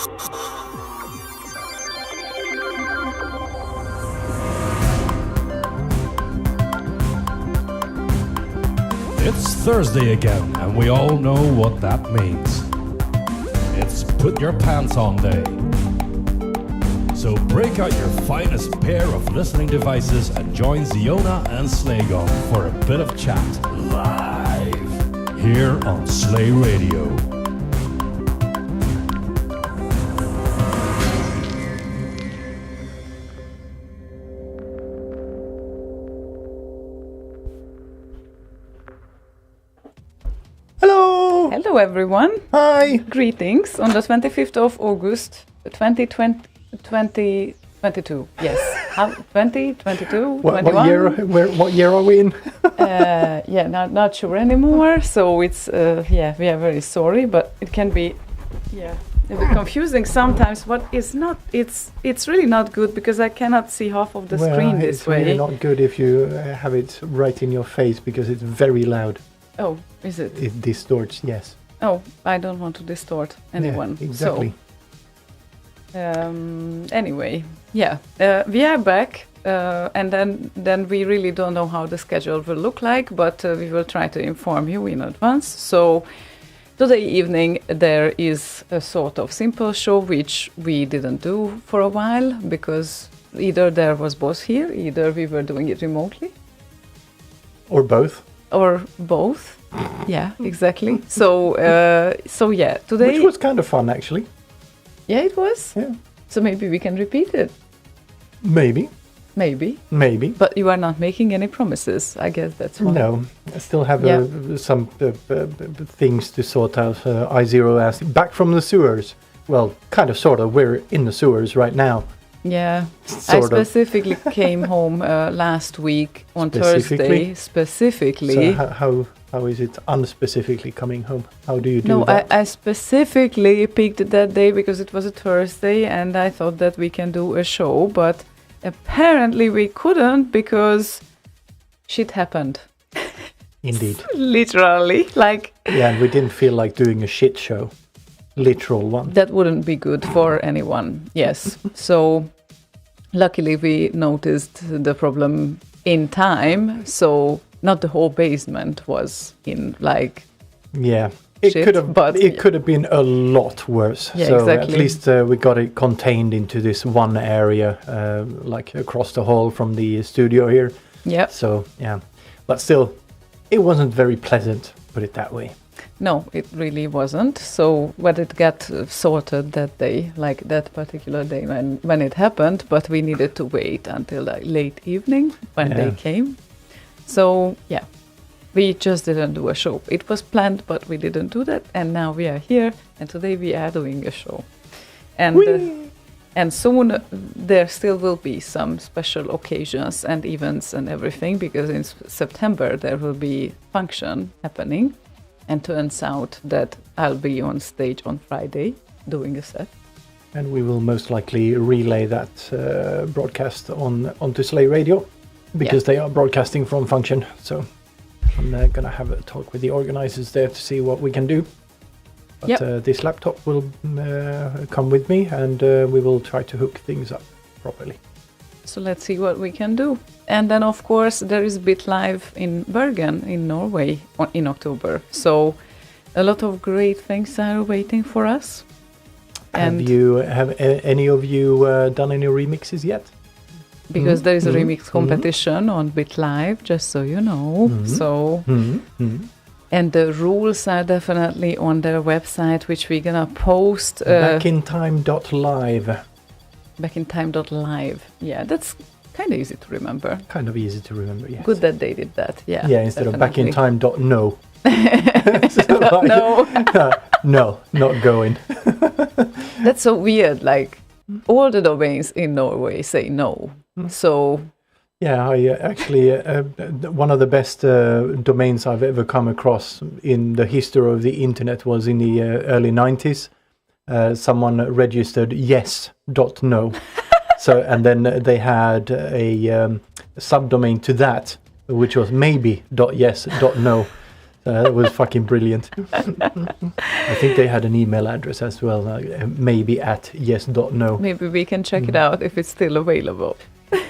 It's Thursday again, and we all know what that means. It's put your pants on day. So break out your finest pair of listening devices and join Ziona and Slaygon for a bit of chat live here on Slay Radio. Hello everyone. Hi. Greetings on the 25th of August 2022. Yes. 2022? What year are we in? Not sure anymore. So it's we are very sorry, but it can be a bit confusing sometimes. What is not? It's really not good because I cannot see half of the screen this way. It's really not good if you have it right in your face because it's very loud. Oh, is it? It distorts, yes. Oh, I don't want to distort anyone. Yeah, exactly. So, anyway, we are back, and then we really don't know how the schedule will look like, but we will try to inform you in advance. So today evening there is a sort of simple show which we didn't do for a while because either there was boss here, either we were doing it remotely. Or both. Or both. Yeah, exactly. So today... Which was kind of fun, actually. Yeah, it was? Yeah. So maybe we can repeat it. Maybe. But you are not making any promises. I guess that's why. No, I still have some things to sort out. I0 asked, back from the sewers. Well, kind of, sort of. We're in the sewers right now. Yeah, I specifically came home last week on Thursday. Specifically. So how is it unspecifically coming home? How do you do that? I specifically picked that day because it was a Thursday and I thought that we can do a show, but apparently we couldn't because shit happened. Indeed. Literally, like... Yeah, and we didn't feel like doing a shit show. Literal one. That wouldn't be good for anyone, yes. So luckily we noticed the problem in time, so not the whole basement was in like it could have been a lot worse. Yeah, so exactly. At least we got it contained into this one area, like across the hall from the studio here. Yeah. So but still, it wasn't very pleasant. Put it that way. No, it really wasn't. So, but it got sorted that day, like that particular day when it happened. But we needed to wait until like late evening when they came. So we just didn't do a show. It was planned, but we didn't do that. And now we are here, and today we are doing a show. And soon there still will be some special occasions and events and everything because in September there will be function happening. And turns out that I'll be on stage on Friday doing a set. And we will most likely relay that broadcast onto Slay Radio because they are broadcasting from Function. So I'm going to have a talk with the organizers there to see what we can do. But this laptop will come with me and we will try to hook things up properly. So let's see what we can do. And then, of course, there is BitLive in Bergen in Norway in October. So a lot of great things are waiting for us. Have any of you done any remixes yet? Because there is a remix competition on BitLive, just so you know. And the rules are definitely on their website, which we're gonna post. Backintime.live. Backintime.live. Yeah, that's kind of easy to remember. Yes. Good that they did that. Yeah. Yeah, instead definitely. of backintime.no. No, not going. That's so weird. Like all the domains in Norway say no. So. Yeah, I actually one of the best domains I've ever come across in the history of the internet was in the early 90s. Someone registered yes.no. So, and then they had a subdomain to that, which was maybe.yes.no. That was fucking brilliant. I think they had an email address as well, maybe at yes.no. Maybe we can check it out if it's still available.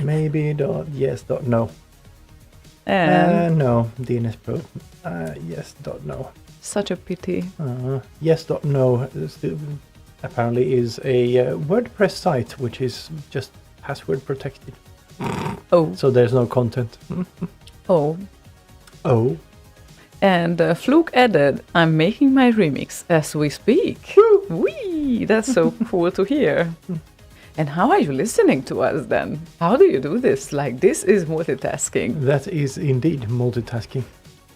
Maybe.yes.no. And No, DNS Pro. Yes.no. such a pity. Yes.no apparently is a WordPress site which is just password protected. Oh, So there's no content. oh. Oh. And Fluke added, I'm making my remix as we speak. Whee! That's so cool to hear. And how are you listening to us then? How do you do this? Like, this is multitasking. That is indeed multitasking.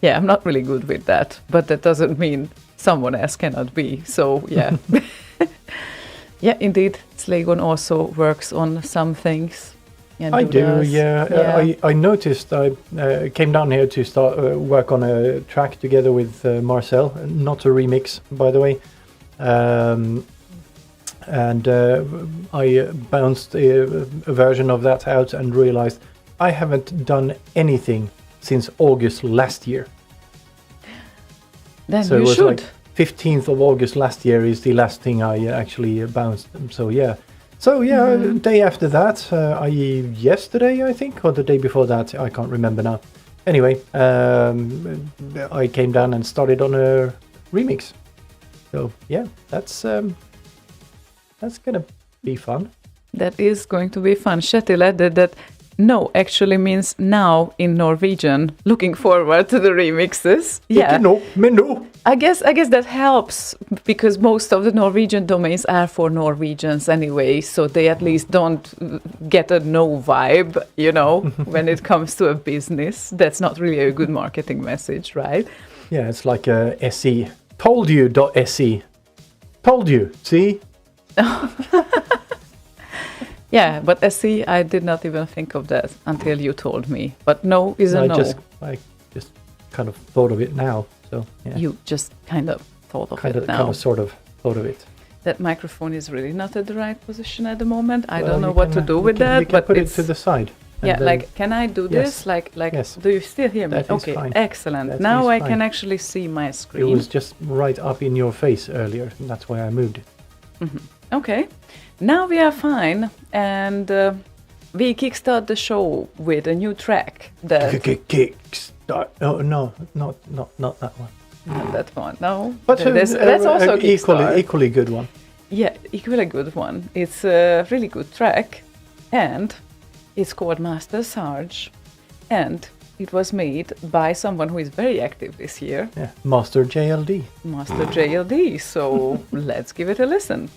Yeah, I'm not really good with that, but that doesn't mean someone else cannot be. So, yeah. Yeah, indeed, Slaygon also works on some things. And I do, does. yeah. I noticed I came down here to start work on a track together with Marcel, not a remix, by the way. And I bounced a version of that out and realized I haven't done anything since August last year. Then So you it was should. like 15th of August last year is the last thing I actually bounced. So yeah. Day after that, yesterday I think, or the day before that, I can't remember now. Anyway, I came down and started on a remix. So yeah, that's gonna be fun. That is going to be fun. Kjetil added that no actually means now in Norwegian. Looking forward to the remixes. Yeah, No, men no. I guess that helps because most of the Norwegian domains are for Norwegians anyway, so they at least don't get a no vibe, you know, when it comes to a business. That's not really a good marketing message, right? Yeah, it's like a SE. Told you.se. Told you. See? Yeah, but SE, I did not even think of that until you told me. But no is a I no. just kind of thought of it now. So yeah. You just kind of thought of it now. Kind of sort of thought of it. That microphone is really not at the right position at the moment. I Well, don't know you what can, to do you with can- that, you can but put it it's to the side. and yeah. then- Like, can I do this? Yes. Like, Yes. do you still hear me? That is Okay, fine. excellent. That Now is I can fine. actually see my it screen. was just right up in your face earlier, and that's why I moved it. Okay, now we are fine, and we kickstart the show with a new track. That Kickstart. Oh no, not that one. not that one. No, But that's also Kickstart. equally good one. Yeah, equally good one. It's a really good track, and it's called Master Sarge, and it was made by someone who is very active this year, Yeah, Master JLD. Master JLD. So let's give it a listen.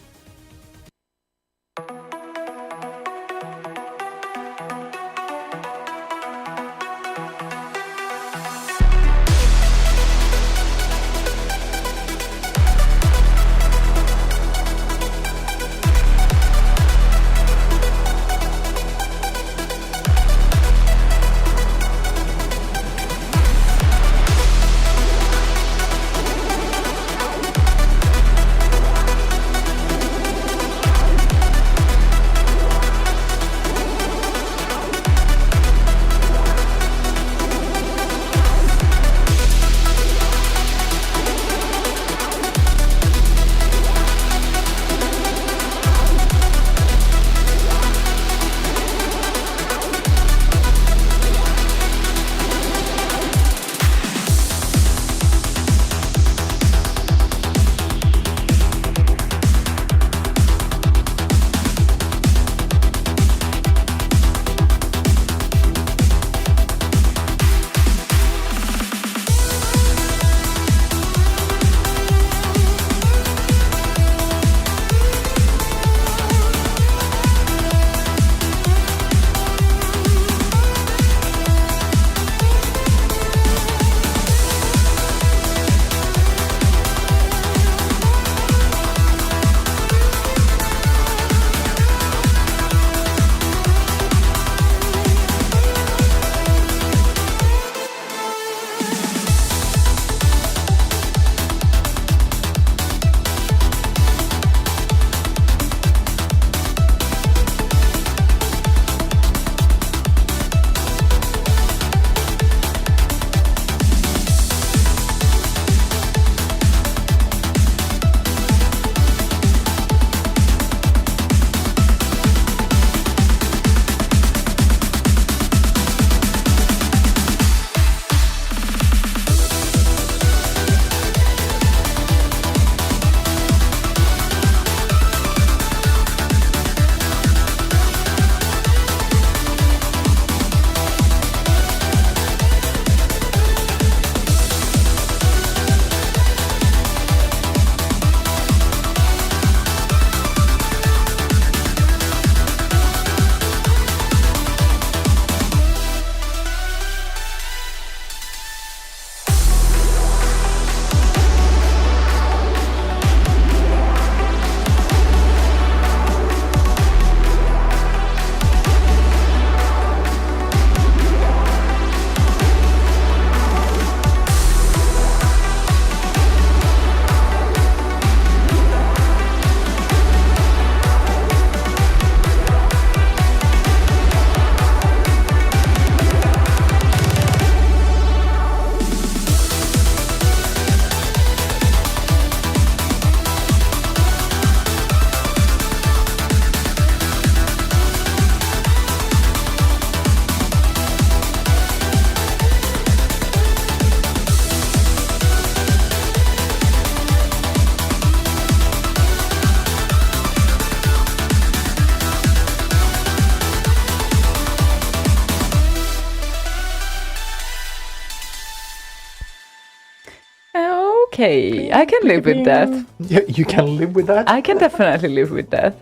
Okay, I can live with that. Yeah, you can live with that? I can definitely live with that.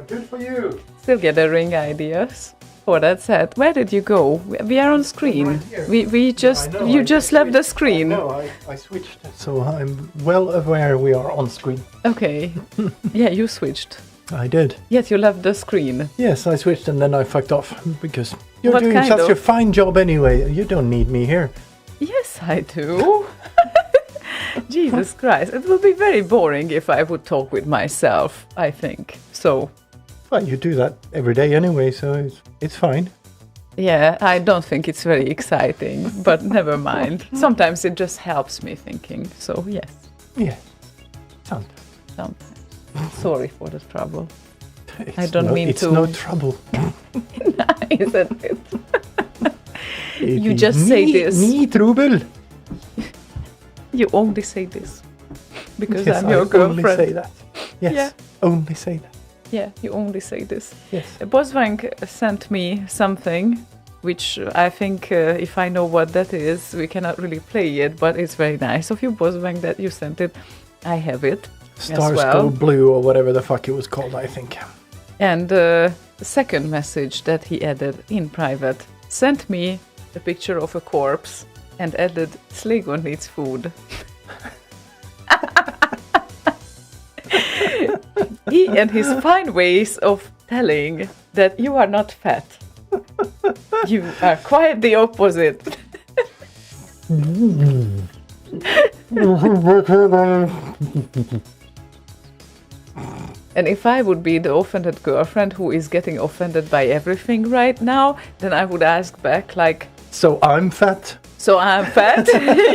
Good for you. Still gathering ideas for that set. Where did you go? We are on screen. Right here. We just I know, you I just left the switched. screen. No, I switched. So I'm well aware we are on screen. Okay. Yeah, you switched. I did. Yes, you left the screen. Yes, I switched and then I fucked off because you're What doing kind such of? a fine job anyway. You don't need me here. Yes, I do. Jesus Christ. It would be very boring if I would talk with myself, I think. So, Well, you do that every day anyway, so it's fine. yeah, I don't think it's very exciting, but never mind. Sometimes it just helps me thinking. So, yes, Yeah. Sometimes. sometimes. Sorry for the trouble. It's don't mean it's to- no trouble. Isn't it? It You is just say me- this. Me trouble. You only say this because Yes, I'm your I only girlfriend. say that. Yes, Yeah. only say that. Yeah, you only say this. Yes. Bosvank sent me something which I think if I know what that is, we cannot really play it, but it's very nice of you, Bosvank, that you sent it. I have it. Stars well. Go Blue or whatever the fuck it was called, I think. And the second message that he added in private sent me a picture of a corpse and added Slaygon needs food. He and his fine ways of telling that you are not fat. You are quite the opposite. And if I would be the offended girlfriend who is getting offended by everything right now, then I would ask back like, So I'm fat? so I'm fat?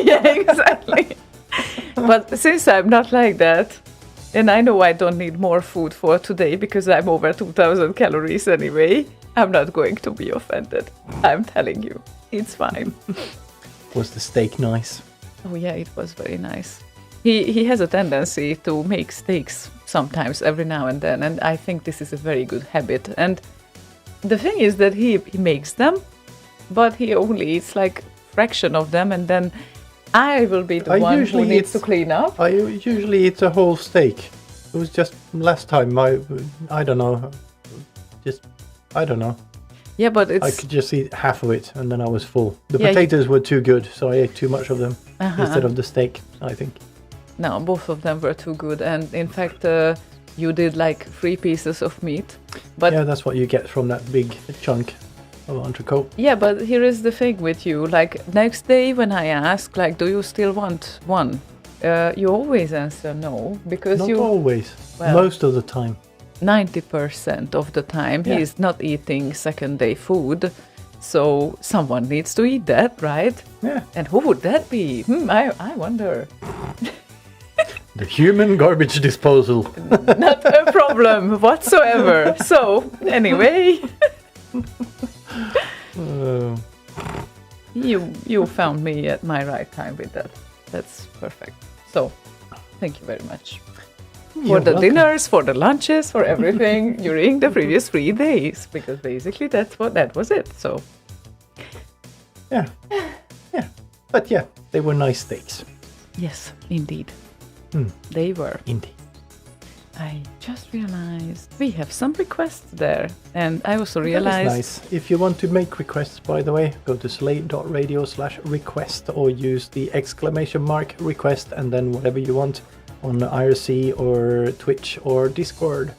Yeah, exactly. But since I'm not like that, and I know I don't need more food for today because I'm over 2000 calories anyway, I'm not going to be offended. I'm telling you, it's fine. Was the steak nice? Oh yeah, it was very nice. He has a tendency to make steaks sometimes every now and then, and I think this is a very good habit. And the thing is that he makes them, but he only eats like fraction of them, and then I will be the I one who usually needs eat- to clean up. I usually eat a whole steak. It was just last time. I don't know. I don't know. Yeah, but I it's could just eat half of it and then I was full. The Yeah, potatoes were too good, so I ate too much of them instead of the steak, I think. no, both of them were too good, and in fact, you did like 3 pieces of meat. But Yeah, that's what you get from that big chunk of entrecote. yeah, but here is the thing with you. Like next day when I ask, like, do you still want one? You always answer no because Not you always. well- Most of the time. 90% of the time Yeah. he is not eating second day food. So someone needs to eat that, right? Yeah. And who would that be? I wonder. The human garbage disposal. Not a problem whatsoever. So anyway, Uh, you found me at my right time with that. That's perfect. So thank you very much. For you're the welcome. dinners, for the lunches, for everything during the previous 3 days, because basically that was it. So Yeah. Yeah. But yeah, they were nice steaks. yes, indeed, Hmm. they were. Indeed. I just realized we have some requests there, and I also That realized is nice. If you want to make requests, by the way, go to slate.radio/request or use the exclamation mark request and then whatever you want on IRC or Twitch or Discord.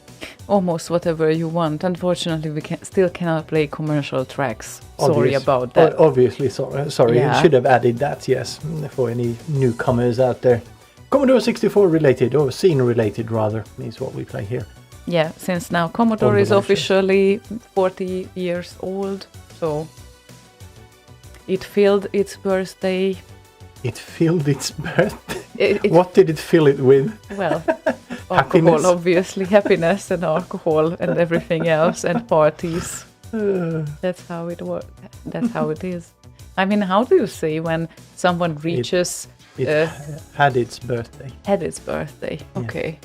almost whatever you want. Unfortunately, we still cannot play commercial tracks. Sorry Obvious. about that. Obviously, sorry. Yeah. I should have added that, yes, for any newcomers out there. Commodore 64 related, or scene related rather, is what we play here. Yeah, since now Commodore On the is launches. officially 40 years old, so it filled its birthday. It filled its birthday. It, What did it fill it with? well, alcohol, Happiness. obviously, happiness and alcohol and everything else and parties. That's how it works. That's how it is. I mean, how do you say when someone reaches It had its birthday. had its birthday? Yeah. Okay,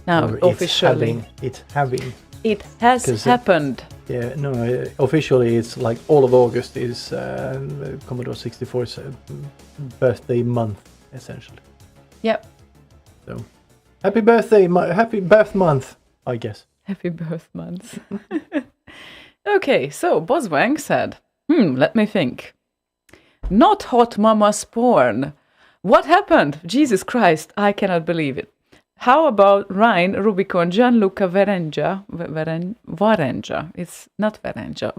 now Or officially It's having. it has 'Cause happened. Yeah, no, officially it's like all of August is Commodore 64's birthday month. essentially. Yep. So, happy birthday, happy birth month, I guess. Happy birth month. Okay, so Boswang said, let me think. Not hot mama's porn. What happened? Jesus Christ, I cannot believe it. How about Rhine, Rubicon, Gianluca Varengia? Varengia. It's not Varengia.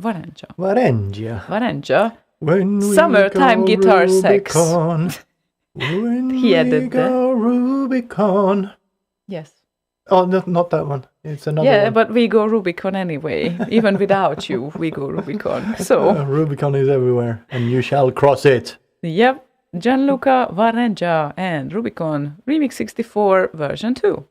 Varengia. When we Summertime go guitar sex. Rubicon, when He added we go Rubicon. Yes. Oh, not that one. It's another Yeah, one. but we go Rubicon anyway. Even without you, we go Rubicon. So, Rubicon is everywhere, and you shall cross it. yep. Gianluca Varengia and Rubicon Remix 64 version 2.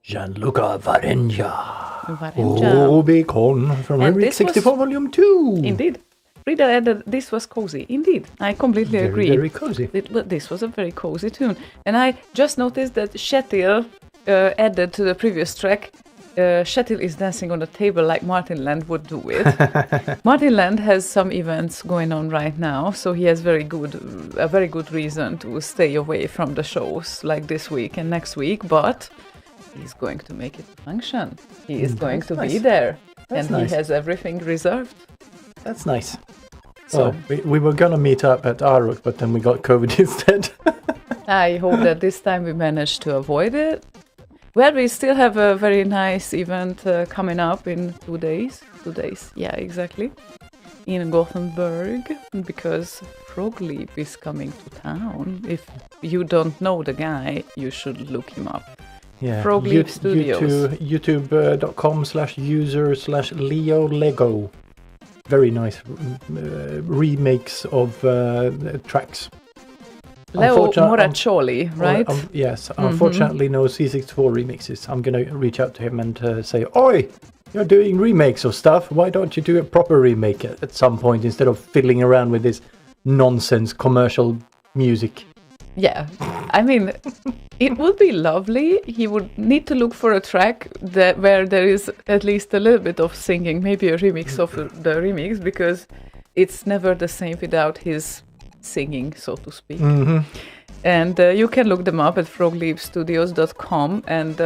Gianluca Varengia. Varengia. Rubicon from And Remix this was- 64 Volume 2. Indeed. Reader added this was cozy. Indeed. I completely Very, agree. very cozy. This was a very cozy tune. And I just noticed that Shetil added to the previous track. Shetil is dancing on the table like Martin Land would do it. Martin Land has some events going on right now, so he has a very good reason to stay away from the shows like this week and next week, but he's going to make it function. He is going to be there. That's and nice. he has everything reserved. That's nice. So we were gonna meet up at Aruk, but then we got COVID instead. I hope that this time we managed to avoid it. Well, we still have a very nice event coming up in 2 days. 2 days, yeah, exactly. in Gothenburg because Frogleap is coming to town. If you don't know the guy, you should look him up. Yeah, Frogleap Studios. YouTube.com/user/Leo Lego. Very nice remakes of tracks. Leo Moraccioli, right? Yes, unfortunately no C64 remixes. I'm going to reach out to him and say, "Oi, you're doing remakes of stuff. Why don't you do a proper remake at some point instead of fiddling around with this nonsense commercial music?" Yeah, I mean, it would be lovely. He would need to look for a track where there is at least a little bit of singing, maybe a remix of the remix, because it's never the same without his singing, so to speak. Mm-hmm. And you can look them up at frogleapstudios.com, and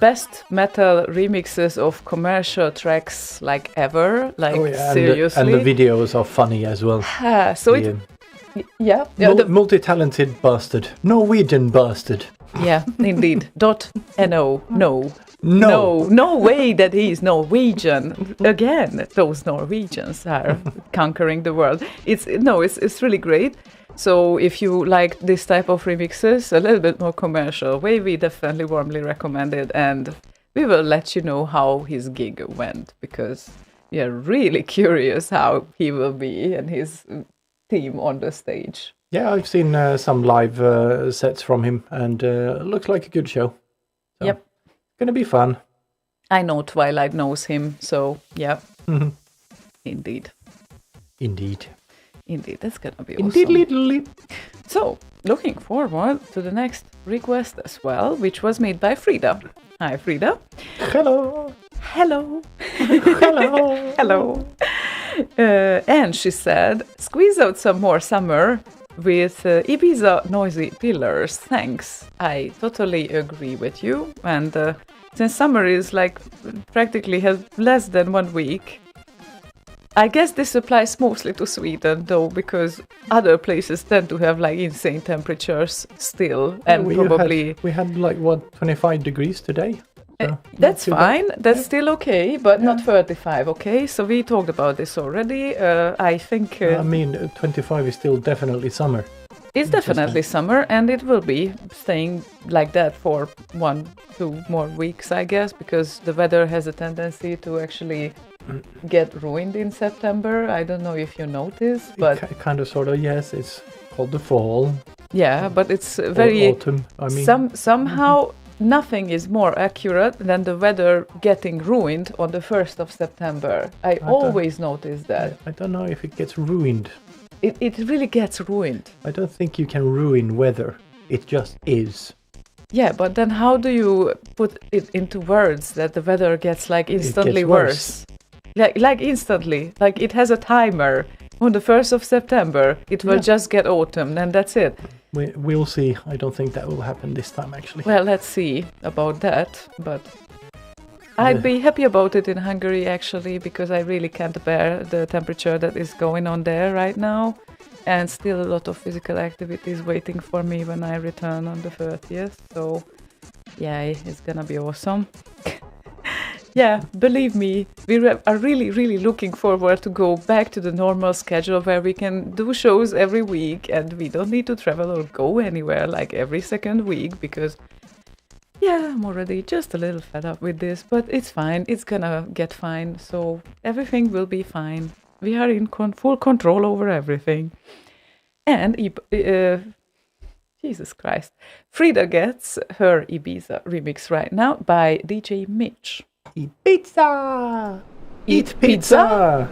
best metal remixes of commercial tracks like ever, like seriously. And the videos are funny as well. Multi-talented bastard. Norwegian bastard. Yeah, indeed. .no. No way that he is Norwegian. Again, those Norwegians are conquering the world. It's really great. So if you like this type of remixes, a little bit more commercial way, we definitely warmly recommend it. And we will let you know how his gig went, because we are really curious how he will be and his team on the stage. Yeah, I've seen some live sets from him, and looks like a good show. So, yep. Gonna be fun. I know Twilight knows him, so yeah. Mm-hmm. Indeed, that's gonna be awesome. Indeed. So, looking forward to the next request as well, which was made by Frida. Hi, Frida. Hello. And she said, squeeze out some more summer with Ibiza noisy pillars. Thanks. I totally agree with you. And since summer is like practically has less than 1 week, I guess this applies mostly to Sweden, though, because other places tend to have like insane temperatures still, and we had like 25 degrees today. So that's fine. That's still okay, but not 35. Okay, so we talked about this already. I think. 25 is still definitely summer. It's definitely summer, and it will be staying like that for 1-2 more weeks, I guess, because the weather has a tendency to actually get ruined in September. I don't know if you noticed, but kind of, sort of. Yes, it's called the fall. Yeah, but it's very autumn. I mean, somehow. Nothing is more accurate than the weather getting ruined on the 1st of September. I always notice that. I don't know if it gets ruined. It really gets ruined. I don't think you can ruin weather. It just is. Yeah, but then how do you put it into words that the weather gets like instantly worse? Like instantly. Like it has a timer. On the 1st of September, it will just get autumn, and that's it. We'll see. I don't think that will happen this time, actually. Well, let's see about that. But I'd be happy about it in Hungary, actually, because I really can't bear the temperature that is going on there right now. And still a lot of physical activities waiting for me when I return on the 30th. So, yeah, it's gonna be awesome. Yeah, believe me, we are really, really looking forward to go back to the normal schedule where we can do shows every week and we don't need to travel or go anywhere like every second week because, yeah, I'm already just a little fed up with this, but it's fine. It's gonna get fine, so everything will be fine. We are in full control over everything. And, Jesus Christ, Frida gets her Ibiza remix right now by DJ Mitch. Eat pizza! Eat pizza!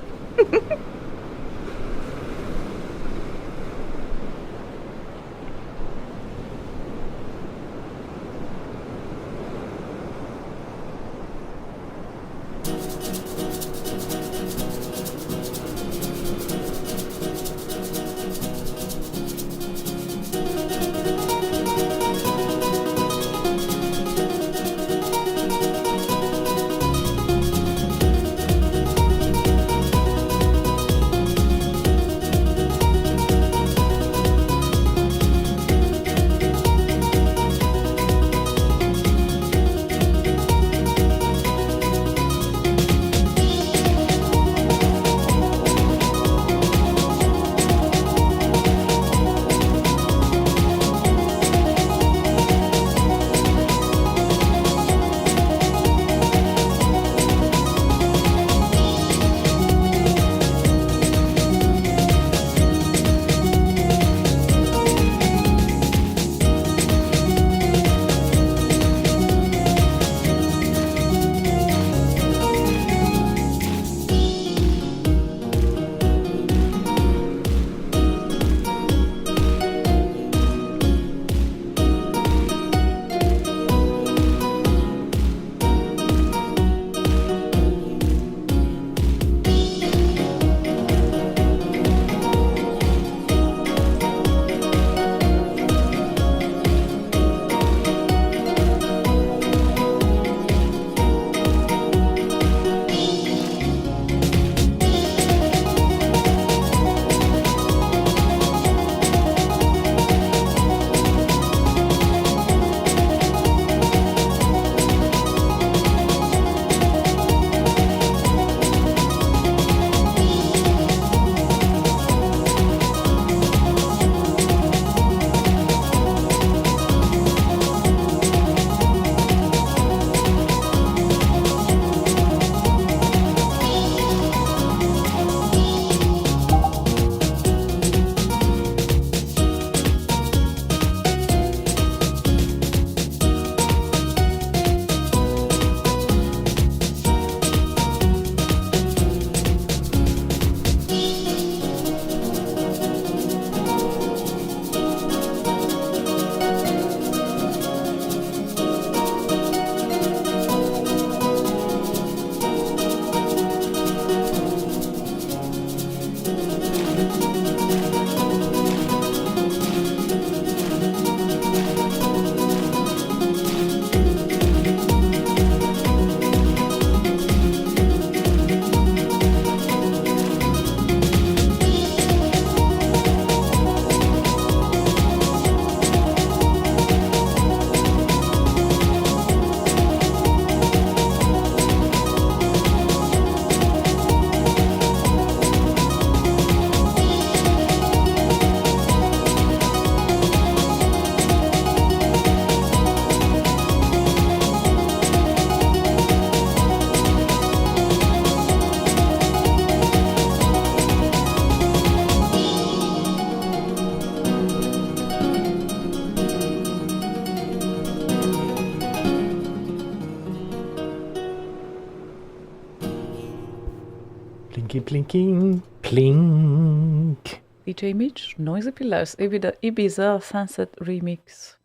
Plinky plinking, plink. DJ Mitch, Noisy Pillars, Ibiza Sunset Remix,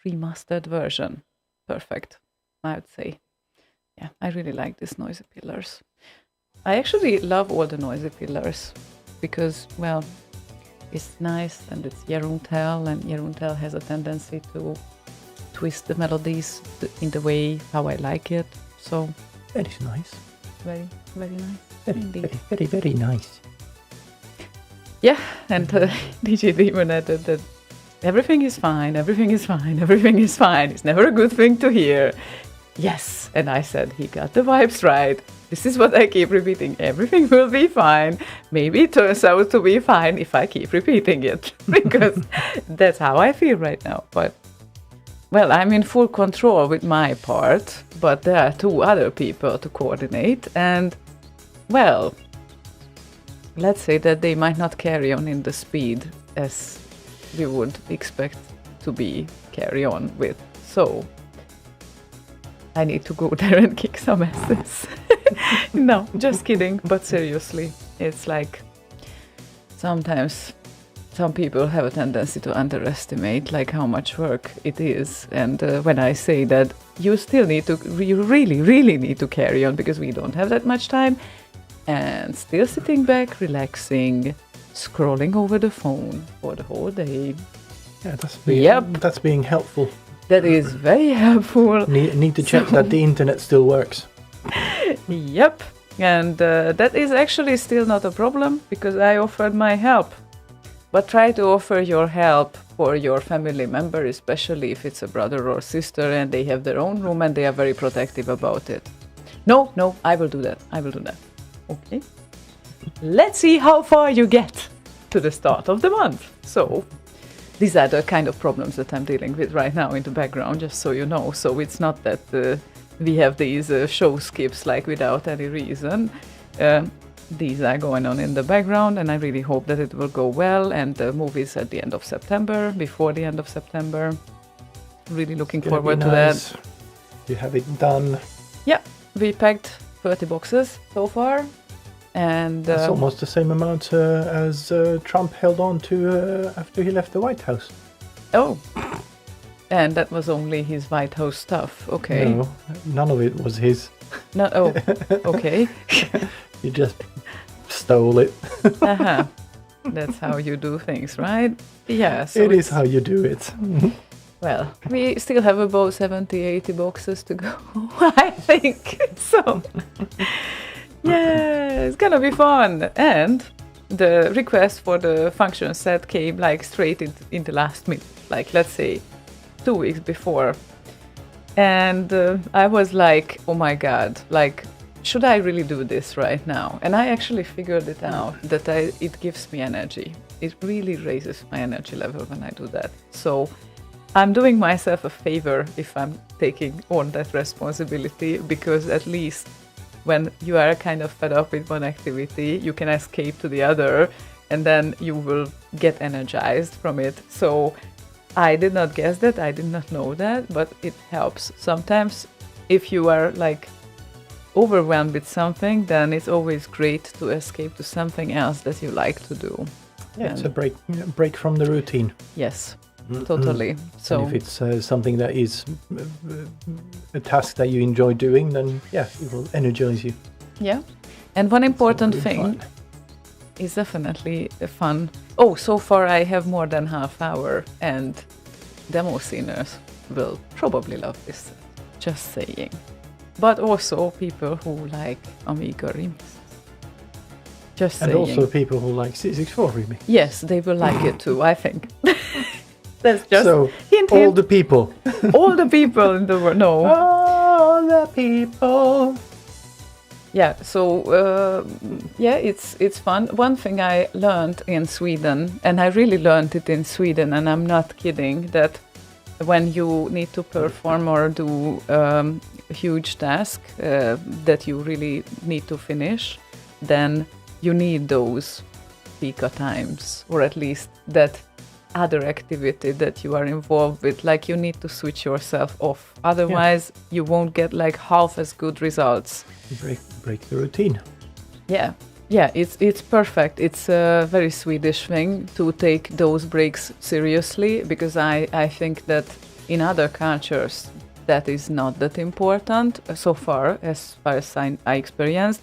remastered version. Perfect, I would say. Yeah, I really like these Noisy Pillars. I actually love all the Noisy Pillars because, well, it's nice and it's Jeruntel, and Jeruntel has a tendency to twist the melodies in the way how I like it. So That is nice. very, very nice. Very, Indeed. very, very, very nice. Yeah, and DJ Demon added that everything is fine, everything is fine, everything is fine. It's never a good thing to hear. Yes, and I said he got the vibes right. This is what I keep repeating. Everything will be fine. Maybe it turns out to be fine if I keep repeating it, because that's how I feel right now. But, well, I'm in full control with my part, but there are 2 other people to coordinate, and, well, let's say that they might not carry on in the speed as we would expect to be carry on with. So I need to go there and kick some asses. No, just kidding. But seriously, it's like sometimes some people have a tendency to underestimate like how much work it is. And when I say that you still need to, you really, really need to carry on because we don't have that much time, and still sitting back, relaxing, scrolling over the phone for the whole day. Yeah, that's being helpful. That is very helpful. Need to check that the internet still works. Yep. And that is actually still not a problem because I offered my help. But try to offer your help for your family member, especially if it's a brother or sister and they have their own room and they are very protective about it. No, I will do that. Okay. Let's see how far you get to the start of the month. So these are the kind of problems that I'm dealing with right now in the background, just so you know. So it's not that we have these show skips like without any reason. These are going on in the background, and I really hope that it will go well. And the movie's at the end of September, before the end of September. Really looking forward to that. You have it done. Yeah, we packed 30 boxes so far. And that's almost the same amount as Trump held on to after he left the White House. Oh, and that was only his White House stuff. Okay. No, none of it was his. No. Oh, okay. He just stole it. Uh-huh. That's how you do things, right? Yeah. So it is how you do it. Well, we still have about 70-80 boxes to go, I think. So, yeah, it's gonna be fun. And the request for the function set came like straight in the last minute, like let's say 2 weeks before. And I was like, oh my God, like, should I really do this right now? And I actually figured it out that it gives me energy. It really raises my energy level when I do that. So I'm doing myself a favor if I'm taking on that responsibility, because at least when you are kind of fed up with one activity, you can escape to the other and then you will get energized from it. So I did not guess that, I did not know that, but it helps. Sometimes if you are like overwhelmed with something, then it's always great to escape to something else that you like to do. Yeah, it's a break from the routine. Yes, totally. So and if it's something that is a task that you enjoy doing, then yeah, it will energize you. Yeah, and one important thing is definitely fun. Oh, so far I have more than half hour, and demo sceners will probably love this. Just saying. But also people who like Amiga remixes. Just saying. And also people who like C64 remix. Yes, they will like it too, I think. That's just so hint. All the people. All the people in the world. No. All the people. Yeah, so yeah, it's fun. One thing I learned in Sweden, and I really learned it in Sweden, and I'm not kidding, that when you need to perform or do a huge task that you really need to finish, then you need those pika times, or at least that other activity that you are involved with. Like, you need to switch yourself off, otherwise you won't get like half as good results. Break the routine. Yeah, Yeah, it's perfect. It's a very Swedish thing to take those breaks seriously, because I think that in other cultures that is not that important so far as I experienced,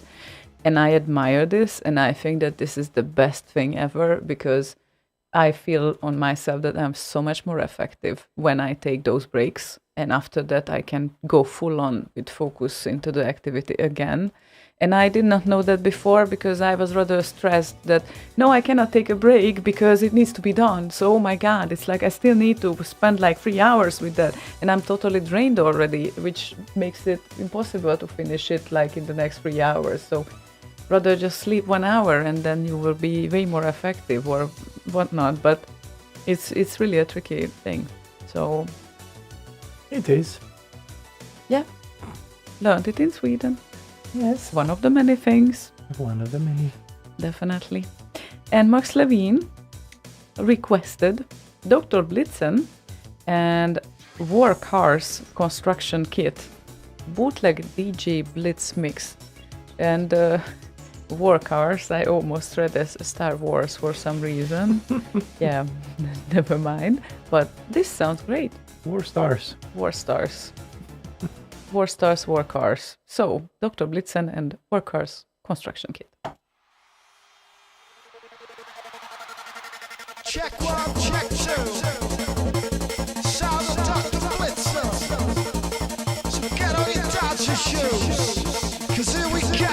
and I admire this, and I think that this is the best thing ever, because I feel on myself that I'm so much more effective when I take those breaks, and after that I can go full on with focus into the activity again. And I did not know that before, because I was rather stressed that no, I cannot take a break because it needs to be done. So, oh my God, it's like I still need to spend like 3 hours with that. And I'm totally drained already, which makes it impossible to finish it like in the next 3 hours. So rather just sleep 1 hour and then you will be way more effective or whatnot. But it's really a tricky thing. So It is. yeah, learned it in Sweden. Yes. One of the many things. One of the many. Definitely. And Max Levine requested Dr. Blitzen and War Cars construction kit, bootleg DJ Blitz mix. And War Cars, I almost read as Star Wars for some reason. Yeah, never mind. But this sounds great. War Stars. War Stars. War Stars, War Cars. So, Dr. Blitzen and War Cars construction kit. Check 1, check 2. Sound of Dr. Blitzen. So get on your dancing shoes, 'cause here we go.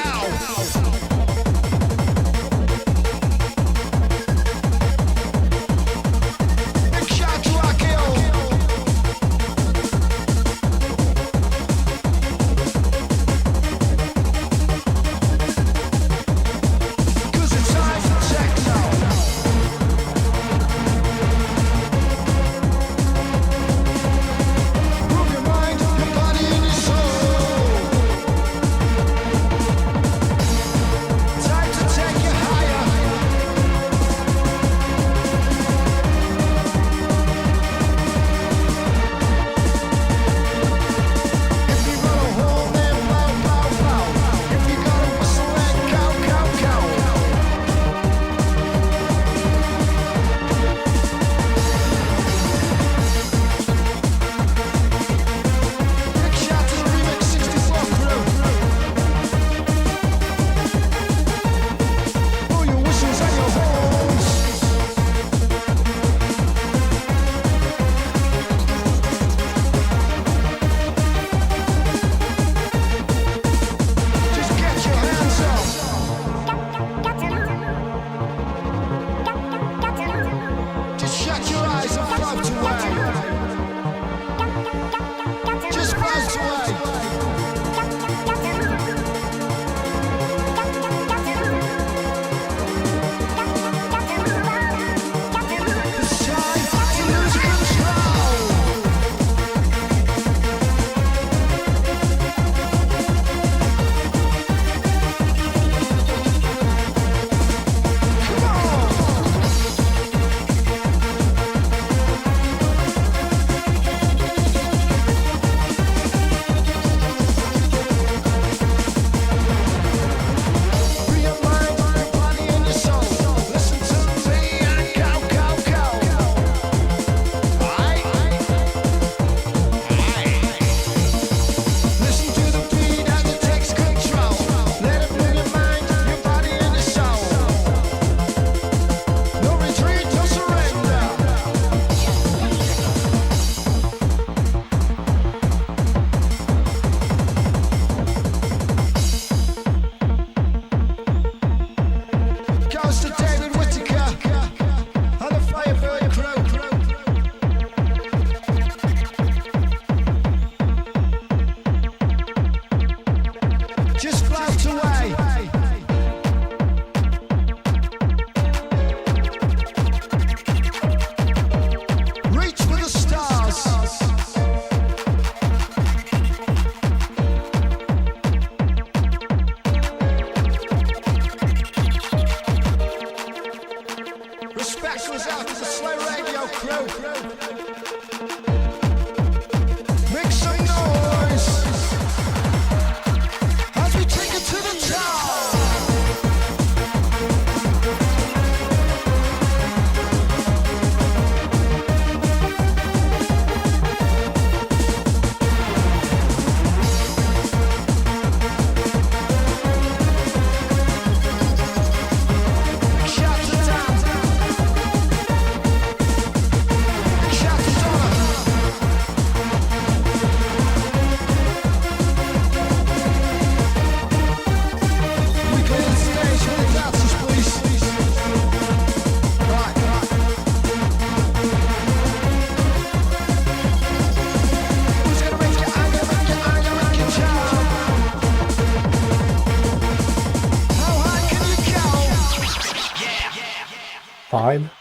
5.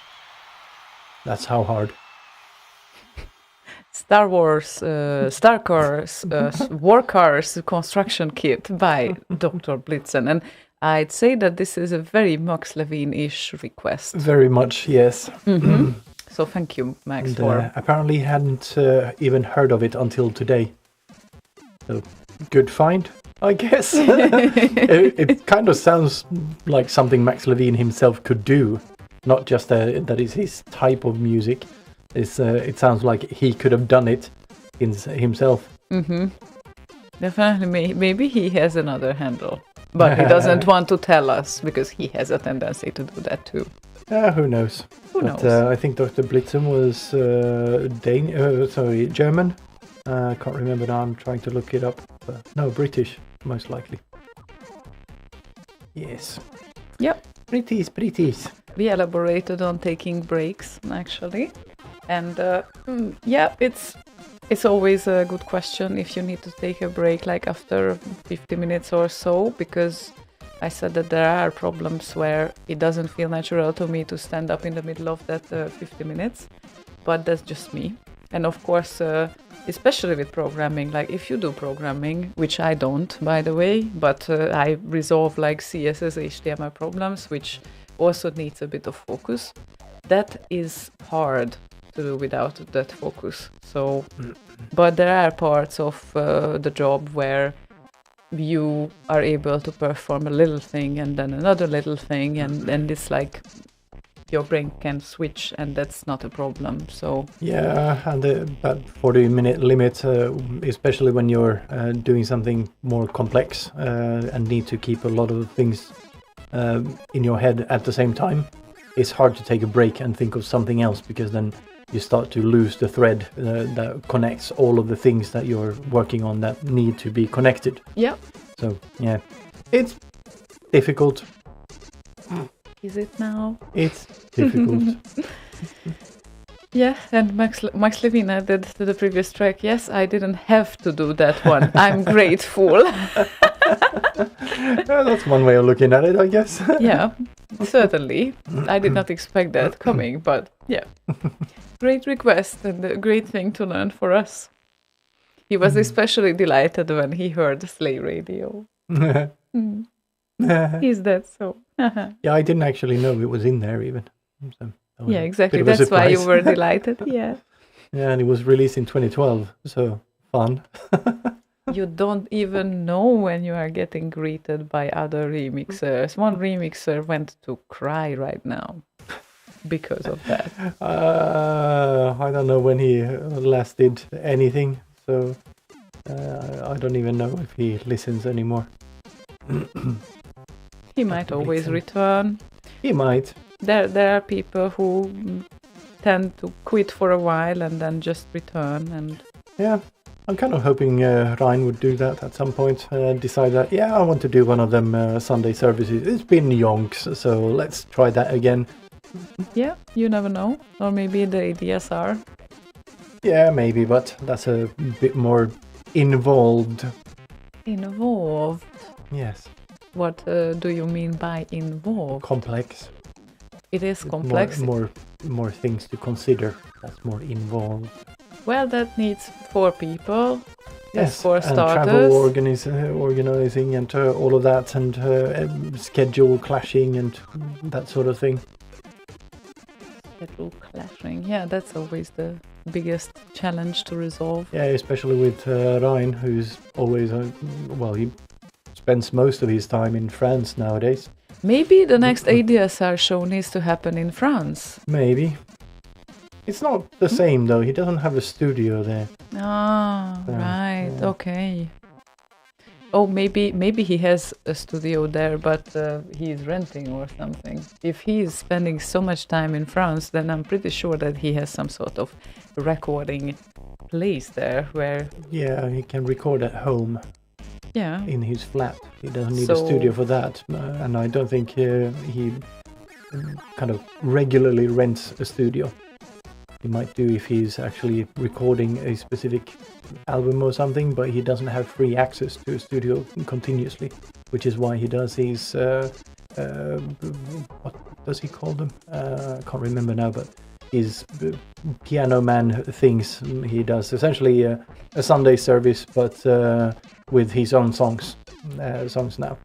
That's how hard. Star Wars, Star Cars, War Cars construction kit by Dr. Blitzen. And I'd say that this is a very Max Levine-ish request. Very much, yes. So thank you, Max, And for... apparently hadn't even heard of it until today. So, good find, I guess. It kind of sounds like something Max Levine himself could do. Not just that is his type of music. It sounds like he could have done it himself. Definitely, maybe he has another handle. But he doesn't want to tell us, because he has a tendency to do that too. Who knows? Who knows? I think Dr. Blitzen was German. I can't remember now. I'm trying to look it up. No, British, most likely. Yes. Yep. British. We elaborated on taking breaks, actually. And yeah, it's always a good question if you need to take a break like after 50 minutes or so, because I said that there are problems where it doesn't feel natural to me to stand up in the middle of that 50 minutes, but that's just me. And of course, especially with programming, like if you do programming, which I don't, by the way, but I resolve like CSS, HTML problems, which also needs a bit of focus. That is hard to do without that focus. So, but there are parts of the job where you are able to perform a little thing and then another little thing, and it's like your brain can switch, and that's not a problem. So yeah, and that 40-minute limit, especially when you're doing something more complex and need to keep a lot of things in your head at the same time, it's hard to take a break and think of something else, because then you start to lose the thread that connects all of the things that you're working on that need to be connected. yeah. So yeah, it's difficult. Is it now? It's difficult. Yeah, and Max Levine added to the previous track, yes, I didn't have to do that one. I'm grateful. That's one way of looking at it, I guess. Yeah, certainly. I did not expect that coming, but yeah. Great request and a great thing to learn for us. He was especially delighted when he heard Slay Radio. Is that so? Yeah, I didn't actually know it was in there even. So that was Yeah, a exactly. bit of a That's why you surprise. were delighted. Yeah. Yeah, and it was released in 2012, so fun. You don't even know when you are getting greeted by other remixers. One remixer went to cry right now because of that. I don't know when he last did anything, so I don't even know if he listens anymore. He might Dr. always Blitzen. return. He might. There are people who tend to quit for a while and then just return. And Yeah, I'm kind of hoping Ryan would do that at some point. Decide that, yeah, I want to do one of them Sunday services. It's been yonks, so let's try that again. yeah, you never know. Or maybe the ideas are. Yeah, maybe, but that's a bit more involved. Involved. Yes, What do you mean by involved? complex. It is complex. More things to consider. That's more involved. Well, that needs 4 people. Yes, for and starters. travel organizing and all of that, and schedule clashing and that sort of thing. Schedule clashing. Yeah, that's always the biggest challenge to resolve. Yeah, especially with Ryan, who's always he spends most of his time in France nowadays. Maybe the next ADSR show needs to happen in France. Maybe. It's not the same though. He doesn't have a studio there. Ah, right. yeah. Okay. Oh, maybe he has a studio there, but he's renting or something. If he is spending so much time in France, then I'm pretty sure that he has some sort of recording place there where... Yeah, he can record at home Yeah. in his flat. He doesn't need a studio for that. And I don't think he kind of regularly rents a studio. He might do if he's actually recording a specific album or something, but he doesn't have free access to a studio continuously, which is why he does his does he call them? I can't remember now, but his piano man things he does. Essentially a Sunday service, but with his own songs now.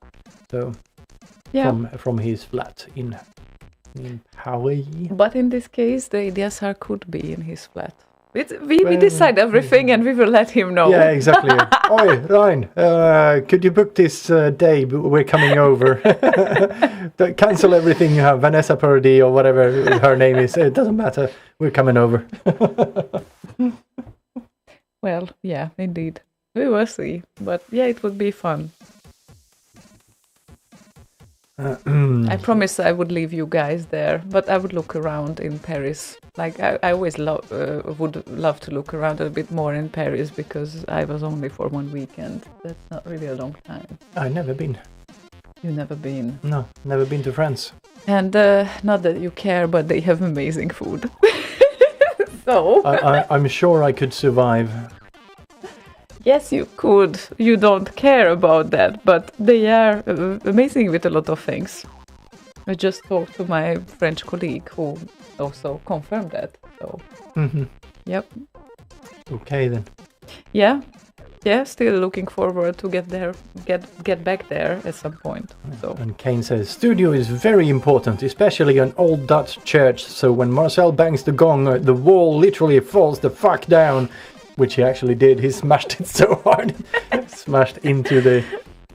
So from his flat in Hawaii. But in this case, the DSR could be in his flat. We decide everything and we will let him know. Yeah, exactly. Oi, Ryan, could you book this day? We're coming over. Cancel everything you have. Vanessa Purdy or whatever her name is. It doesn't matter. We're coming over. Well, yeah, indeed. We will see. But yeah, it would be fun. I promised I would leave you guys there, but I would look around in Paris. Like I always would love to look around a bit more in Paris because I was only for 1 weekend. That's not really a long time. I've never been. You've never been? No, never been to France. And not that you care, but they have amazing food. So I'm sure I could survive. yes, you could. You don't care about that, but they are amazing with a lot of things. I just talked to my French colleague who also confirmed that. So, Yep. Okay then. Yeah, still looking forward to get back there at some point. So. And Kane says, studio is very important, especially an old Dutch church, so when Marcel bangs the gong, the wall literally falls the fuck down, which he actually did. He smashed it so hard. Smashed into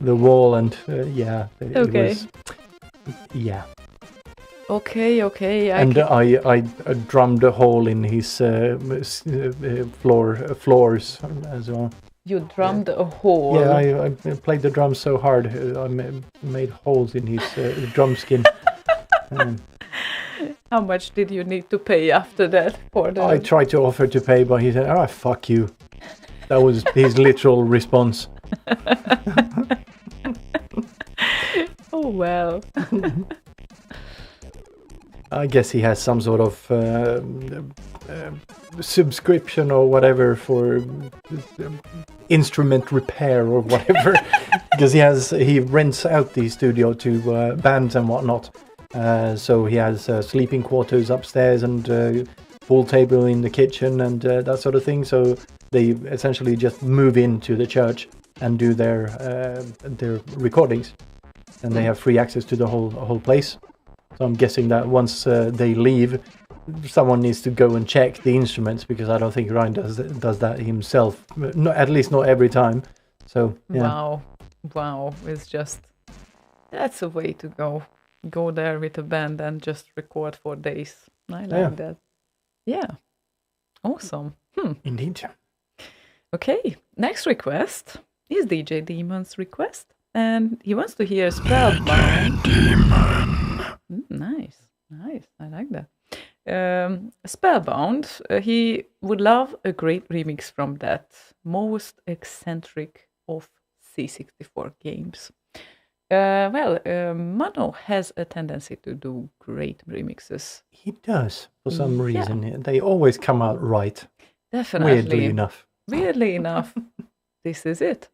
the wall and it was... Yeah. Okay. I drummed a hole in his floors as well. You drummed a hole? Yeah, I played the drums so hard. I made holes in his drum skin. How much did you need to pay after that? I tried to offer to pay, but he said, "Oh, fuck you." That was his literal response. Oh, well. I guess he has some sort of subscription or whatever for instrument repair or whatever, because he rents out the studio to bands and whatnot. So he has sleeping quarters upstairs and pool table in the kitchen and that sort of thing. So they essentially just move into the church and do their recordings, and they have free access to the whole place. So I'm guessing that once they leave, someone needs to go and check the instruments, because I don't think Ryan does that himself. At least not every time. So yeah. Wow! It's just, that's a way to go. Go there with a band and just record for days. I like that. Yeah. Awesome. Indeed. Okay. Next request is DJ Demon's request, and he wants to hear Spellbound. Nice. I like that. Spellbound. He would love a great remix from that most eccentric of C64 games. Mano has a tendency to do great remixes. He does, for some reason. They always come out right. Definitely. Weirdly enough. This is it.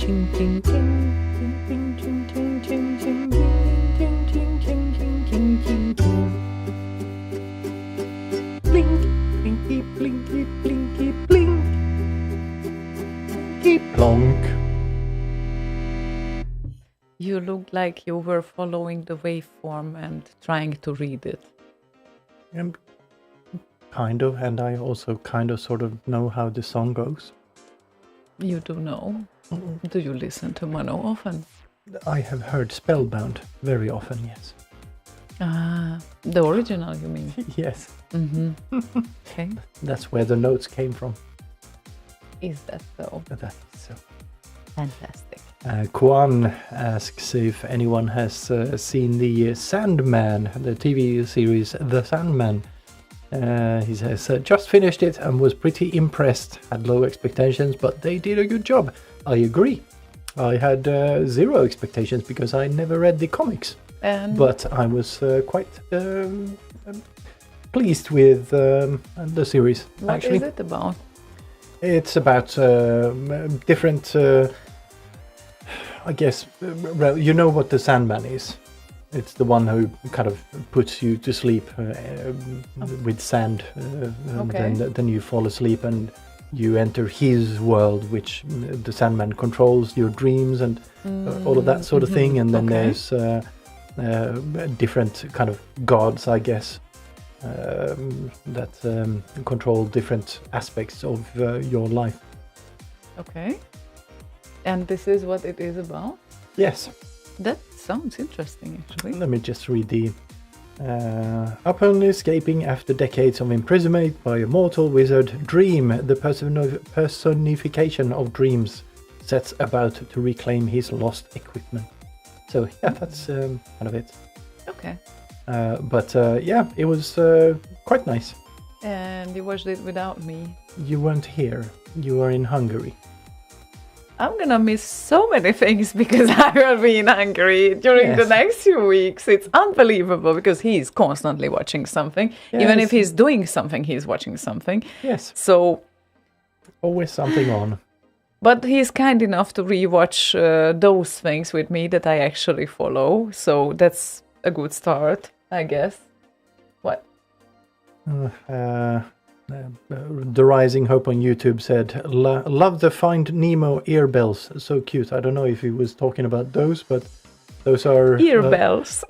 ting, ting, ting, ting, ting, ting, ting, ting, ting, ting, ting, ting, ting, ting, ting, ting. Blink, blinky, blinky, blinky, blink. Blinky, plonk. You looked like you were following the waveform and trying to read it. Kind of, and I also kind of sort of know how the song goes. You do know. Do you listen to Mono often? I have heard Spellbound very often, yes. Ah, the original, you mean? Yes, Mm-hmm. Okay. that's where the notes came from. Is that so? That is so. Fantastic. Kwan asks if anyone has seen the Sandman, the TV series The Sandman. He says, just finished it and was pretty impressed. Had low expectations, but they did a good job. I agree. I had 0 expectations because I never read the comics. And But I was quite pleased with the series. what actually, is it about? it's about different. I guess, well, you know what the Sandman is. It's the one who kind of puts you to sleep with sand, and Okay. then you fall asleep and you enter his world, which the Sandman controls your dreams and all of that sort of thing. And then Okay. there's different kind of gods, I guess, that control different aspects of your life. Okay. And this is what it is about? Yes. That sounds interesting, actually. Let me just read the... upon escaping after decades of imprisonment by a mortal wizard, Dream, the personification of dreams, sets about to reclaim his lost equipment. So, yeah, that's kind of it. Okay. But yeah, it was quite nice. And you watched it without me. You weren't here. You were in Hungary. I'm gonna miss so many things because I will be in Hungary during the Yes. next few weeks. It's unbelievable because he's constantly watching something. Even if Yes. he's doing something, he's watching something. Yes, So, always something on. but he's kind enough to rewatch those things with me that I actually follow. So that's a good start, I guess. What? The Rising Hope on YouTube said, love the Find Nemo earbells. So cute. I don't know if he was talking about those, but those are... Ear bells.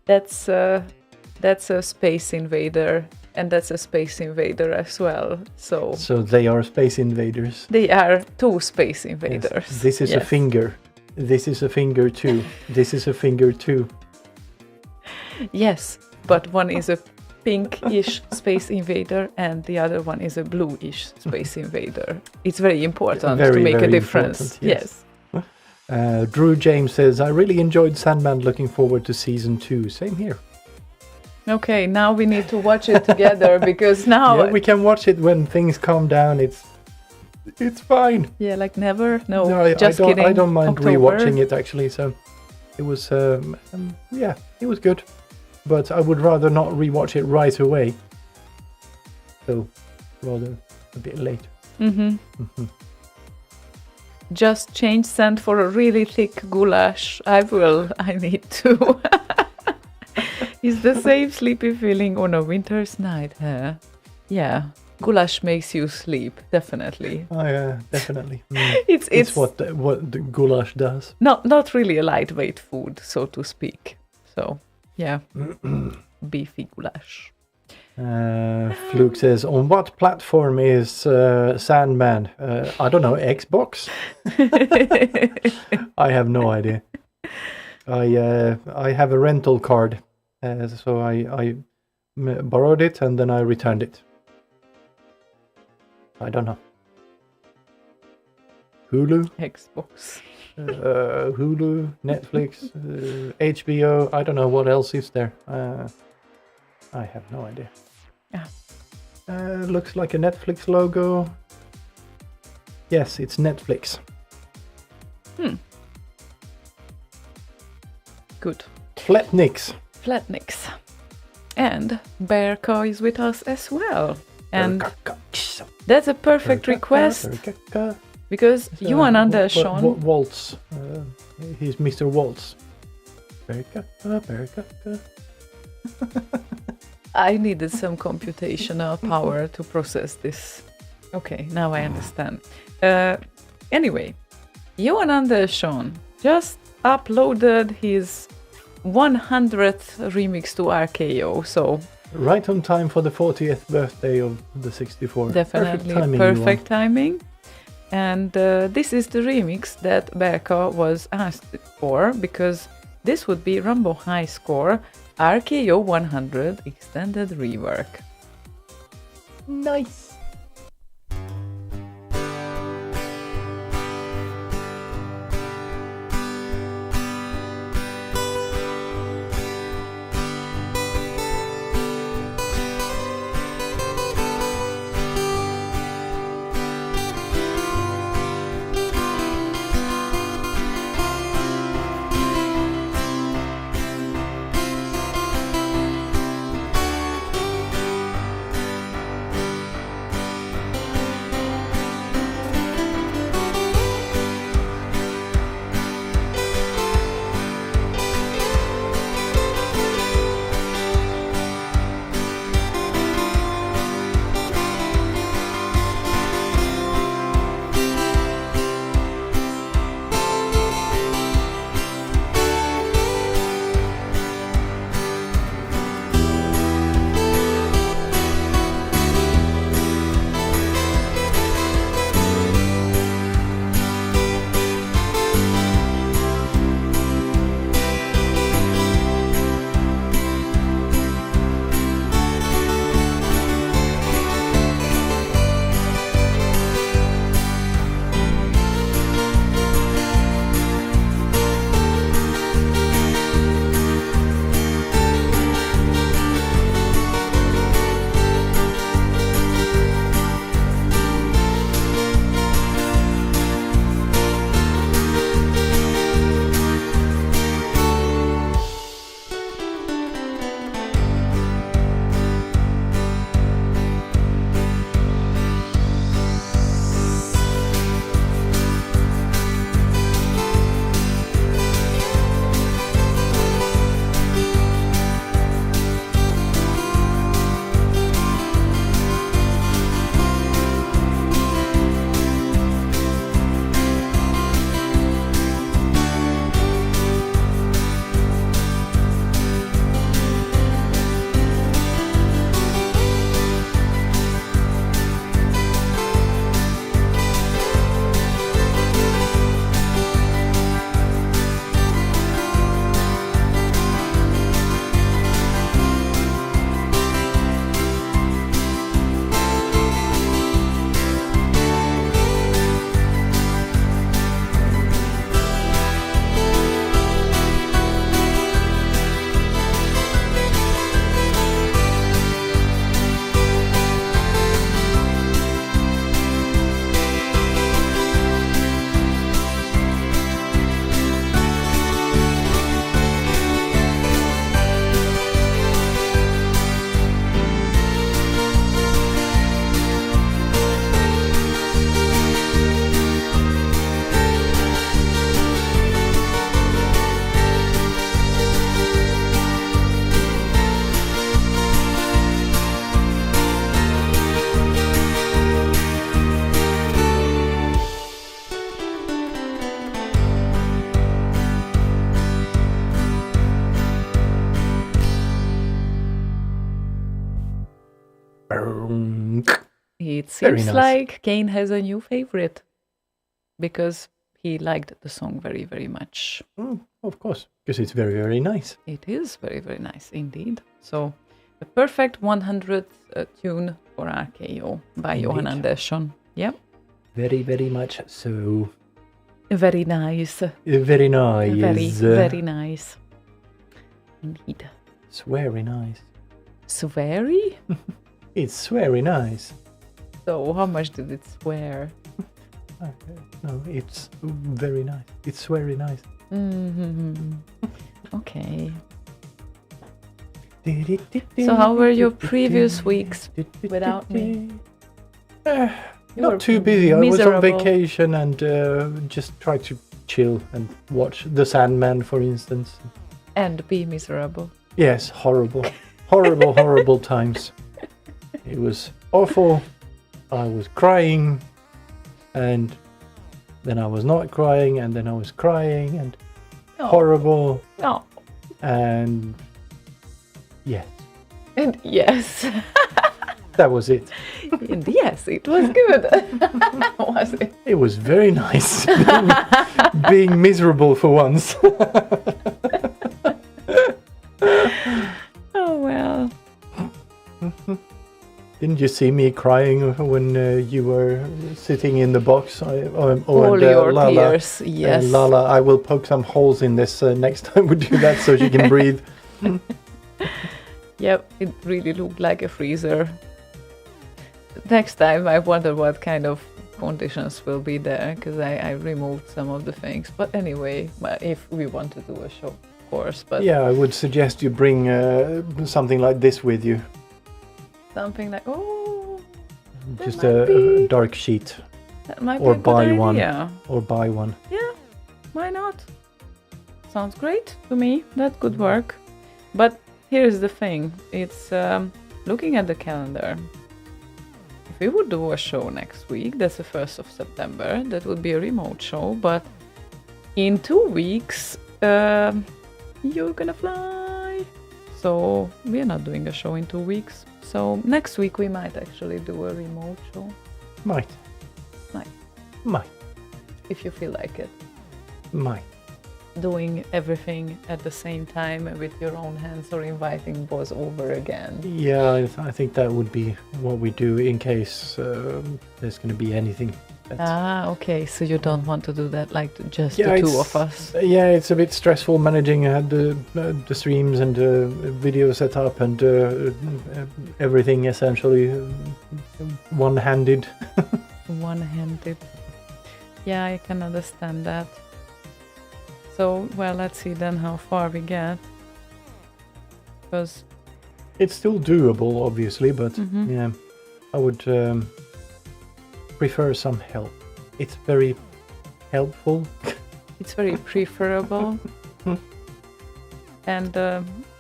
That's a Space Invader, and that's a Space Invader as well. So So they are space invaders. they are 2 Space Yes. Invaders. This is a Yes. finger. This is a finger too. This is a finger too. Yes, but one is a pink-ish Space Invader, and the other one is a blue-ish Space Invader. It's very important Very, to make a very difference. important, yes. Drew James says, I really enjoyed Sandman. Looking forward to season 2. Same here. Okay, now we need to watch it together because now... Yeah, we can watch it when things calm down. It's fine. Yeah, like never? No, No, just I kidding. don't mind October. rewatching it actually. So it was, yeah, it was good. But I would rather not rewatch it right away. So rather a bit later. Just change scent for a really thick goulash. I need to. It's the same sleepy feeling on a winter's night, huh? Yeah, goulash makes you sleep, definitely. Oh yeah, definitely. It's what the goulash does. not really a lightweight food, so to speak. So, yeah, beefy goulash. Fluke says, on what platform is Sandman? I don't know, Xbox? I have no idea. I have a rental card, so I borrowed it and then I returned it. I don't know. Hulu? Xbox. Hulu, Netflix, HBO, I don't know what else is there. I have no idea. Yeah. Looks like a Netflix logo. Yes, it's Netflix. Good. Flatnix. Flatnix. And Bearca is with us as well. And that's a perfect request. Because Johan Andersson... Waltz. He's Mr. Waltz. Berkaka. I needed some computational power to process this. Okay, now I understand. Anyway, Johan Andersson just uploaded his 100th remix to RKO, so... Right on time for the 40th birthday of the 64. Definitely perfect timing. And this is the remix that Berka was asked for, because this would be Rumble High Score RKO 100 Extended Rework. Nice. It Very seems nice. like Kane has a new favorite because he liked the song very, very much. Of course, because it's very, very nice. It is very, very nice indeed. So, a perfect 100th tune for RKO by Indeed. Johan Andersson. Yeah, Very, very much so. very nice. Very nice. Very, very nice. Indeed. It's very nice. Sweary? It's very nice. So, how much did it swear? No, it's very nice. It's very nice. Mm-hmm. Okay. So how were your previous weeks without me? You were Not too busy. I was on miserable. vacation and just tried to chill and watch The Sandman, for instance. And be miserable. Yes, horrible, horrible times. It was awful. I was crying, and then I was not crying, and then I was crying, and Oh. horrible, Oh. and yes, And yes. that was it. And yes, it was good. Was it? It was very nice being miserable for once. Oh, well. Didn't you see me crying when you were sitting in the box? All your tears, yes. Lala, I will poke some holes in this next time we do that so she can breathe. Yep, it really looked like a freezer. Next time I wonder what kind of conditions will be there, because I removed some of the things. But anyway, if we want to do a show, of course. But Yeah, I would suggest you bring something like this with you. something like, oh, that Just might a be- dark sheet. that might or be a good buy one. idea. Or buy one. Yeah, why not? Sounds great to me. That could work. But here's the thing. It's looking at the calendar. If we would do a show next week, that's the 1st of September, that would be a remote show. But in 2 weeks, you're gonna fly. So we're not doing a show in 2 weeks. So next week we might actually do a remote show, Might. Might. Might. if you feel like it. Might. Doing everything at the same time with your own hands, or inviting boss over again. Yeah, I think that would be what we do in case there's going to be anything. Okay, so you don't want to do that like just Yeah, the two it's- of us. Yeah, it's a bit stressful managing the streams and video setup and everything essentially one-handed. One-handed. Yeah, I can understand that. So, well, let's see then how far we get. Because, It's still doable, obviously, but Mhm. yeah, I would prefer some help. It's very helpful. it's very preferable. And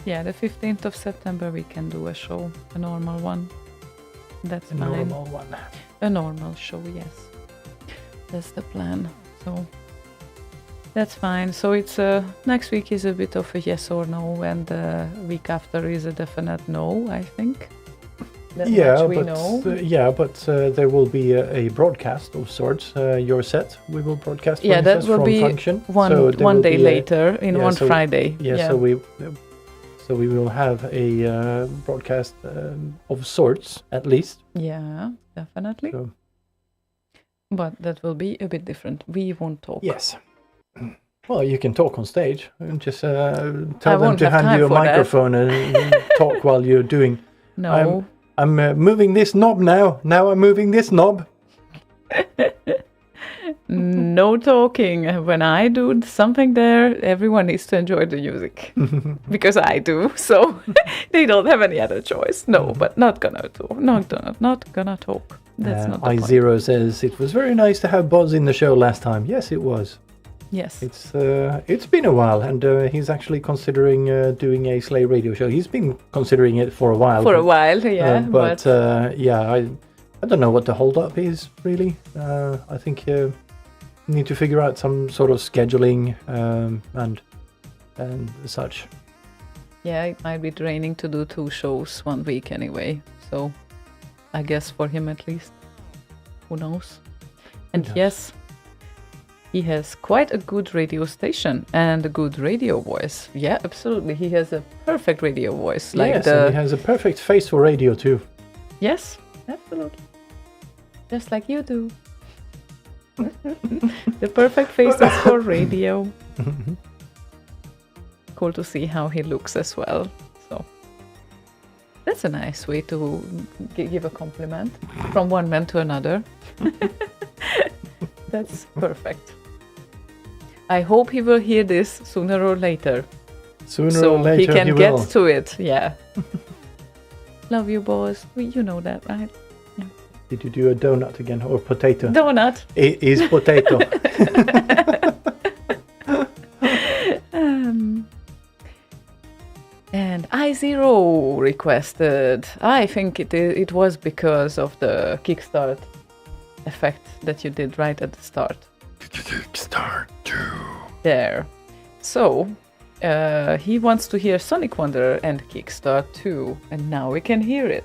yeah, the 15th of September we can do a show, a normal one. That's A fine. normal one. A normal show, yes. That's the plan. So that's fine. So it's next week is a bit of a yes or no, and the week after is a definite no, I think. That much we know. but there will be a broadcast of sorts. Your set, we will broadcast. for Yeah, that instance, will from be Function. one So there one will day be a- later, in yeah, one so- Friday. Yeah, so we will have a broadcast of sorts at least. Yeah, definitely. So, But that will be a bit different. We won't talk. yes. Well, you can talk on stage and just I tell them won't to have hand time you a for that. microphone and talk while you're doing. No. I'm moving this knob now. Now I'm moving this knob. No talking. When I do something there, everyone needs to enjoy the music. Because I do. So they don't have any other choice. No, but not gonna talk. Not gonna talk. That's not the point. I0 says it was very nice to have Buzz in the show last time. Yes, it was. Yes. It's been a while, and he's actually considering doing a Slay radio show. He's been considering it for a while. For a while, yeah. but yeah, I don't know what the hold-up is really. I think you need to figure out some sort of scheduling and such. Yeah, it might be draining to do 2 shows 1 week anyway. So I guess for him at least. Who knows? And knows? yes, he has quite a good radio station and a good radio voice. Yeah, absolutely. He has a perfect radio voice. Like Yes, and he has a perfect face for radio too. Yes, absolutely. Just like you do. The perfect faces for radio. Cool to see how he looks as well. So that's a nice way to give a compliment from one man to another. That's perfect. I hope he will hear this sooner or later. Sooner So or later he can will. get to it. Yeah. Love you, boss. You know that, right? Did you do a donut again or potato? Donut. It is potato. And I0 requested. I think it was because of the kickstart effect that you did right at the start. Kickstart 2. There. So, he wants to hear Sonic Wanderer and Kickstart 2, and now we can hear it.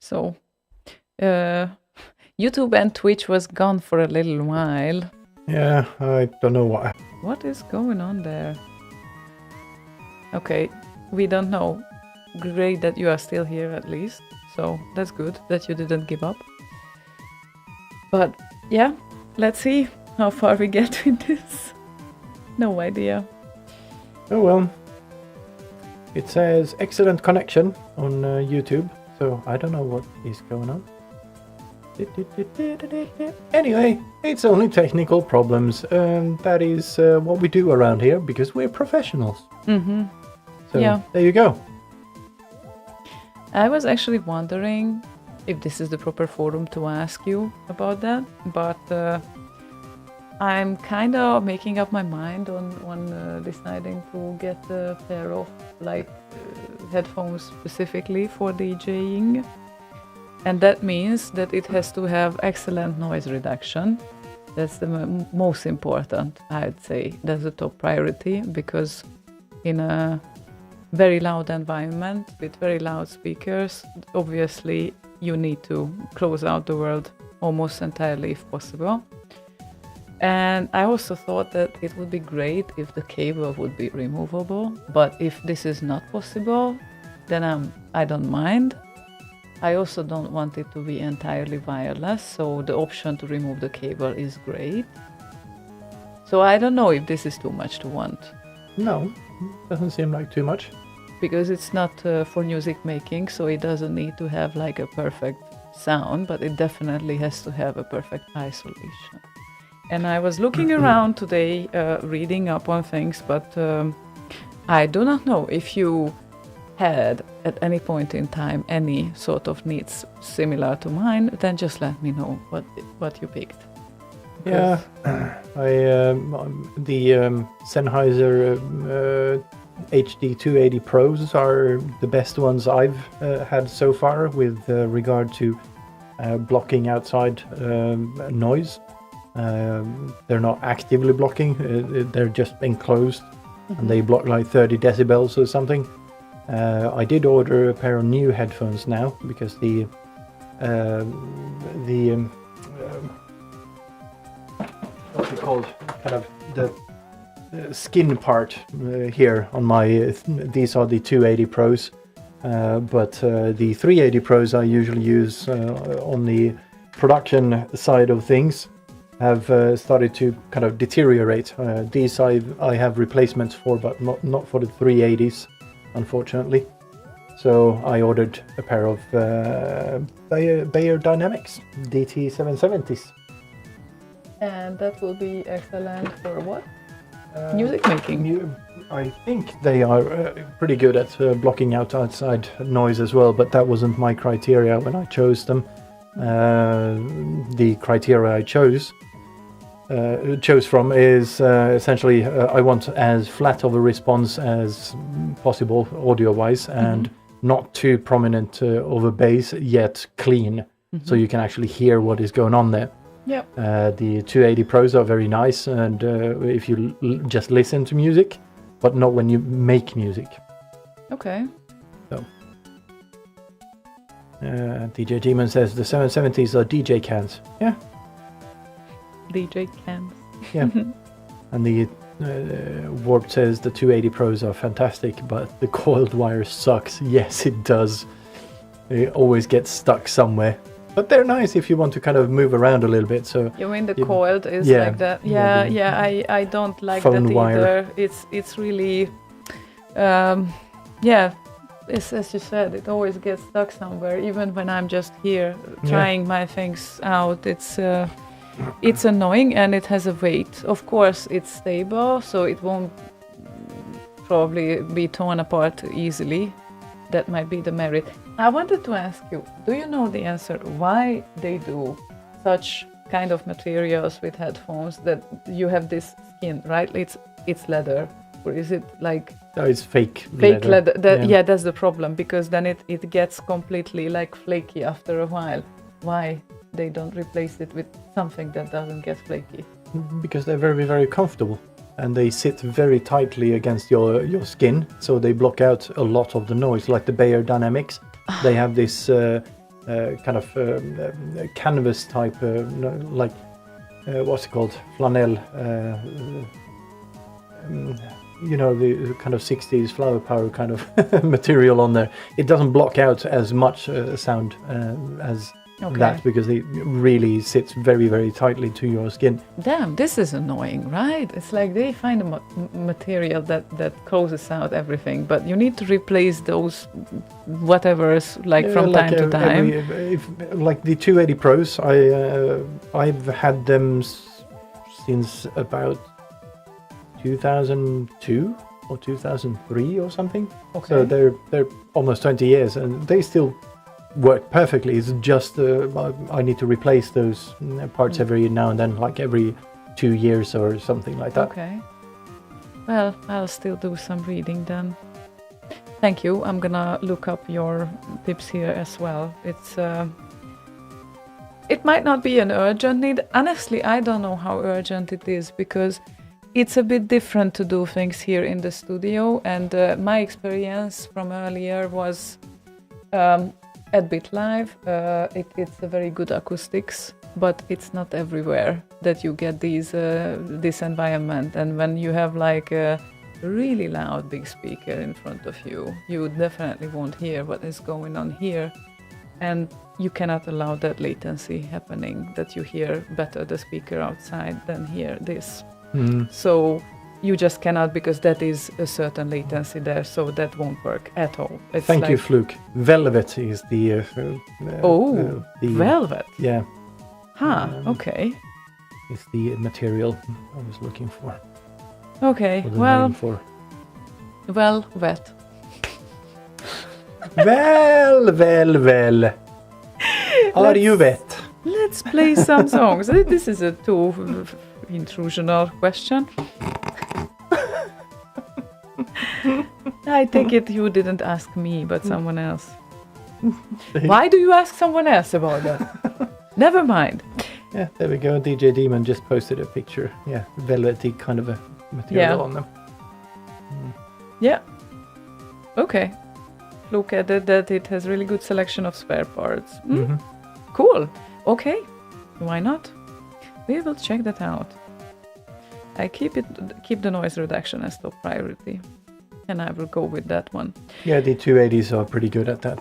So, YouTube and Twitch was gone for a little while. Yeah, I don't know why. What is going on there? Okay, we don't know. Great that you are still here at least. So that's good that you didn't give up. But yeah, let's see how far we get with this. No idea. Oh well. It says excellent connection on YouTube, so I don't know what is going on. Anyway, it's only technical problems, and that is what we do around here because we're professionals. Mm-hmm. So Yeah. there you go. I was actually wondering if this is the proper forum to ask you about that, but I'm kind of making up my mind on deciding to get a pair of headphones specifically for DJing, and that means that it has to have excellent noise reduction. That's the most important, I'd say. That's the top priority, because in a very loud environment with very loud speakers, obviously you need to close out the world almost entirely if possible. And I also thought that it would be great if the cable would be removable, but if this is not possible, then I don't mind. I also don't want it to be entirely wireless, so the option to remove the cable is great. So I don't know if this is too much to want. No, doesn't seem like too much. Because it's not for music making, so it doesn't need to have like a perfect sound, but it definitely has to have a perfect isolation. And I was looking around today, reading up on things, but I do not know if you had at any point in time any sort of needs similar to mine, then just let me know what you picked. Yeah, the Sennheiser HD 280 Pros are the best ones I've had so far with regard to blocking outside noise. They're not actively blocking, they're just enclosed, and they block like 30 decibels or something. I did order a pair of new headphones called, kind of the skin part here on my. These are the 280 Pros, but the 380 Pros I usually use on the production side of things have started to kind of deteriorate. These I have replacements for, but not for the 380s, unfortunately. So I ordered a pair of Bayer Dynamics DT770s. And that will be excellent for what? Music making. I think they are pretty good at blocking out outside noise as well, but that wasn't my criteria when I chose them. The criteria I chose from is essentially I want as flat of a response as possible audio-wise, and not too prominent of a bass, yet clean, so you can actually hear what is going on there. Yep. The 280 Pros are very nice, and if you just listen to music, but not when you make music. Okay. So, DJ Demon says the 770s are DJ cans. Yeah. DJ cans. Yeah. And the Warp says the 280 Pros are fantastic, but the coiled wire sucks. Yes, it does. It always gets stuck somewhere. But they're nice if you want to kind of move around a little bit. So you mean the coiled is like that? Yeah. I don't like that either. Wire. It's really, it's, as you said, it always gets stuck somewhere. Even when I'm just here trying my things out, it's annoying, and it has a weight. Of course, it's stable, so it won't probably be torn apart easily. That might be the merit. I wanted to ask you, do you know the answer why they do such kind of materials with headphones that you have this skin, right? It's leather, or is it like... No, it's fake leather. Yeah, that's the problem, because then it gets completely like flaky after a while. Why they don't replace it with something that doesn't get flaky? Because they're very, very comfortable. And they sit very tightly against your skin, so they block out a lot of the noise. Like the Bayer Dynamics, they have this kind of canvas type, what's it called? Flanelle. The kind of 60s flower power kind of material on there. It doesn't block out as much sound as that, because it really sits very, very tightly to your skin. Damn, this is annoying, right? It's like they find a material that closes out everything, but you need to replace those whatever's from time to time. Like the 280 Pros, I've had them since about 2002 or 2003 or something. Okay. So they're almost 20 years, and they still work perfectly. It's just I need to replace those parts every now and then, like every 2 years or something like that. Okay. Well, I'll still do some reading then. Thank you. I'm gonna look up your tips here as well. It might not be an urgent need. Honestly, I don't know how urgent it is, because it's a bit different to do things here in the studio, and my experience from earlier was at BitLive, it's a very good acoustics, but it's not everywhere that you get this environment. And when you have like a really loud big speaker in front of you, you definitely won't hear what is going on here. And you cannot allow that latency happening, that you hear better the speaker outside than hear this. So you just cannot, because that is a certain latency there, so that won't work at all. Thank you, Fluke. Velvet is the... velvet? Yeah. Okay. It's the material I was looking for. Okay, wet. Well. Are you wet? Let's play some songs. This is a too intrusional question. I take it you didn't ask me, but someone else. Why do you ask someone else about that? Never mind. Yeah, there we go. DJ Demon just posted a picture. Yeah, velvety kind of a material on them. Yeah. Okay. Look at it, that it has really good selection of spare parts. Cool. Okay. Why not? We will check that out. I keep the noise reduction as top priority, and I will go with that one. Yeah, the 280s are pretty good at that.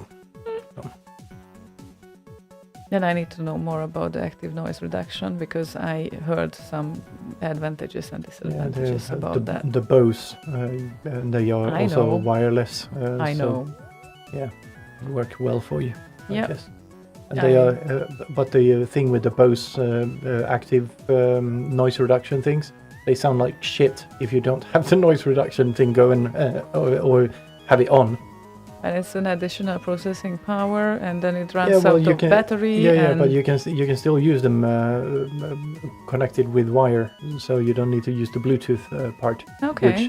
Then I need to know more about the active noise reduction because I heard some advantages and disadvantages about that. The Bose, they are I also know. wireless. I know. Yeah, work well for you, I Yep. guess. And they are, but the thing with the Bose active noise reduction things, they sound like shit if you don't have the noise reduction thing going or have it on. And it's an additional processing power, and then it runs Yeah, well, out you of can, battery. Yeah, and but you can still use them connected with wire, so you don't need to use the Bluetooth part, Okay. which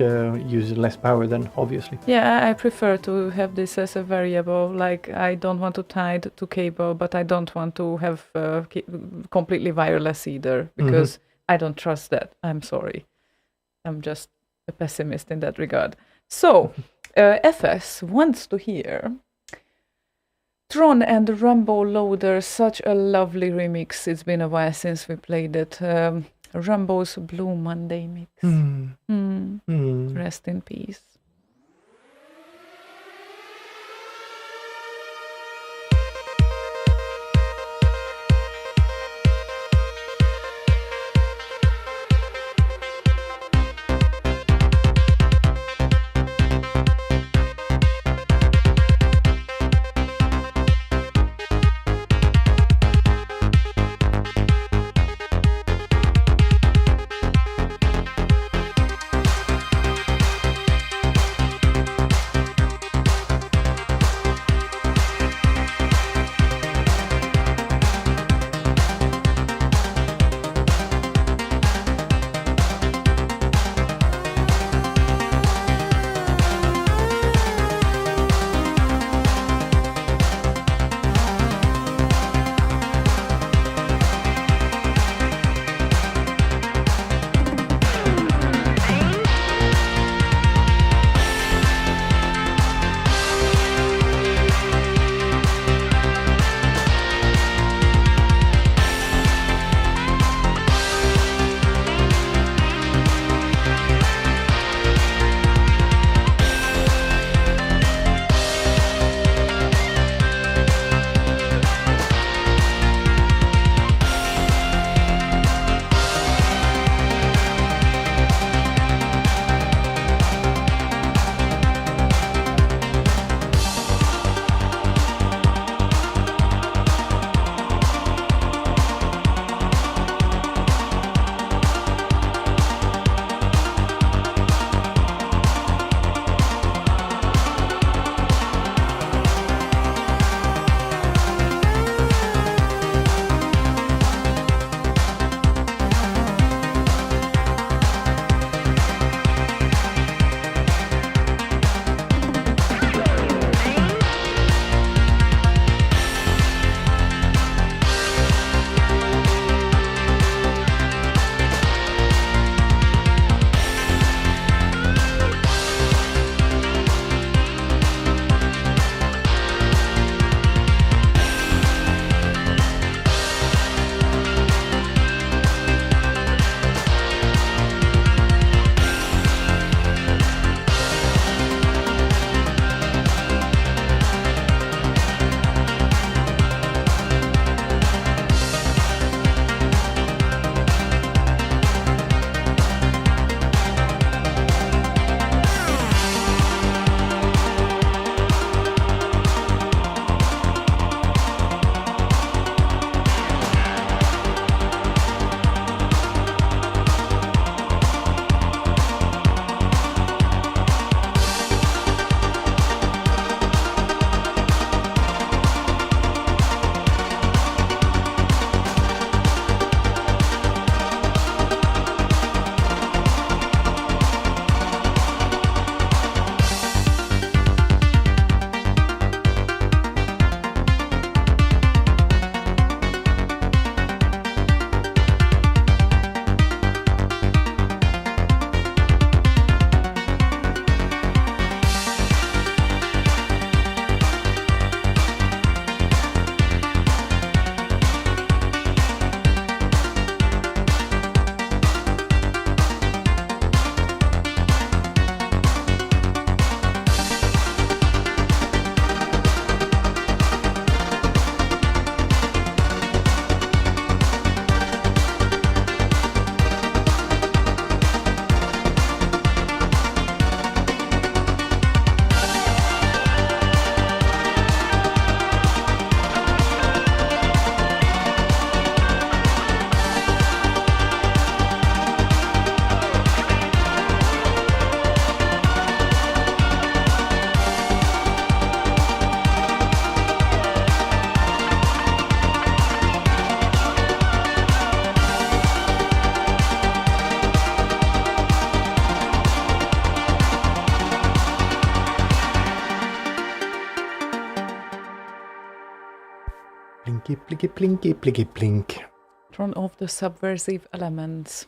uses less power then, obviously. Yeah, I prefer to have this as a variable. Like, I don't want to tie it to cable, but I don't want to have completely wireless either, because I don't trust that. I'm sorry. I'm just a pessimist in that regard. So, FS wants to hear Tron and the Rumble Loader, such a lovely remix. It's been a while since we played it. Rumbo's Blue Monday mix. Rest in peace. Plicky, plicky, plinky, plicky, plink. Tron of the subversive elements.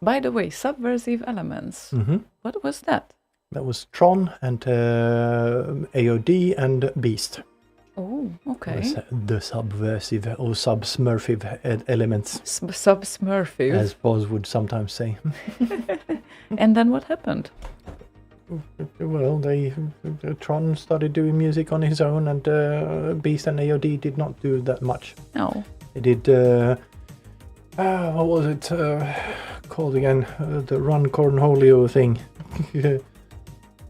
By the way, subversive elements. Mm-hmm. What was that? That was Tron and AOD and Beast. Oh, okay. The subversive or subsmurfive elements, Sub-smurfy. as Boz would sometimes say. And then what happened? Well, Tron started doing music on his own, and Beast and AOD did not do that much. Oh. They did, what was it called again? The Run Cornholio thing.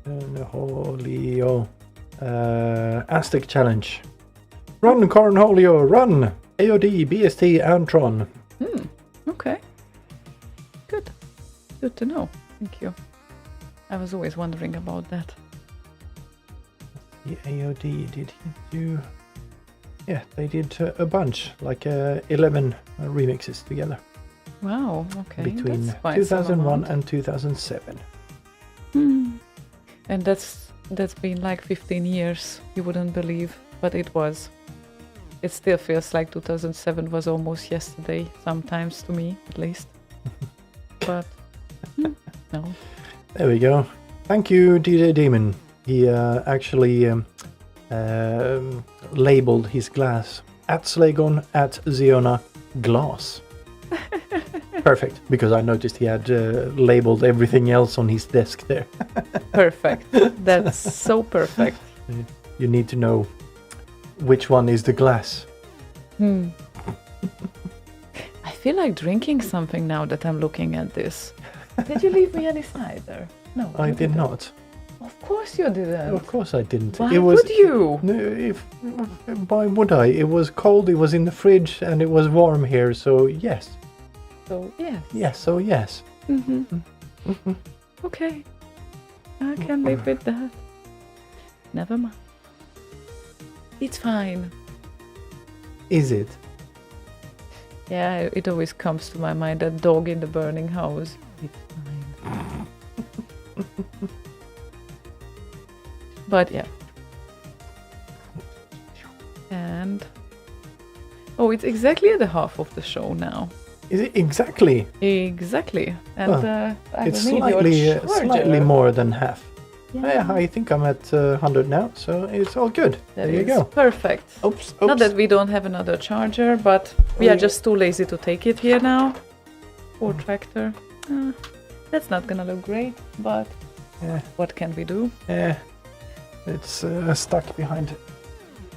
Cornholio. Aztec Challenge. Run Cornholio, run! AOD, BST, and Tron. Okay. Good. Good to know. Thank you. I was always wondering about that. The AOD, did he do... Yeah, they did a bunch, like 11 remixes together. Wow, okay. Between That's quite some 2001 amount. and 2007. And that's been like 15 years. You wouldn't believe, but it was. It still feels like 2007 was almost yesterday, sometimes to me, at least. But no. There we go. Thank you, DJ Demon. He actually labeled his glass at Slaygon, at Ziona, glass. Perfect, because I noticed he had labeled everything else on his desk there. Perfect. That's so perfect. You need to know which one is the glass. I feel like drinking something now that I'm looking at this. Did you leave me any cider? No. I you did didn't. not. Of course you didn't. Of course I didn't. Why would you? Why would I? It was cold, it was in the fridge, and it was warm here, so yes. So, yes. Yes, so yes. Okay. I can live with that. Never mind. It's fine. Is it? Yeah, it always comes to my mind, that dog in the burning house. It's fine. But yeah. And... Oh, it's exactly the half of the show now. Is it exactly? Exactly. And I It's will need your charger. slightly more than half. Yeah. Yeah, I think I'm at 100 now, so it's all good. That there you is go. Perfect. Oops. Not that we don't have another charger, but we are just too lazy to take it here now. Poor tractor. That's not gonna look great, but what can we do? Yeah, it's stuck behind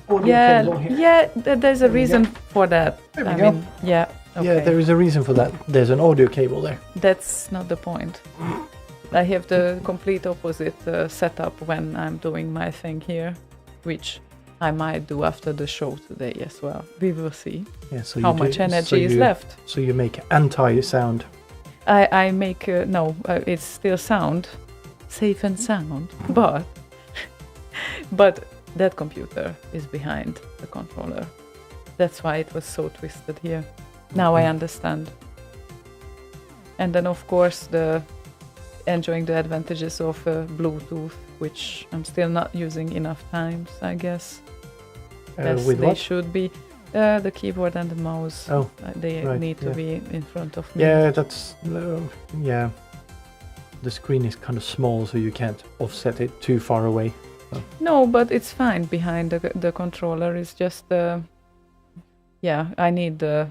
audio cable here. Yeah, there's a reason for that. There we go. Yeah. Okay. Yeah, there is a reason for that. There's an audio cable there. That's not the point. I have the complete opposite setup when I'm doing my thing here, which I might do after the show today as well. We will see Yeah, so how much energy is left. So you make anti-sound. I make it's still sound, safe and sound, but that computer is behind the controller. That's why it was so twisted here. Now I understand. And then of course enjoying the advantages of Bluetooth, which I'm still not using enough times, I guess. As With they what? should be. The keyboard and the mouse. Oh, they right, need to yeah. be in front of me. Yeah, that's yeah. The screen is kind of small, so you can't offset it too far away. So. No, but it's fine behind the controller. It's just I need to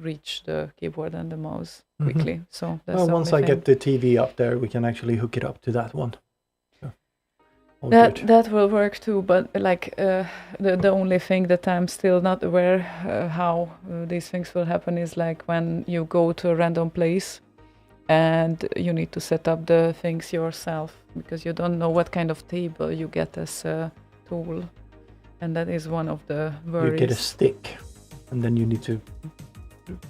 reach the keyboard and the mouse quickly. So that's well, the once only I thing. get the TV up there, we can actually hook it up to that one. So, all That good. that will work too, but like the only thing that I'm still not aware how these things will happen is like when you go to a random place and you need to set up the things yourself because you don't know what kind of table you get as a tool, and that is one of the worries. You get a stick, and then you need to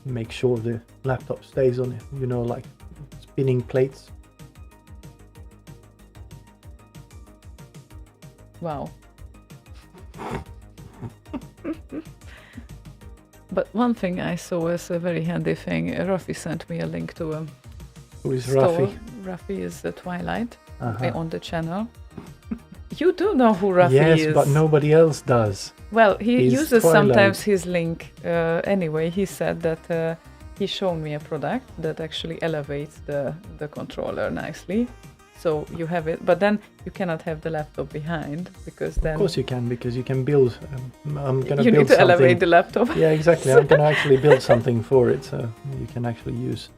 make sure the laptop stays on it. You know, like spinning plates. Wow. But one thing I saw as a very handy thing, Rafi sent me a link to a Who is store. Rafi? Rafi is the Twilight Uh-huh. on the channel. You do know who Rafi Yes, is. but nobody else does. Well, he He's uses Twilight. sometimes his link. Anyway, he said that he showed me a product that actually elevates the controller nicely. So you have it, but then you cannot have the laptop behind because then Of course you can, because you can build. I'm gonna you build need to something. elevate the laptop. Yeah, exactly. I'm gonna actually build something for it, so you can actually use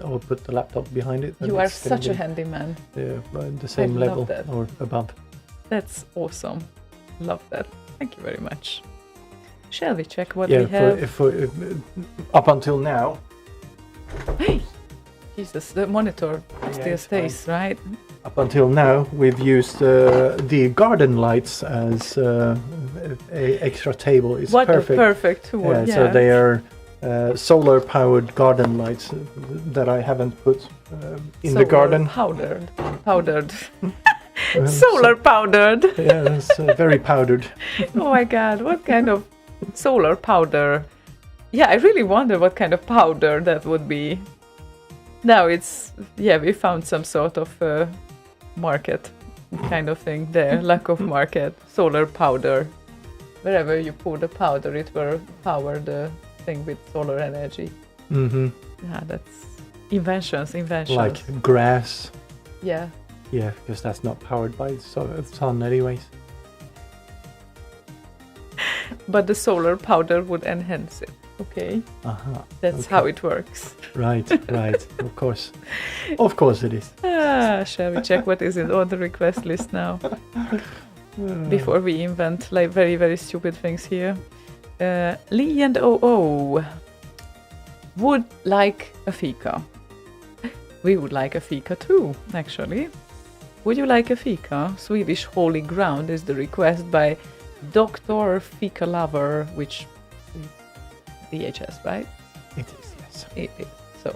or put the laptop behind it. and You are it's gonna such a be, handyman. the same love level that. or above. That's awesome. Love that. Thank you very much. Shall we check what Yeah, we have? up until now. Hey, Jesus, the monitor still it's stays, right? Up until now, we've used the garden lights as a extra table. It's What perfect. a perfect tool. Yeah, so they are solar-powered garden lights that I haven't put in the garden. Powdered. Uh, Solar powdered. Yeah, it's very powdered. Oh my God, what kind of solar powder? Yeah, I really wonder what kind of powder that would be. Now we found some sort of market kind of thing there, lack of market, solar powder. Wherever you pour the powder, it will power the thing with solar energy. Mm-hmm. Yeah, that's inventions. Like grass. Yeah. Yeah, because that's not powered by the sun anyways. But the solar powder would enhance it. Okay. Uh-huh. That's Okay. how it works. Right, of course. Of course it is. Shall we check what is on the request list now? Before we invent like very, very stupid things here. Lee and OO would like a fika. We would like a fika too, actually. Would you like a fika? Swedish Holy Ground is the request by Dr. Fika Lover, which DHS, right? It is, yes. It is. So.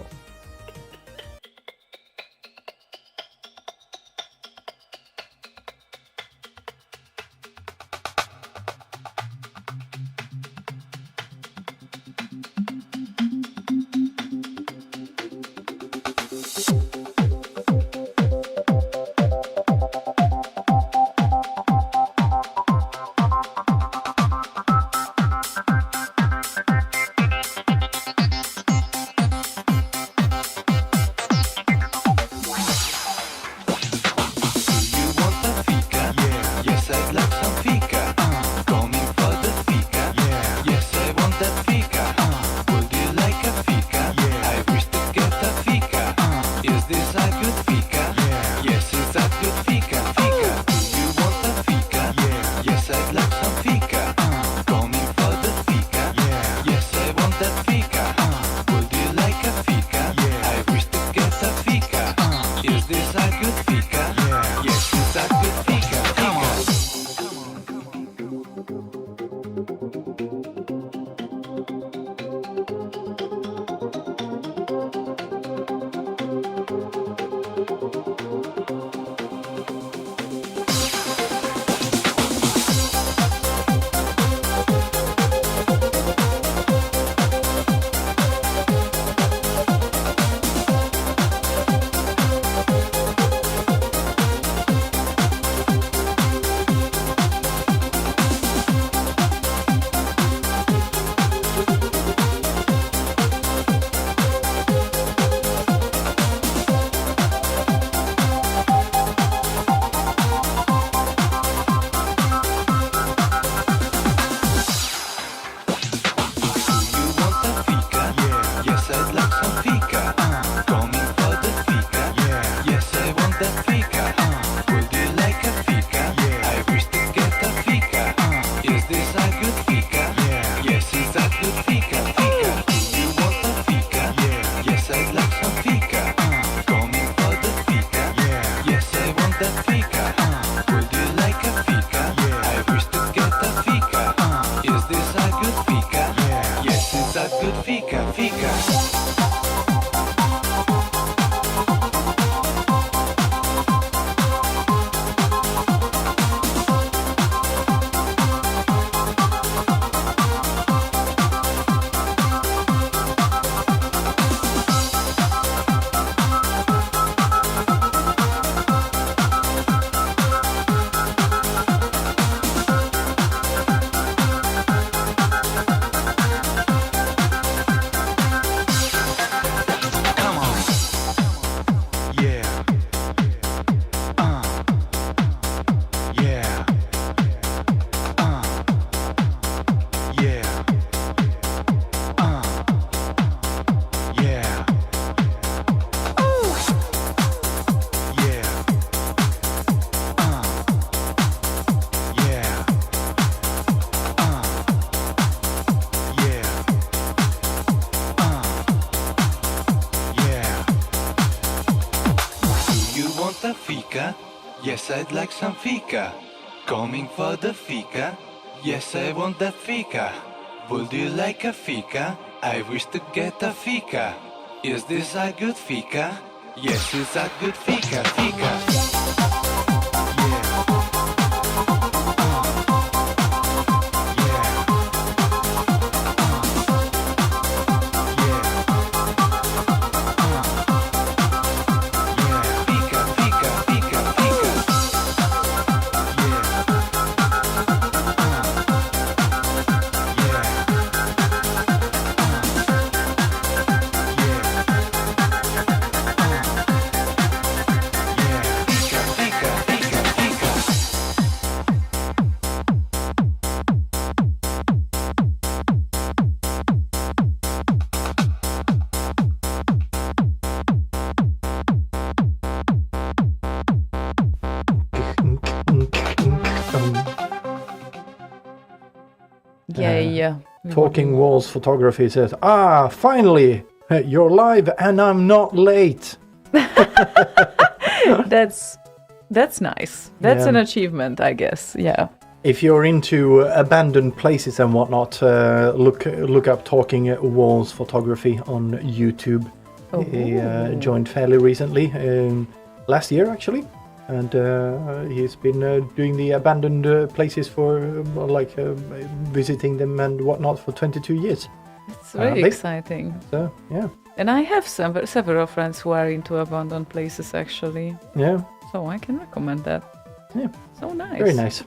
fika? Yes, I'd like some fika. Coming for the fika? Yes, I want that fika. Would you like a fika? I wish to get a fika. Is this a good fika? Yes, it's a good fika, fika. Yeah. Talking Walls Photography says, finally, you're live and I'm not late. That's nice. That's an achievement, I guess. Yeah. If you're into abandoned places and whatnot, look up Talking Walls Photography on YouTube. He joined fairly recently, last year actually, and he's been doing the abandoned places for visiting them and whatnot for 22 years. It's very exciting. So yeah. And I have several friends who are into abandoned places actually. Yeah. So I can recommend that. Yeah. So nice. Very nice.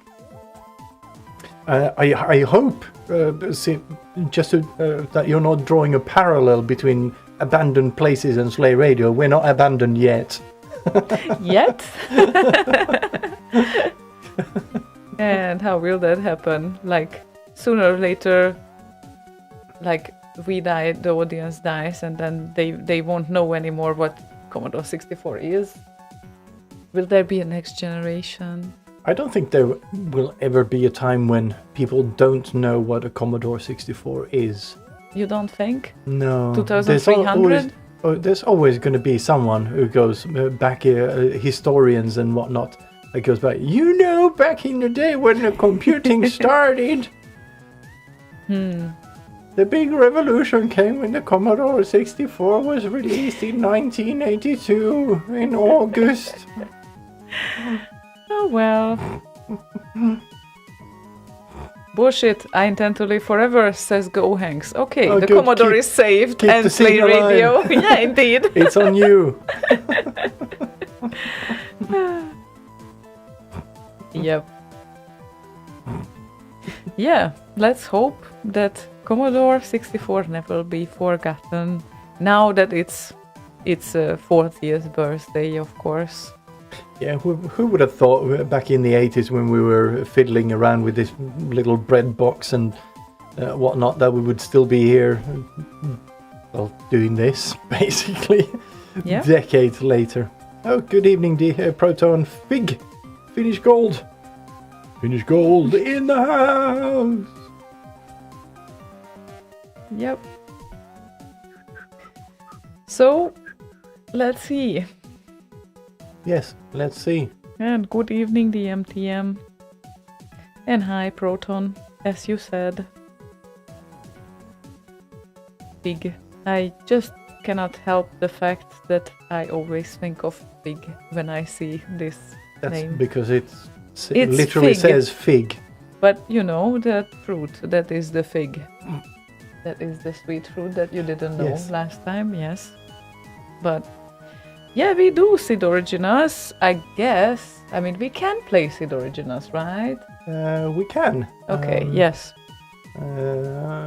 I hope that you're not drawing a parallel between abandoned places and Slay Radio. We're not abandoned yet. Yet? And how will that happen? Like, sooner or later, like, we die, the audience dies, and then they won't know anymore what Commodore 64 is. Will there be a next generation? I don't think there will ever be a time when people don't know what a Commodore 64 is. You don't think? No. 2300? There's always going to be someone who goes back, historians and whatnot, that goes back, back in the day when the computing started. The big revolution came when the Commodore 64 was released in 1982 in August. Oh well. Bullshit, I intend to live forever, says Go Hanks. Okay, the good. Commodore is saved keep and the Slay scene alive. Radio. Yeah, indeed. It's on you. Yep. Yeah, let's hope that Commodore 64 never will be forgotten. Now that it's 40th birthday, of course. Yeah, who would have thought back in the 80s when we were fiddling around with this little bread box and whatnot that we would still be here, well, doing this, basically, Yep. decades later. Oh, good evening, Proton Fig. Finnish Gold. Finnish Gold in the house. Yep. So, let's see. Yes, let's see. And good evening, DMTM. And hi, Proton, as you said. Fig. I just cannot help the fact that I always think of Fig when I see this That's name. because it It's literally fig. says fig. But you know, that fruit, that is the fig. That is the sweet fruit that you didn't know Yes. last time, yes. But yeah, we do Sid Originals, I guess. I mean, we can play Sid Originals, right? We can. Okay, yes.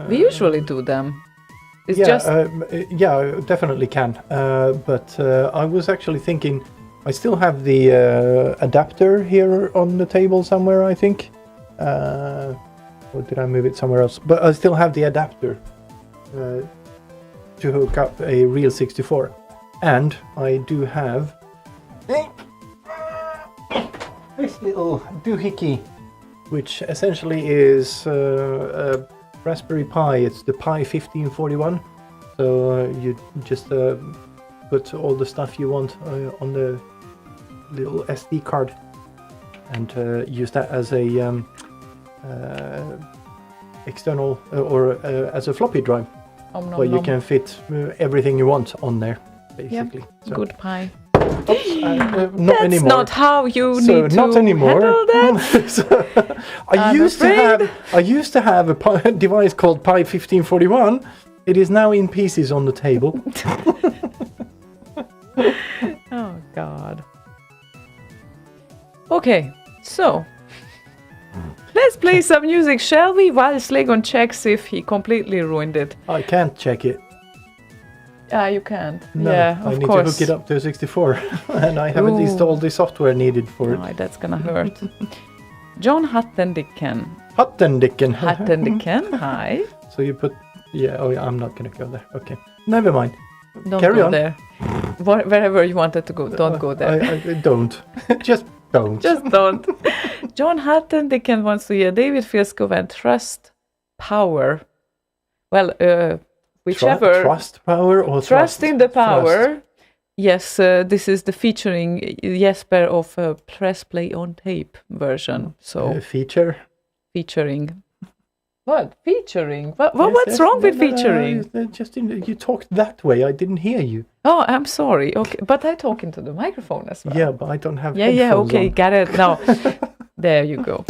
We usually do them. It's yeah, just yeah, definitely can. But I was actually thinking, I still have the adapter here on the table somewhere, I think. Or did I move it somewhere else? But I still have the adapter to hook up a real 64. And I do have this little doohickey, which essentially is a Raspberry Pi. It's the Pi 1541. So you just put all the stuff you want on the little SD card and use that as a external or as a floppy drive, where you can fit everything you want on there, basically. Yeah. Good pie. Oops, not That's anymore. not how you So need not to anymore. handle that. So, I used to have a device called Pi 1541. It is now in pieces on the table. Oh God. Okay, so let's play some music, shall we? While Slaygon checks if he completely ruined it. I can't check it. Ah, you can't. No, Yeah, I of need course. to hook it up to a 64, and I haven't Ooh. installed the software needed for it. Oh, that's gonna hurt. John Hattendicken. Hattendicken. Hattendicken, hi. So you put... Yeah, oh yeah, I'm not gonna go there. Okay, never mind. Don't Carry go on. there. Wherever you wanted to go, don't go there. I don't. Just don't. Just don't. John Hattendicken wants to hear David Filskov and Trust Power. Well, whichever. Trust power or Trust in the power. Trust. Yes, this is the featuring Jesper of Press Play on Tape version. So Feature. featuring. What? Featuring? What's Yes, wrong with no, featuring? Just you talked that way. I didn't hear you. Oh, I'm sorry. Okay, but I talk into the microphone as well. Yeah, but I don't have Yeah, headphones okay, on. got it. Now, there you go.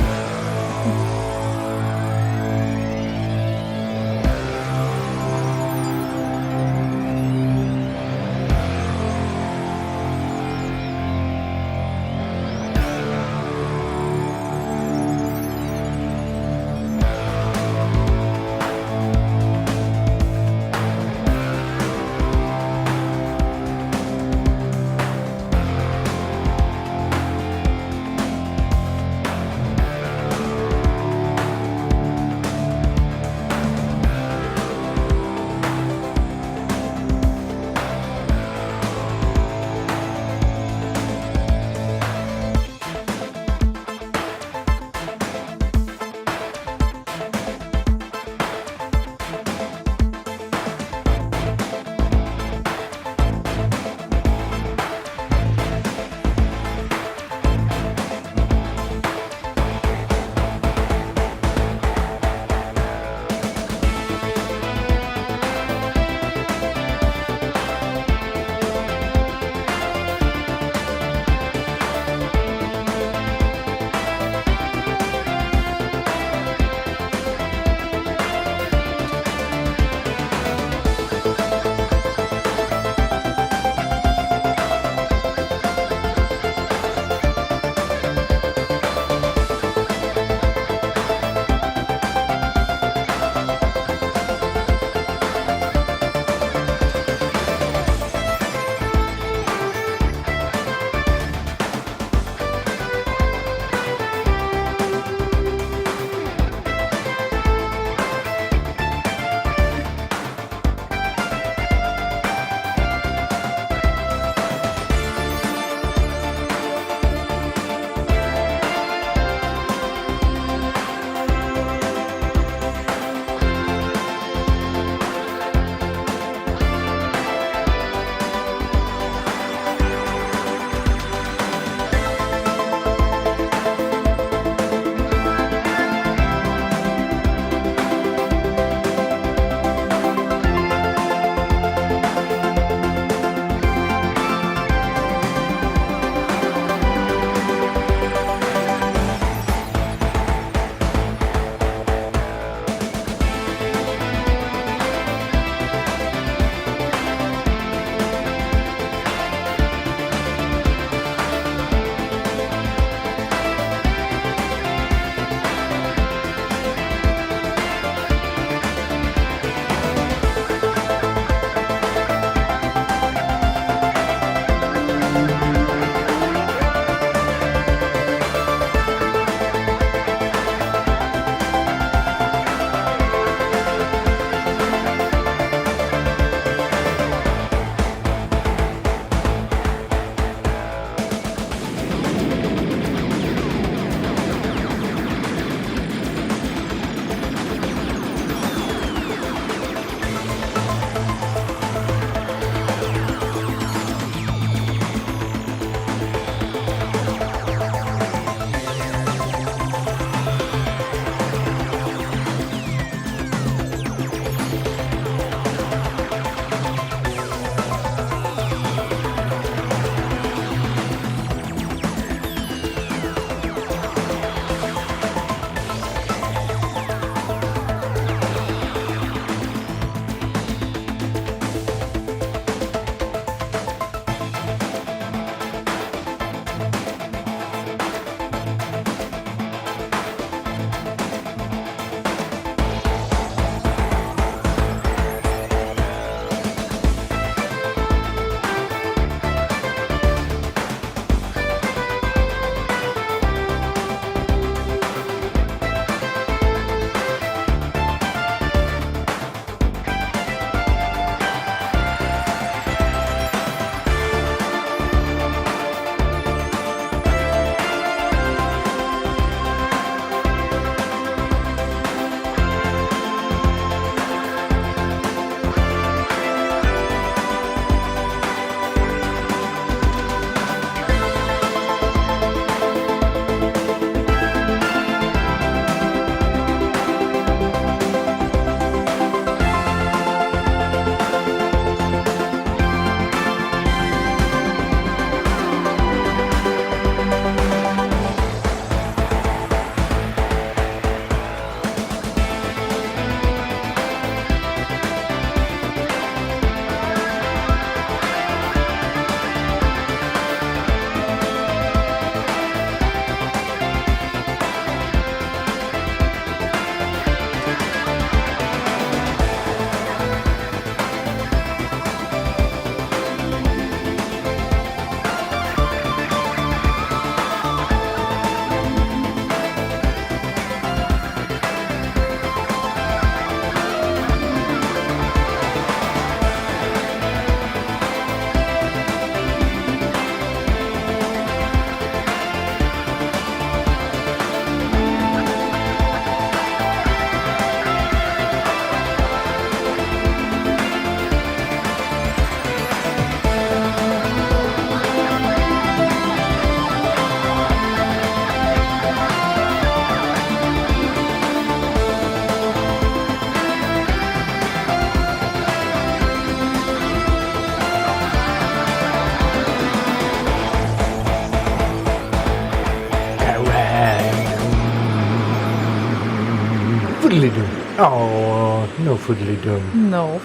Fiddly-doo. Oh, no fiddly-doo. No,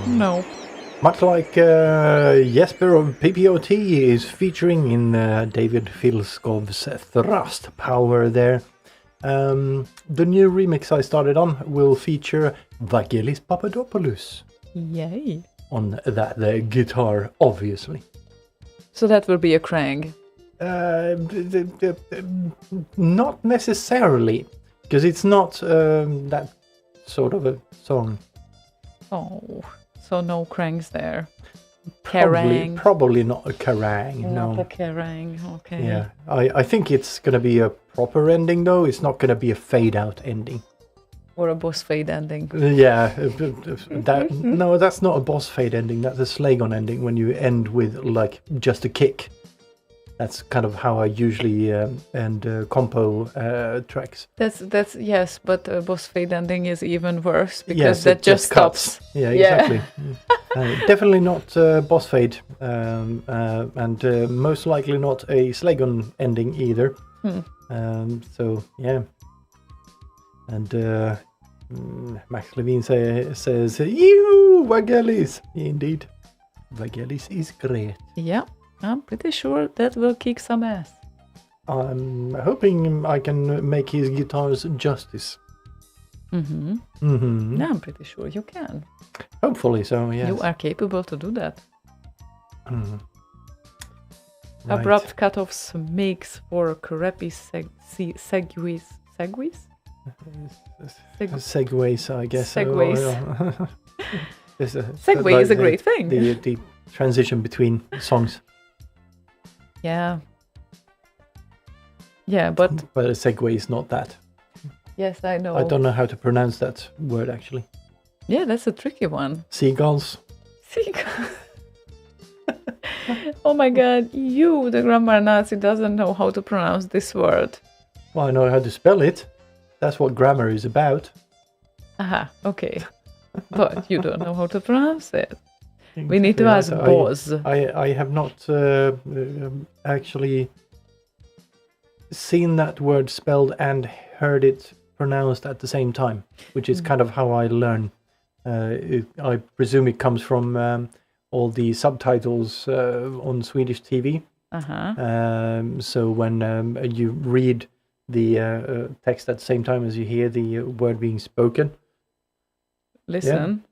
no. Much like Jesper of PPOT is featuring in David Filskov's Thrust Power there. The new remix I started on will feature Vangelis Papadopoulos Yay. on that guitar, obviously. So that will be a Krang. Not necessarily, because it's not that sort of a song. Oh, so no Krangs there. Probably not a Kerrang, Not no. a Kerrang, okay. Yeah, I think it's going to be a proper ending, though. It's not going to be a fade-out ending. Or a boss fade ending. Yeah, no, that's not a boss fade ending. That's a Slaygon ending when you end with, like, just a kick. That's kind of how I usually end compo tracks. That's yes, but a boss fade ending is even worse because Yes, that it just cuts. stops. Yeah, exactly. Definitely not boss fade, and most likely not a Slaygon ending either. So yeah, and Max Levine says, "You Vangelis, indeed, Vangelis is great." Yeah, I'm pretty sure that will kick some ass. I'm hoping I can make his guitars justice. Yeah, I'm pretty sure you can. Hopefully so, yes. You are capable to do that. Right. Abrupt cutoffs makes for crappy segues. Segues? Segways, I guess. Segways. Segway is a great thing. The transition between songs. Yeah. Yeah, but a segue is not that. yes, I know. I don't know how to pronounce that word, actually. Yeah, that's a tricky one. Seagulls. Oh my god, you, the grammar Nazi, doesn't know how to pronounce this word. Well, I know how to spell it. That's what grammar is about. Aha, okay. But you don't know how to pronounce it. We need to ask Boz. I have not actually seen that word spelled and heard it pronounced at the same time, which is kind of how I learn. I presume it comes from all the subtitles on Swedish TV. So when you read the text at the same time as you hear the word being spoken. Listen.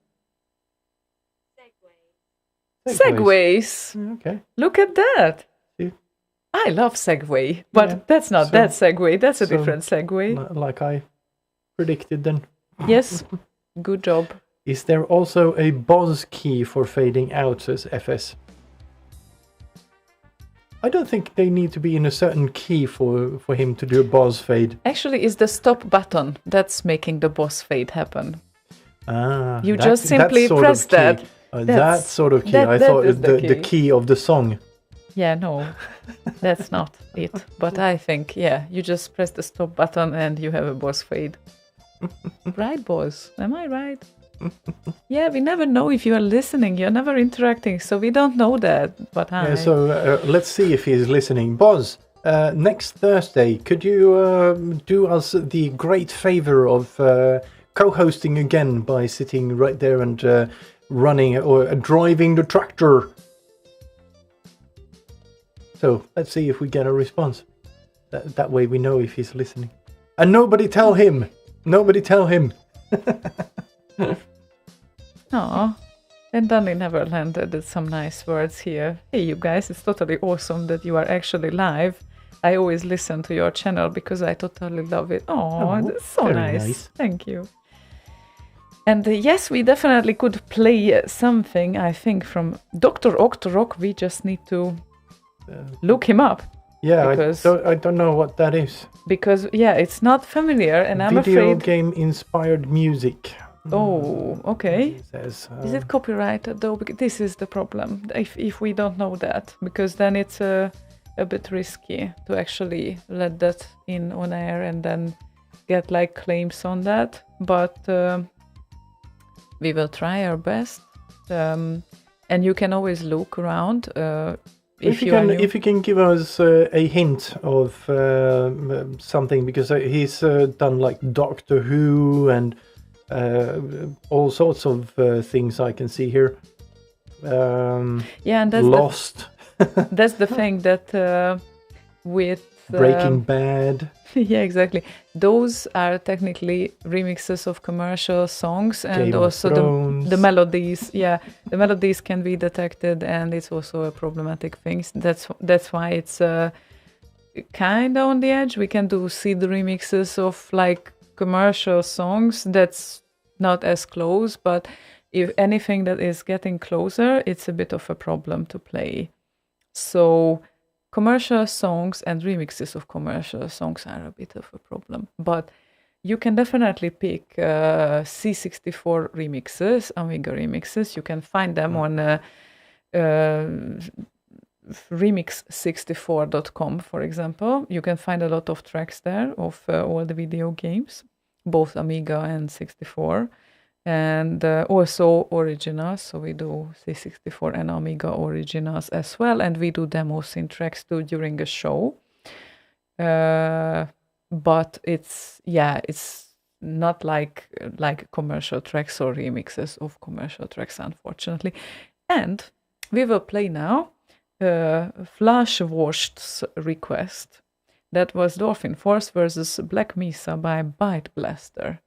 Yeah. Segways. Okay. Look at that. See? I love Segway, but Yeah. that's not So- that Segway. That's a so- different Segway. Like I predicted then. Yes, good job. Is there also a Boz key for fading out, says FS? I don't think they need to be in a certain key for him to do a Boz fade. Actually, it's the stop button that's making the boss fade happen. You That- just simply that sort of press key. that. That That's- sort of key. that- I that thought is it the the key. key of the song. Yeah, no, that's not it. But I think, yeah, you just press the stop button and you have a boss fade. Right, boss? Am I right? Yeah, we never know if you are listening. You're never interacting, so we don't know that. But hi. Yeah, so let's see if he's listening. Boz, next Thursday, could you do us the great favor of co-hosting again by sitting right there and running or driving the tractor? So let's see if we get a response. That way we know if he's listening. And nobody tell him. Nobody tell him. Aw. And Danny Neverland added some nice words here. Hey, you guys, it's totally awesome that you are actually live. I always listen to your channel because I totally love it. Oh, that's so very nice. nice. Thank you. And yes, we definitely could play something, I think, from Dr. Octorok. We just need to look him up. Yeah, Because- I don't know what that is. Because, yeah, it's not familiar, and I'm Video afraid... game inspired music. Oh, okay. It says, Is it copyrighted though? Because this is the problem. If we don't know that, because then it's a bit risky to actually let that in on air and then get like claims on that. But we will try our best. And you can always look around. if you are new. If you can give us a hint of something, because he's done like Doctor Who and all sorts of things I can see here. Yeah, and that's Lost, that's the thing that with Breaking Bad. yeah, exactly. Those are technically remixes of commercial songs, and Game of also Thrones. the melodies. Yeah, the melodies can be detected, and it's also a problematic thing. That's why it's kind of on the edge. We can see the remixes of like commercial songs. That's not as close, but if anything that is getting closer, it's a bit of a problem to play. So commercial songs and remixes of commercial songs are a bit of a problem, but you can definitely pick C64 remixes, Amiga remixes. You can find them on remix64.com, for example. You can find a lot of tracks there of all the video games, both Amiga and 64. And also originals, so we do C64 and Amiga originals as well, and we do demos in tracks too during a show. But it's not like commercial tracks or remixes of commercial tracks, unfortunately. And we will play now Flashwashd's request. That was Dolphin Force versus Black Mesa by Byte Blaster.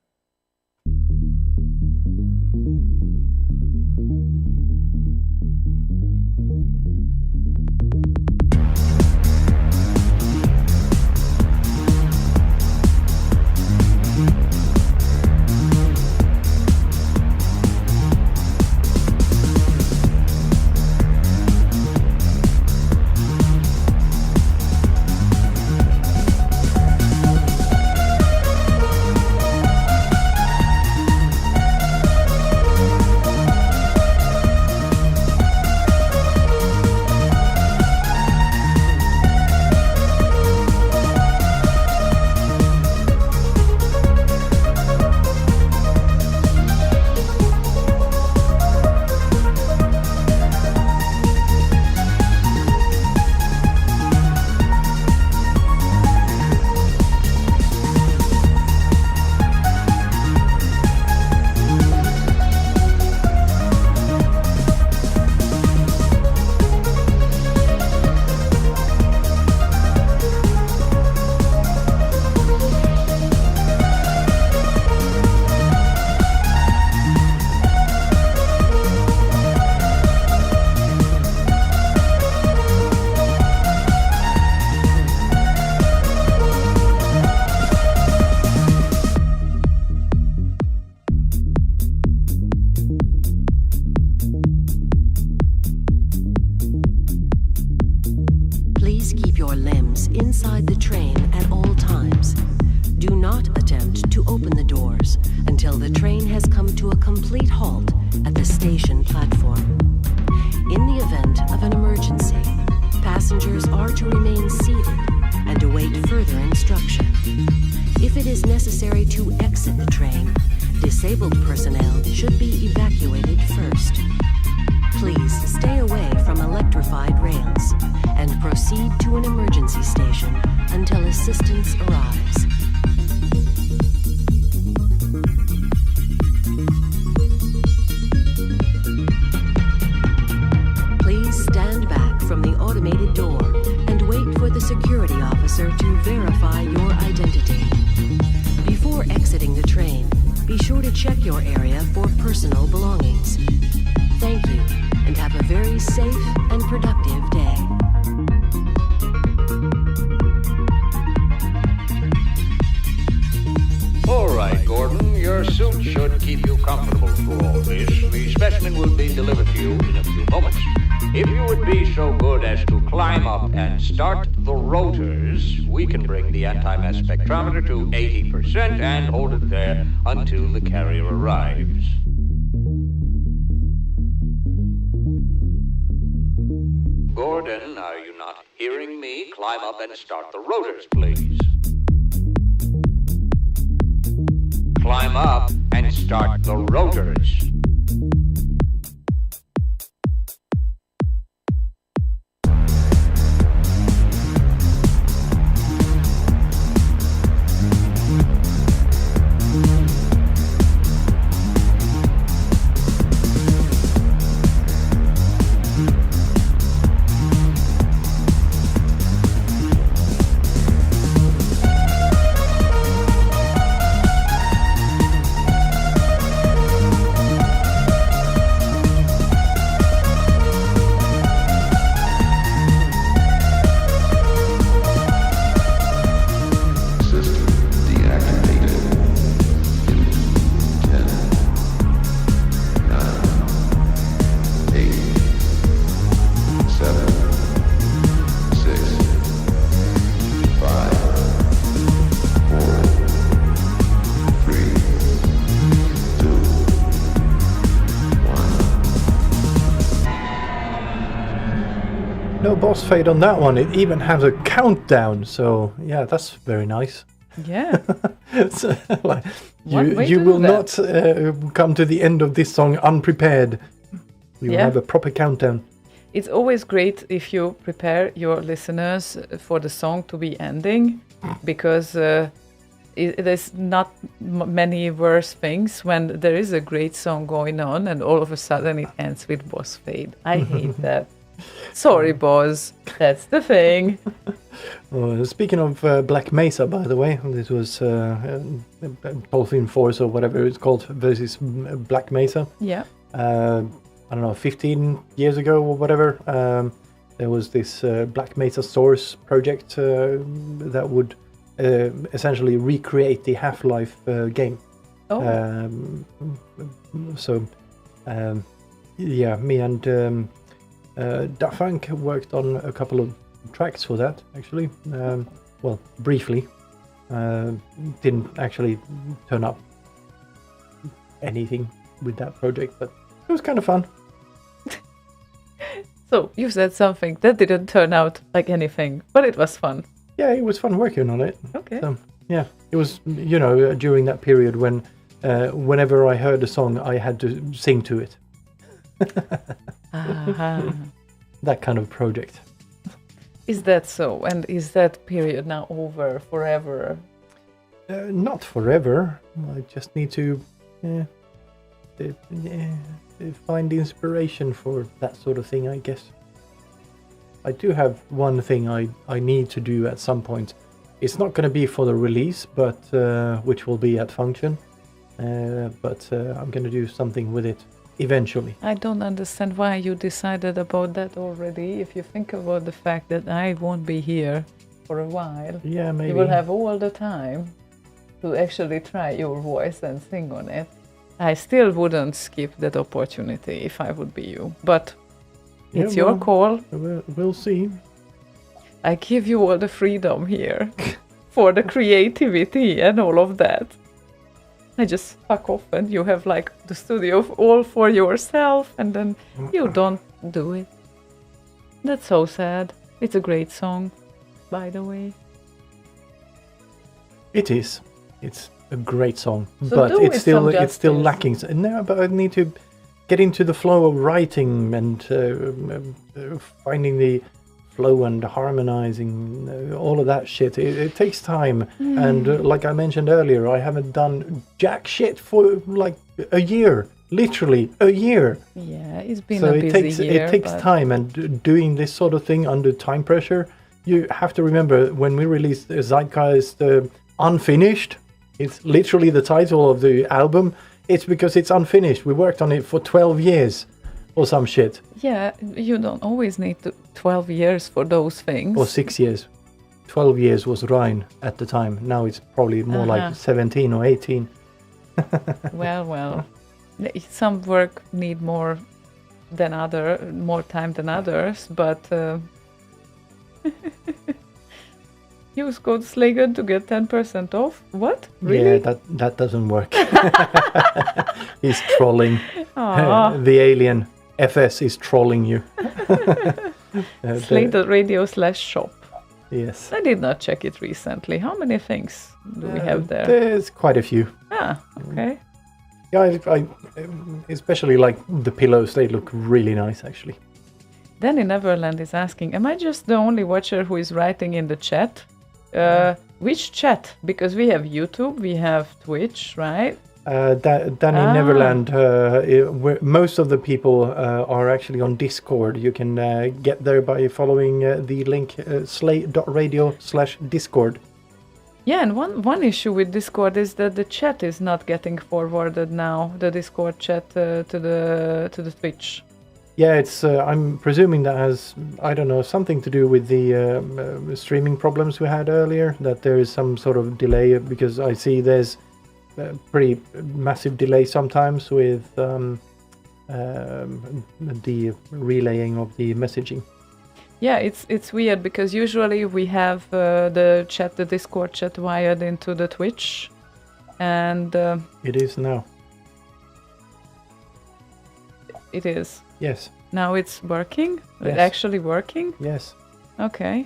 inside the train at all times. Do not attempt to open the doors until the train has come to a complete halt at the station platform. In the event of an emergency, passengers are to remain seated and await further instruction. If it is necessary to exit the train, disabled personnel should be evacuated first. Please stay away from electrified rails and proceed to an emergency station until assistance arrives. Please stand back from the automated door and wait for the security officer to verify your identity. Before exiting the train, be sure to check your area for personal belongings. Thank you, and have a very safe and productive day. All right, Gordon, your suit should keep you comfortable through all this. The specimen will be delivered to you in a few moments. If you would be so good as to climb up and start the rotors, we can bring the anti-mass spectrometer to 80% and hold it there until the carrier arrives. Gordon, are you not hearing me? Climb up and start the rotors, please. Climb up and start the rotors. boss fade on that one. It even has a countdown. So yeah, that's very nice. Yeah. So, like, One way you to will do not come to the end of this song unprepared. We will Yeah. have a proper countdown. It's always great if you prepare your listeners for the song to be ending, because there's not many worse things when there is a great song going on and all of a sudden it ends with boss fade. I hate that. Sorry, boss. That's the thing. Speaking of Black Mesa, by the way, this was Dolphin Force or whatever it's called versus Black Mesa. Yeah. I don't know, 15 years ago or whatever, there was this Black Mesa Source project that would essentially recreate the Half-Life game. Oh. Yeah, me and Dafunk worked on a couple of tracks for that, actually. Well, briefly. Didn't actually turn up anything with that project, but it was kind of fun. So you said something that didn't turn out like anything, but it was fun. Yeah, it was fun working on it. Okay. So, yeah, it was, during that period when whenever I heard a song, I had to sing to it. That kind of project. Is that so? And is that period now over forever? Not forever. I just need to find inspiration for that sort of thing, I guess. I do have one thing I need to do at some point. It's not going to be for the release, but which will be at Function. But I'm going to do something with it eventually. I don't understand why you decided about that already. If you think about the fact that I won't be here for a while, Yeah, maybe. you will have all the time to actually try your voice and sing on it. I still wouldn't skip that opportunity if I would be you. But it's your call. We'll see. I give you all the freedom here for the creativity and all of that. I just fuck off and you have like the studio all for yourself and then you don't do it. That's so sad. It's a great song, by the way. It is. It's a great song, So but do it's it still some it's still justice. lacking. No, but I need to get into the flow of writing and finding the flow and harmonizing, all of that shit. It takes time, and like I mentioned earlier, I haven't done jack shit for like a year, literally a year. Yeah, it's been So a it busy year. it takes but time, and doing this sort of thing under time pressure, you have to remember when we released Zeitgeist Unfinished. It's literally the title of the album. It's because it's unfinished. We worked on it for 12 years or some shit. Yeah, you don't always need 12 years for those things. Or 6 years. 12 years was Rhine at the time. Now it's probably more like 17 or 18. Well. Some work need more time than others, but use code Slaygon to get 10% off. What? Really? Yeah, that doesn't work. He's trolling. Aw. The alien FS is trolling you. Slay.radio/shop. Yes. I did not check it recently. How many things do we have there? There's quite a few. Okay. Yeah, I especially like the pillows. They look really nice, actually. Danny Neverland is asking, am I just the only watcher who is writing in the chat? Which chat? Because we have YouTube, we have Twitch, right? Danny Neverland, most of the people are actually on Discord. You can get there by following the link slay.radio/Discord. Yeah, and one issue with Discord is that the chat is not getting forwarded now, the Discord chat to the Twitch. Yeah, it's. I'm presuming that has, I don't know, something to do with the streaming problems we had earlier. That there is some sort of delay, because I see there's a pretty massive delay sometimes with the relaying of the messaging. Yeah, it's weird because usually we have the Discord chat wired into the Twitch, and it is now. it is. Yes. Now it's working? Yes. It's actually working? Yes. Okay.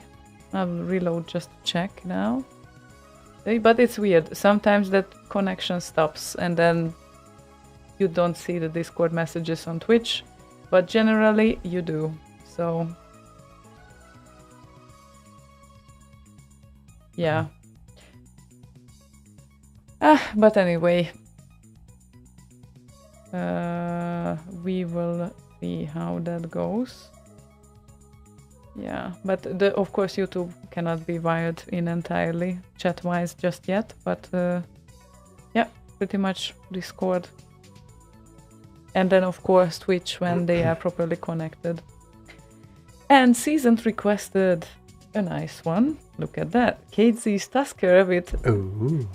I'll reload just to check now. But it's weird. Sometimes that connection stops and then you don't see the Discord messages on Twitch, but generally you do. So yeah. But anyway, we will see how that goes. Yeah, but of course YouTube cannot be wired in entirely chat-wise just yet, but yeah, pretty much Discord. And then of course Twitch when they are properly connected. And Seasoned requested a nice one. Look at that. KZ's Tusker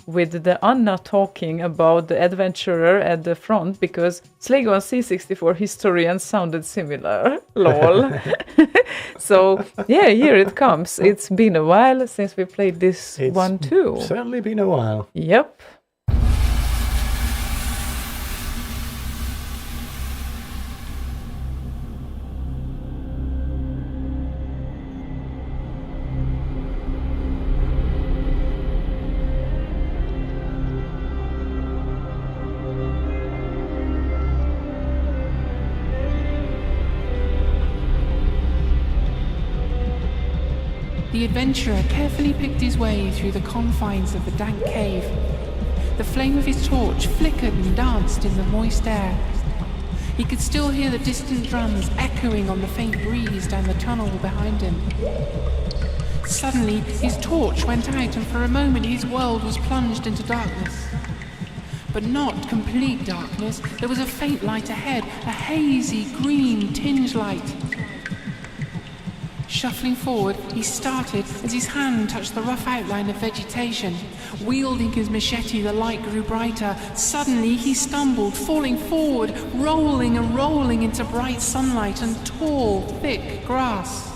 with the Anna talking about the adventurer at the front because Slaygon C64 historian sounded similar. Lol. So, yeah, here it comes. It's been a while since we played this one too. It's certainly been a while. Yep. The adventurer carefully picked his way through the confines of the dank cave. The flame of his torch flickered and danced in the moist air. He could still hear the distant drums echoing on the faint breeze down the tunnel behind him. Suddenly, his torch went out and for a moment his world was plunged into darkness. But not complete darkness. There was a faint light ahead, a hazy green tinge light. Shuffling forward, he started as his hand touched the rough outline of vegetation. Wielding his machete, the light grew brighter. Suddenly, he stumbled, falling forward, rolling and rolling into bright sunlight and tall, thick grass.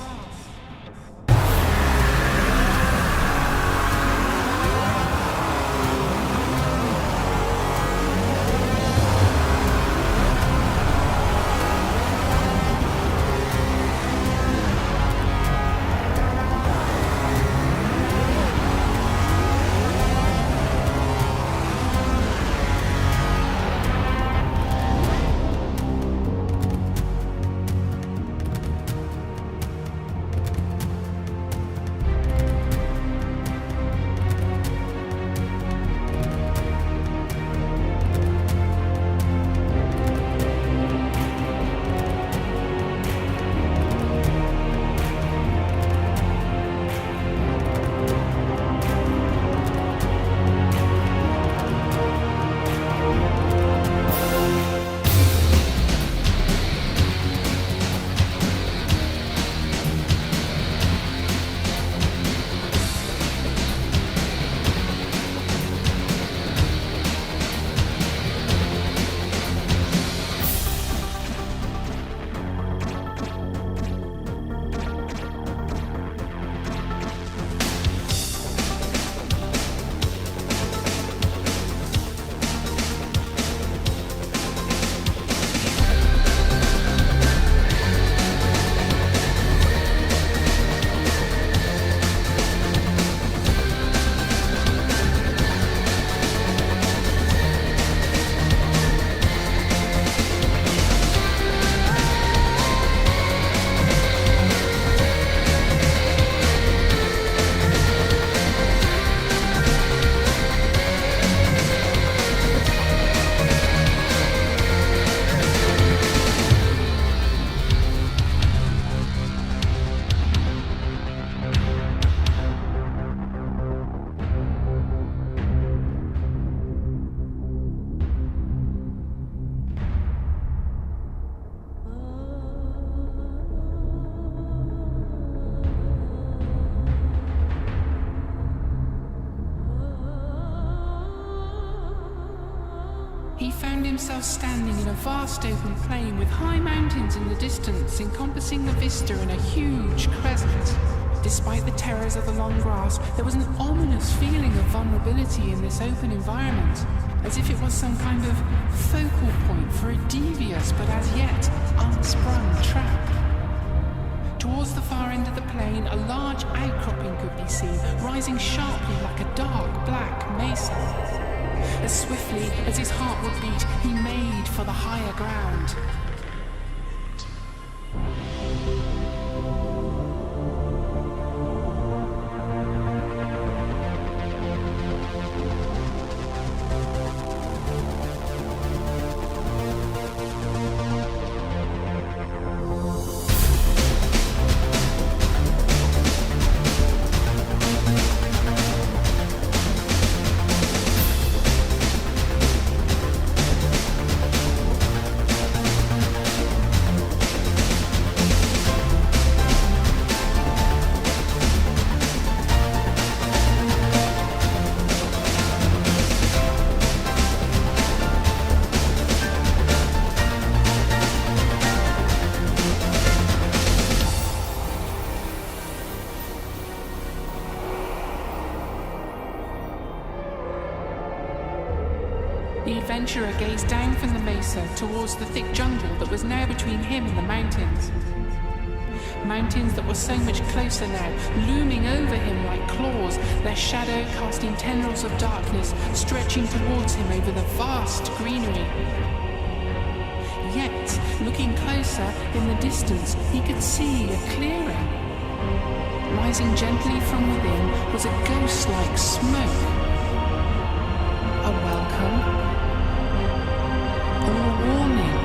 He found himself standing in a vast open plain with high mountains in the distance encompassing the vista in a huge crescent. Despite the terrors of the long grass, there was an ominous feeling of vulnerability in this open environment, as if it was some kind of focal point for a devious but as yet unsprung trap. Towards the far end of the plain, a large outcropping could be seen, rising sharply like a dark black mesa. As swiftly as his heart would beat, he made for the higher ground. The adventurer gazed down from the mesa towards the thick jungle that was now between him and the mountains. Mountains that were so much closer now, looming over him like claws, their shadow casting tendrils of darkness, stretching towards him over the vast greenery. Yet, looking closer, in the distance, he could see a clearing. Rising gently from within was a ghost-like smoke. A welcome. Or a warning.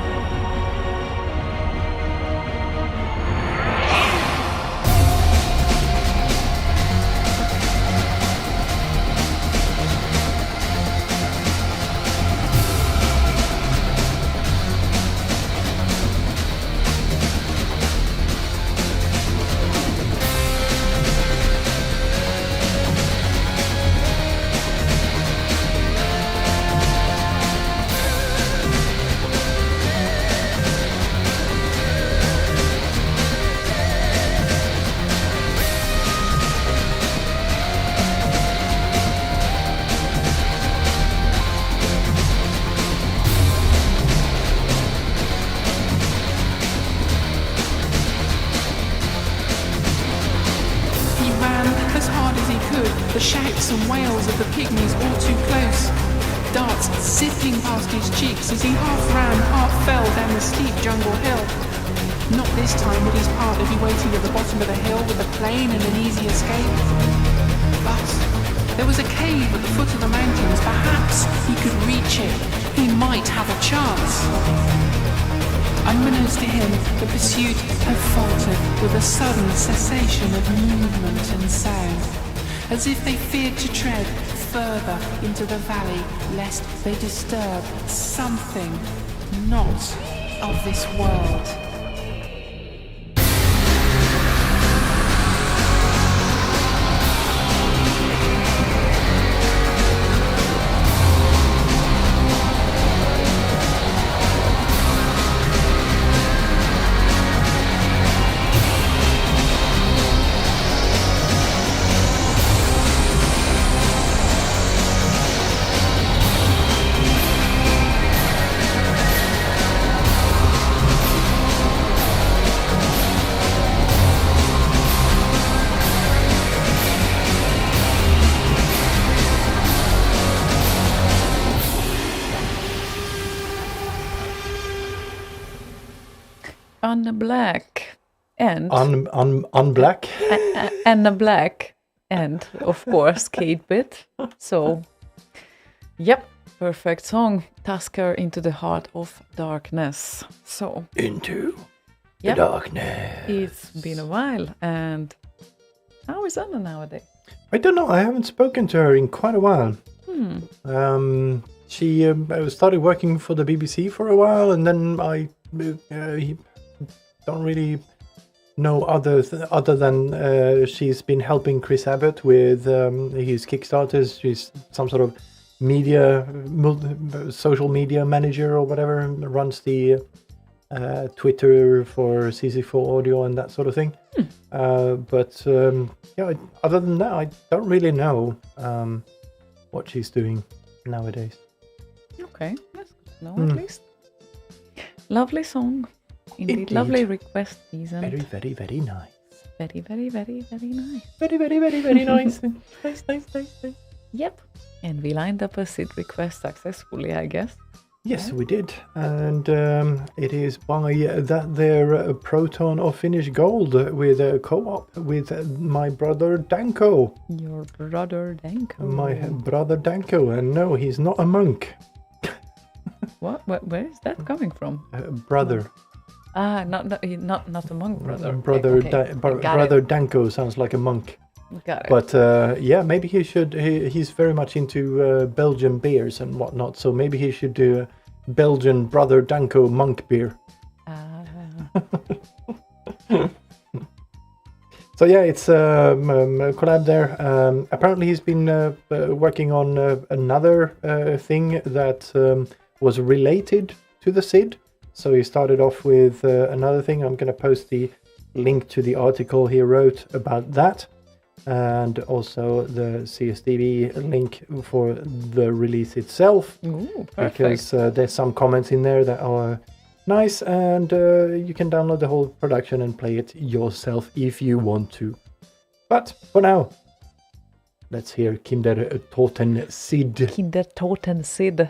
The shouts and wails of the pygmies all too close. Darts zipping past his cheeks as he half ran, half fell down the steep jungle hill. Not this time would his partner be waiting at the bottom of the hill with a plane and an easy escape. But there was a cave at the foot of the mountains. Perhaps he could reach it. He might have a chance. Unbeknownst to him, the pursuit had faltered with a sudden cessation of movement and sound, as if they feared to tread further into the valley lest they disturb something not of this world. On the black end. On black? And the black end, of course, Kate Bit. So, yep, perfect song. Tusker into the heart of darkness. So, into the darkness. It's been a while, and how is Anna nowadays? I don't know. I haven't spoken to her in quite a while. She started working for the BBC for a while, and then I don't really know other than she's been helping Chris Abbott with his Kickstarters. She's some sort of social media manager or whatever, runs the Twitter for CC4 audio and that sort of thing. But other than that, I don't really know what she's doing nowadays. Okay, that's good to know at least. Lovely song. Indeed. Lovely request, season. Very, very, very nice. Very, very, very, very nice. Very, very, very, very nice. Nice. Yep. And we lined up a SID request successfully, I guess. Yes, we did. And it is by that there Proton of Finnish Gold with a co-op with my brother Danko. Your brother Danko. My brother Danko. And no, he's not a monk. What? Where is that coming from? Brother. Not a monk brother. Brother Danko sounds like a monk. Got it. But maybe he should. He's very much into Belgian beers and whatnot. So maybe he should do Belgian Brother Danko monk beer. So yeah, it's a collab there. Apparently, he's been working on another thing that was related to the SID. So he started off with another thing. I'm going to post the link to the article he wrote about that, and also the CSDB link for the release itself. Ooh, perfect. Because there's some comments in there that are nice, and you can download the whole production and play it yourself if you want to. But for now, let's hear Kindertoten Sid. Kindertoten Sid.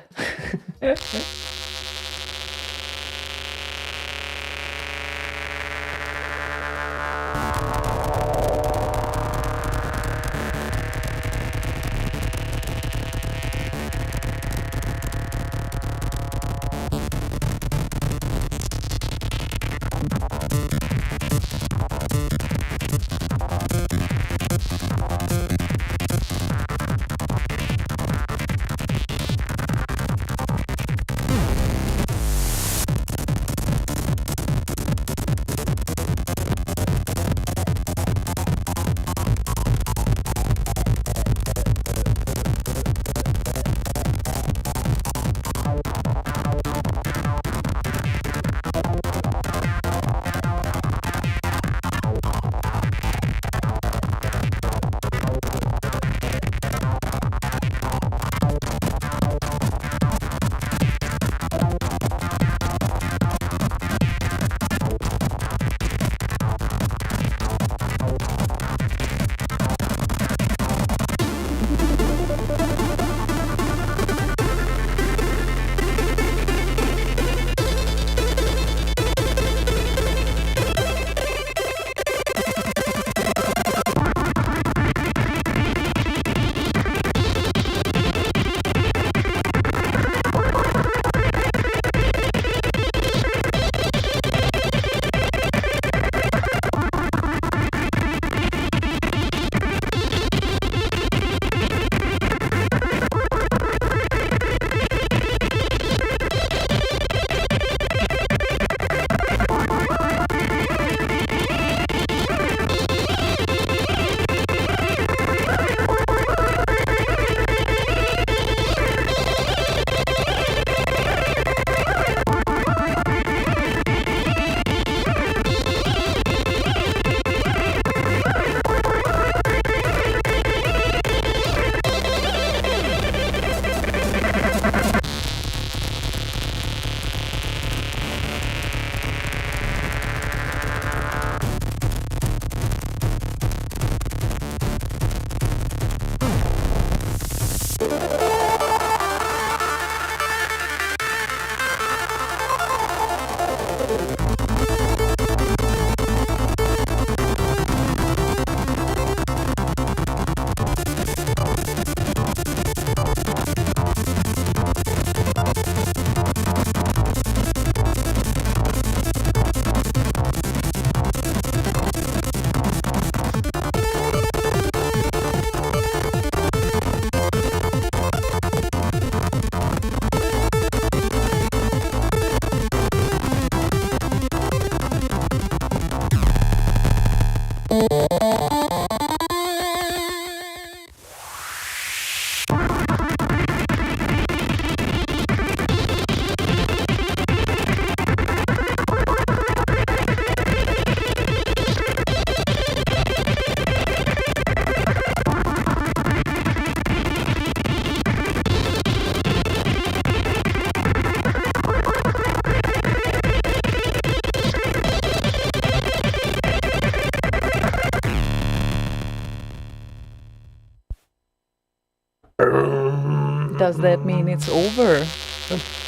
Does that mean it's over?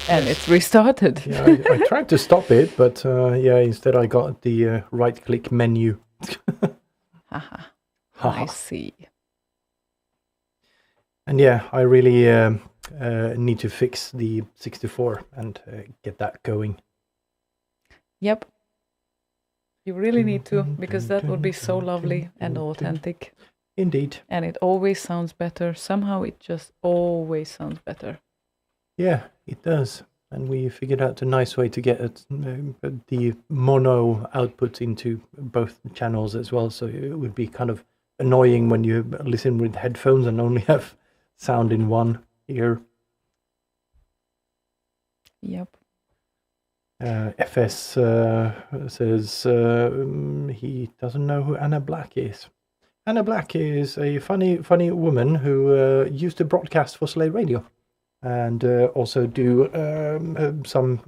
And it's restarted. Yeah, I tried to stop it, but instead I got the right-click menu. Haha. Haha. I see. And yeah, I really need to fix the 64 and get that going. Yep. You really need to, because that would be so lovely and authentic. Indeed. And it always sounds better. Somehow it just always sounds better. Yeah, it does. And we figured out a nice way to get the mono output into both channels as well. So it would be kind of annoying when you listen with headphones and only have sound in one ear. Yep. FS says he doesn't know who Anna Black is. Anna Black is a funny woman who used to broadcast for Slay Radio and also do some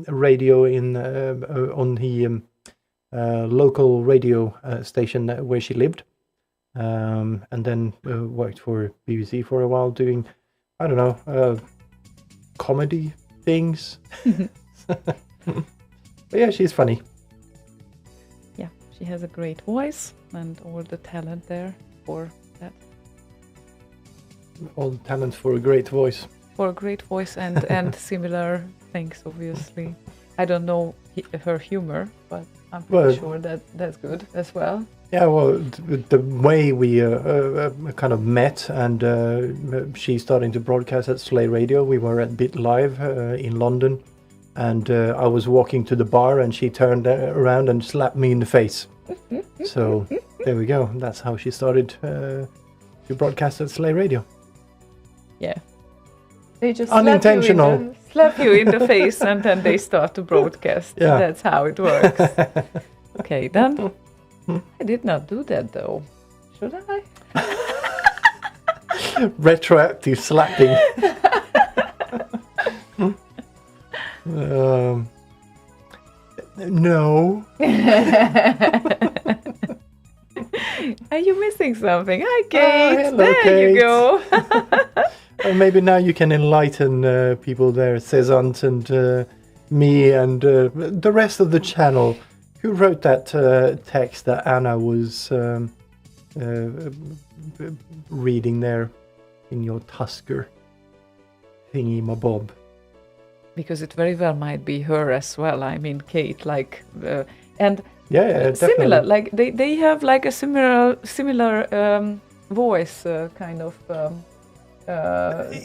radio on the local radio station where she lived, and then worked for BBC for a while doing, I don't know, comedy things. But yeah, she's funny. Yeah, she has a great voice and all the talent there for that. All the talent for a great voice. For a great voice and similar things, obviously. I don't know her humor, but I'm pretty sure that that's good as well. Yeah, well, the way we kind of met, and she's starting to broadcast at Slay Radio. We were at Bit Live in London, and I was walking to the bar, and she turned around and slapped me in the face. So there we go. That's how she started to broadcast at Slay Radio. Yeah. They just unintentional. Slap you in the face, and then they start to broadcast. Yeah. That's how it works. Okay, then. I did not do that, though. Should I? Retroactive slapping. No. Are you missing something? Hi, Kate. Hello, there Kate. you go. Maybe now you can enlighten people there, Cezant and me and the rest of the channel. Who wrote that text that Anna was reading there in your Tusker thingy, my bob? Because it very well might be her as well. I mean, Kate, like, and yeah, similar. definitely. Like they have like a similar voice, kind of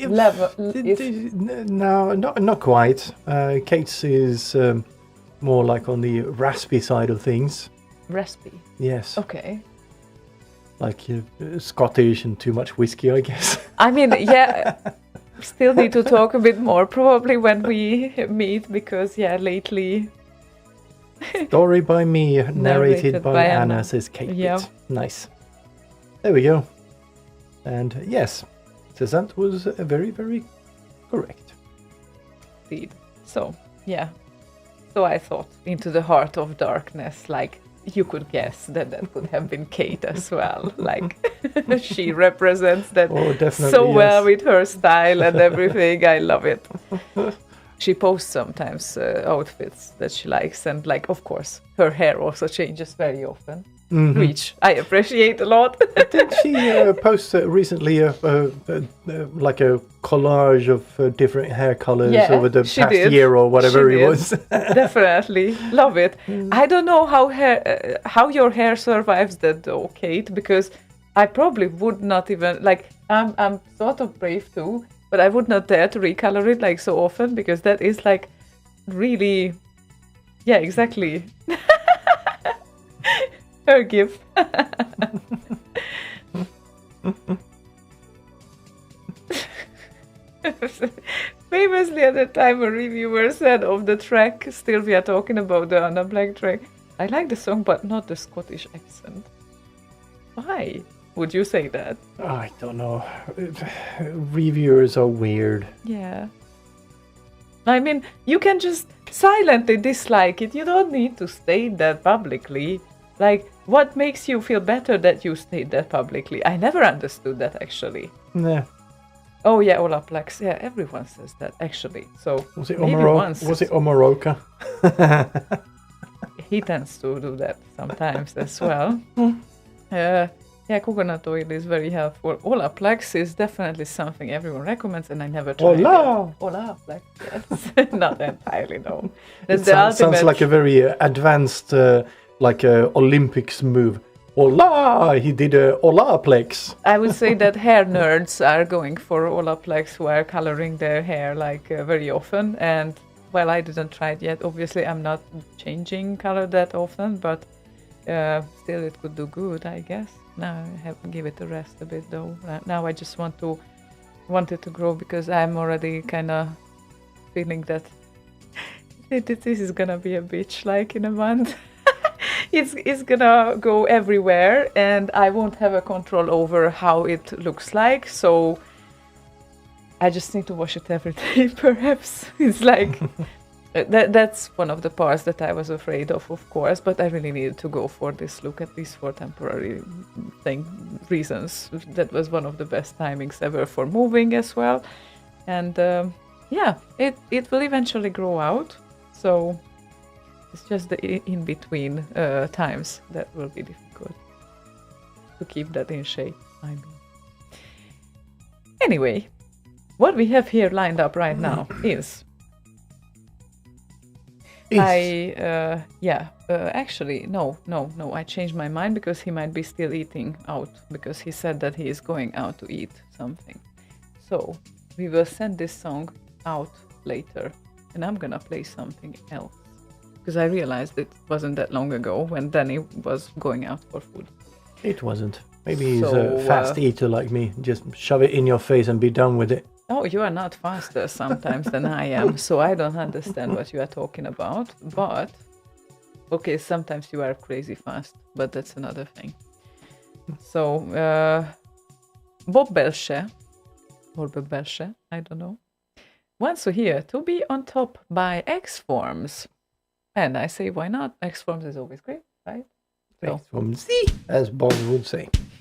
level. No, not quite. Kate's is more like on the raspy side of things. Raspy. Yes. Okay. Like Scottish and too much whiskey, I guess. I mean, yeah. Still need to talk a bit more probably when we meet, because lately. Story by me, narrated by Anna, says Kate. Yeah. Nice. There we go. And yes, that was very, very correct. Indeed. So, yeah. So I thought, Into the Heart of Darkness, like, you could guess that could have been Kate as well. Like, she represents that so well with her style and everything. I love it. She posts sometimes outfits that she likes, and like, of course, her hair also changes very often, which I appreciate a lot. Did she post recently like a collage of different hair colors over the past year or whatever it was? Definitely love it. I don't know how your hair survives that though, Kate, because I probably would not even like. I'm sort of brave too. But I would not dare to recolor it like so often, because that is like really, yeah, exactly. Her gift. Famously at the time a reviewer said of the track, still we are talking about the Anna Black track, I like the song but not the Scottish accent. Why would you say that? I don't know. Reviewers are weird. Yeah. I mean, you can just silently dislike it. You don't need to state that publicly. Like, what makes you feel better that you state that publicly? I never understood that, actually. Nah. Oh yeah, Olaplex. Yeah, everyone says that actually. So Was it maybe once. Was it Omoroka? He tends to do that sometimes as well. Yeah, coconut oil is very helpful. Olaplex is definitely something everyone recommends, and I never tried it. Olaplex, yes. Not entirely, no. That's the ultimate. Sounds like a very advanced, Olympics move. Ola! He did a Olaplex. I would say that hair nerds are going for Olaplex, who are coloring their hair very often. And well, I didn't try it yet. Obviously, I'm not changing color that often, but still, it could do good, I guess. Now I have to give it a rest a bit, though. Now I just want it to grow because I'm already kind of feeling that this is gonna be a bitch, in a month. It's gonna go everywhere, and I won't have a control over how it looks like. So I just need to wash it every day. Perhaps it's that's one of the parts that I was afraid of course. But I really needed to go for this look, at least for temporary reasons. That was one of the best timings ever for moving as well, and it will eventually grow out. So. It's just the in-between times that will be difficult to keep that in shape, I mean. Anyway, what we have here lined up right now is... actually, no, I changed my mind because he might be still eating out, because he said that he is going out to eat something. So, we will send this song out later, and I'm gonna play something else. Because I realized it wasn't that long ago when Danny was going out for food. It wasn't. Maybe he's a fast eater like me. Just shove it in your face and be done with it. Oh, you are not faster sometimes than I am, so I don't understand what you are talking about. But, okay, sometimes you are crazy fast, but that's another thing. So, Bob Belche, or Bob Belche, I don't know, wants to hear To Be On Top by X-Forms. And I say, why not? X-Forms is always great, right? X-Forms, as Bob would say. Thank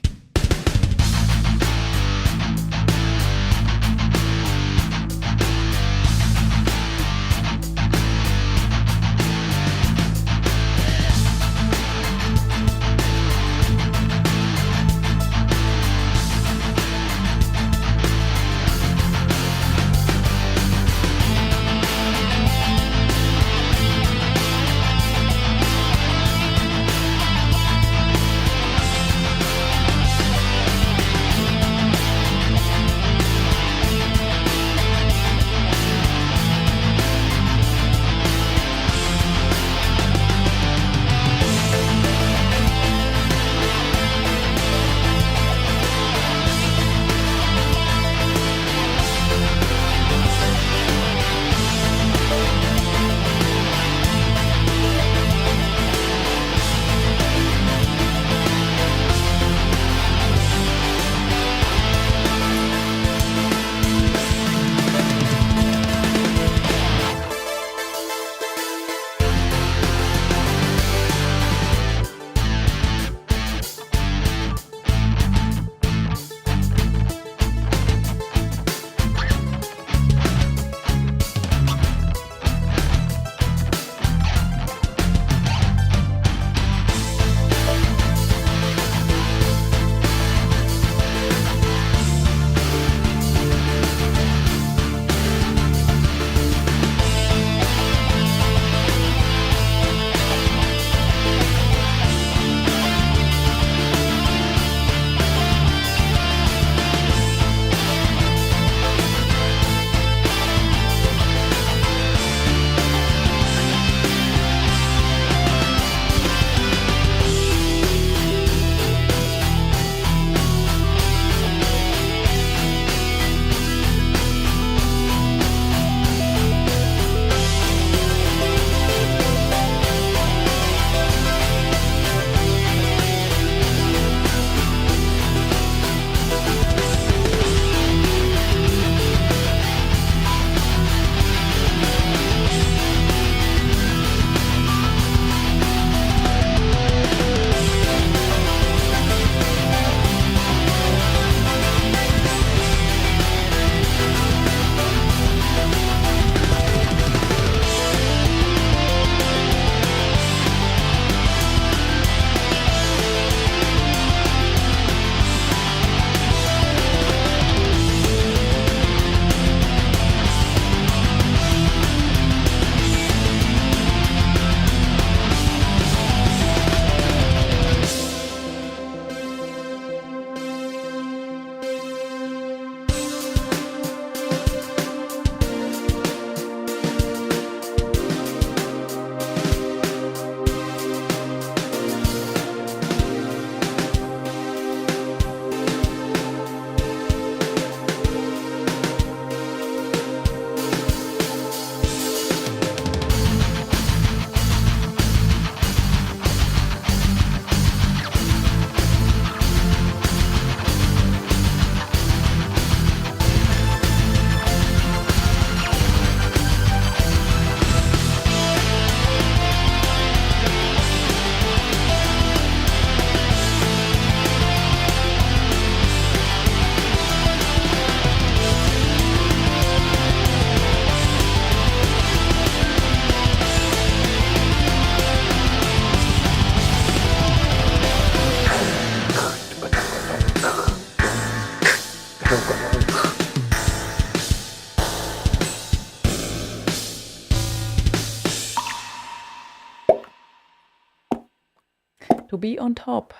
To be on top.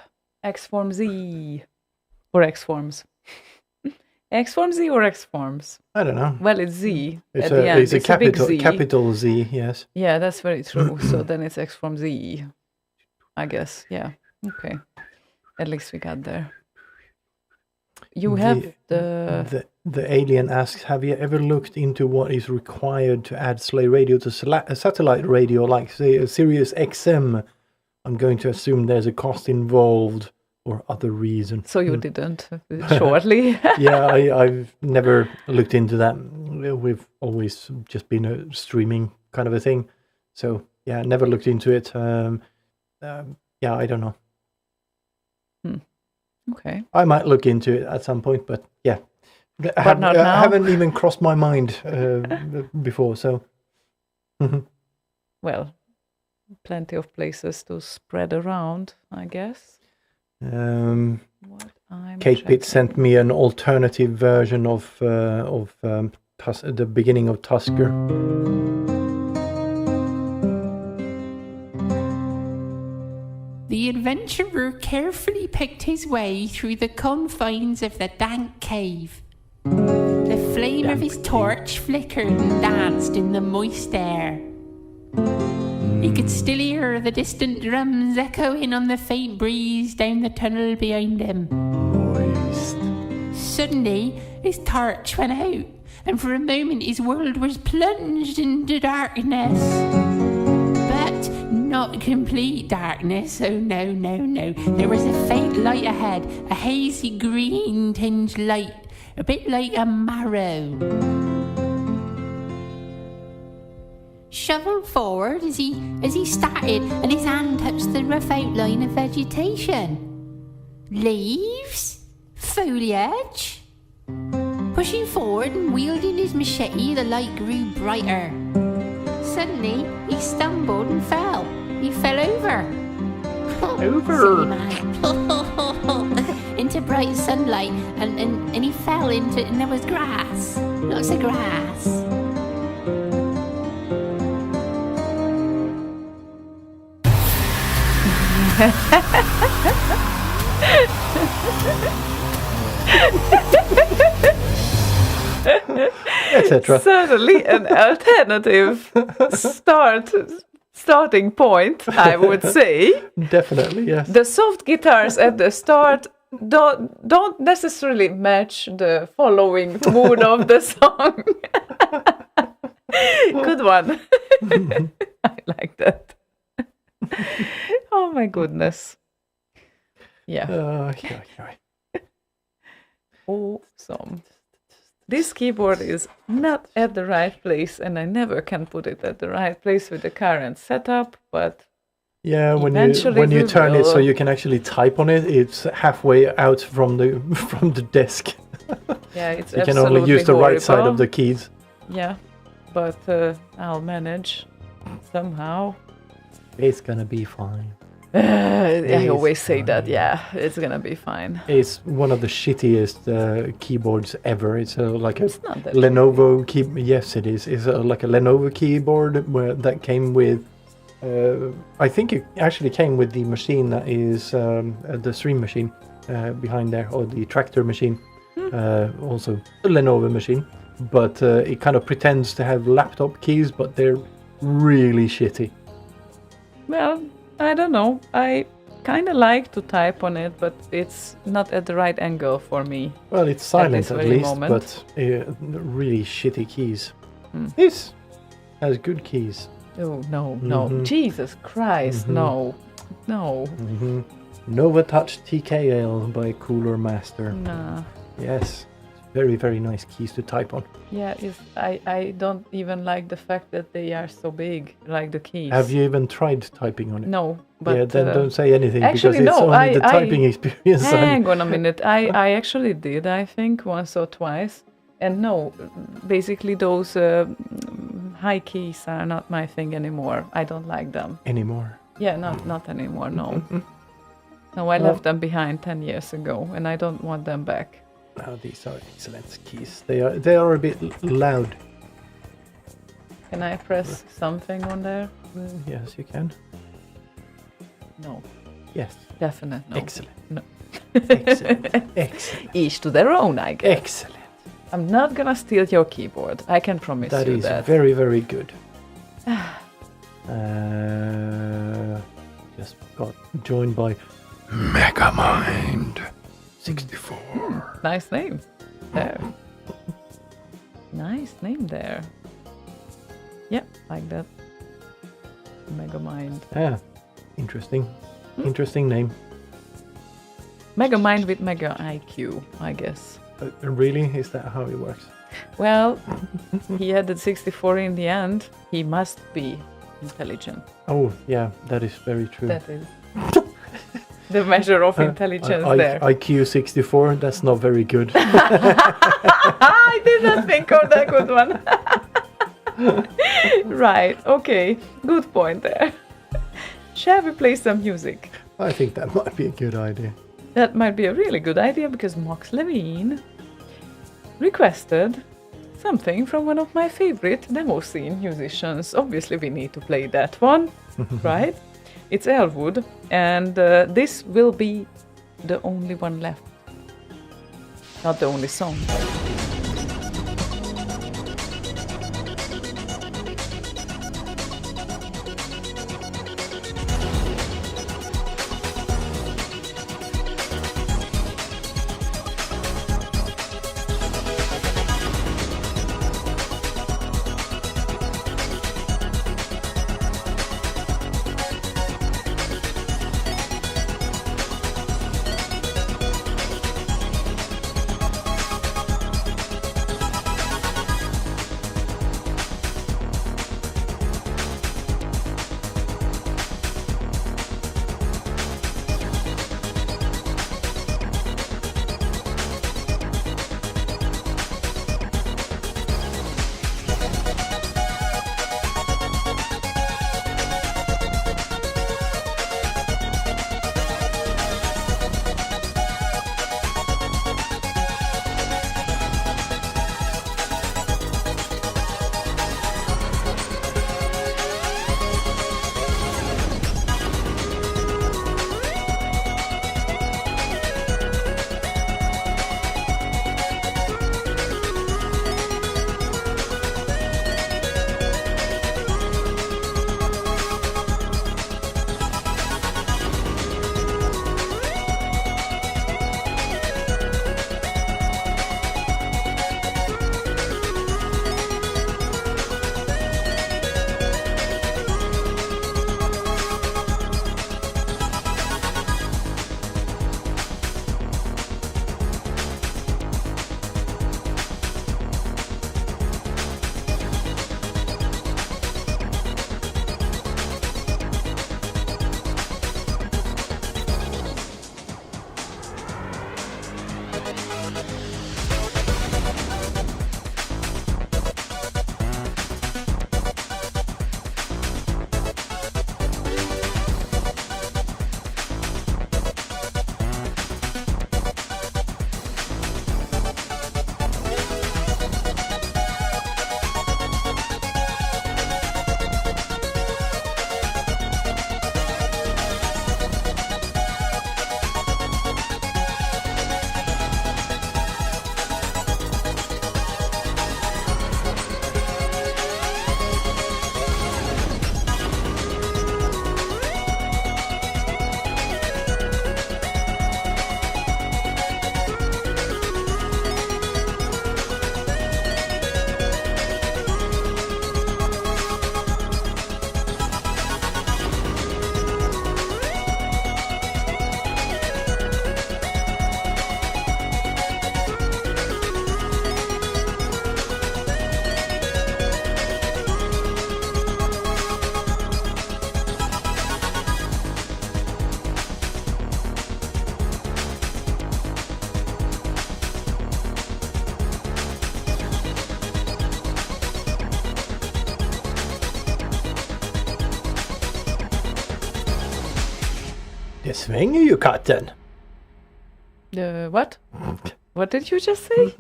X form Z. Or X forms. X form Z or X forms? I don't know. Well, it's Z It's at the end. It's a big Z. capital Z, yes. Yeah, that's very true. So then it's X from Z, I guess. Yeah. Okay. At least we got there. You have the alien asks, have you ever looked into what is required to add Slay Radio to a satellite radio like, say, a Sirius XM? I'm going to assume there's a cost involved or other reason. So you didn't, shortly. Yeah, I've never looked into that. We've always just been a streaming kind of a thing. So, yeah, never looked into it. Yeah, I don't know. Okay. I might look into it at some point, but yeah. But not now. Haven't even crossed my mind before, so. Well, plenty of places to spread around, I guess. Kate Pitt sent me an alternative version of the beginning of Tusker. The adventurer carefully picked his way through the confines of the dank cave. The flame of his torch flickered and danced in the moist air. He could still hear the distant drums echoing on the faint breeze down the tunnel behind him. Moist. Suddenly, his torch went out, and for a moment his world was plunged into darkness. But not complete darkness, oh no, no, no. There was a faint light ahead, a hazy green tinged light, a bit like a marrow. Shuffled forward as he started, and his hand touched the rough outline of vegetation. Leaves? Foliage? Pushing forward and wielding his machete, the light grew brighter. Suddenly, he stumbled and fell. He fell over. Silly man. Into bright sunlight, and he fell into, and there was grass. Lots of grass. Etc. Certainly an alternative starting point, I would say. Definitely, yes. The soft guitars at the start don't necessarily match the following mood of the song. Good one. I like that. Oh my goodness. Yeah. Awesome. This keyboard is not at the right place, and I never can put it at the right place with the current setup, but yeah, when eventually you turn it so you can actually type on it, it's halfway out from the desk. Yeah, it's you can only use the right side of the keys. Yeah, but I'll manage somehow. It's gonna be fine. I always say that. Yeah, it's gonna be fine. It's one of the shittiest keyboards ever. It's like a not that Lenovo keyboard. Yes, it is. It's like a Lenovo keyboard that came with. I think it actually came with the machine that is the stream machine behind there, or the tractor machine. Also a Lenovo machine, but it kind of pretends to have laptop keys, but they're really shitty. Well, I don't know. I kind of like to type on it, but it's not at the right angle for me. Well, it's silent at least, moment. but really shitty keys. This has good keys. Oh, no. Jesus Christ, no. Nova Touch TKL by Cooler Master. Nah. Yes. Very, very nice keys to type on. Yeah, I don't even like the fact that they are so big, like the keys. Have you even tried typing on it? No, but... Yeah, then don't say anything, actually, because it's no, only the typing experience. Hang on a minute. I actually did, I think, once or twice. And no, basically those high keys are not my thing anymore. I don't like them. Anymore? Yeah, not anymore, no. No, I left them behind 10 years ago, and I don't want them back. No, these are excellent keys. They are a bit loud. Can I press something on there? Yes, you can. No. Yes. Definite no. Excellent. No. Excellent. Excellent. Each to their own, I guess. Excellent. I'm not gonna steal your keyboard. I can promise That you is that. very, very good. Just got joined by Megamind 64. Nice name. There. Nice name there. Yep, like that. Megamind. Ah, interesting. Interesting name. Megamind with Mega IQ, I guess. Really? Is that how it works? Well, he added 64 in the end. He must be intelligent. Oh, yeah, that is very true. That is the measure of intelligence there. IQ 64, that's not very good. I did not think of that good one. Right, okay. Good point there. Shall we play some music? I think that might be a good idea. That might be a really good idea because Max Levine requested something from one of my favorite demo scene musicians. Obviously, we need to play that one, right? It's Elwood, and this will be the only one left. Not the only song. Det svänger ju katten. What? What did you just say?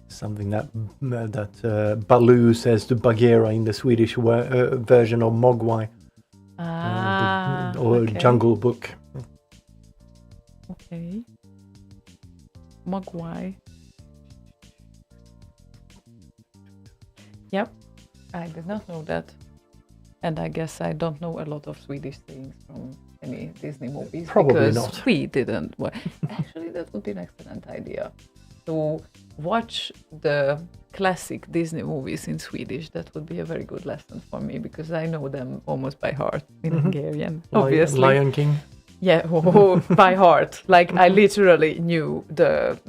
Something that Baloo says to Bagheera in the Swedish version of Mogwai. Ah, or okay. Jungle Book. Okay. Mogwai. Yep, I did not know that. And I guess I don't know a lot of Swedish things from any Disney movies. Probably because not. we didn't. Well, actually, that would be an excellent idea. To watch the classic Disney movies in Swedish, that would be a very good lesson for me because I know them almost by heart in Hungarian, obviously. Lion King. Yeah, by heart. Like I literally knew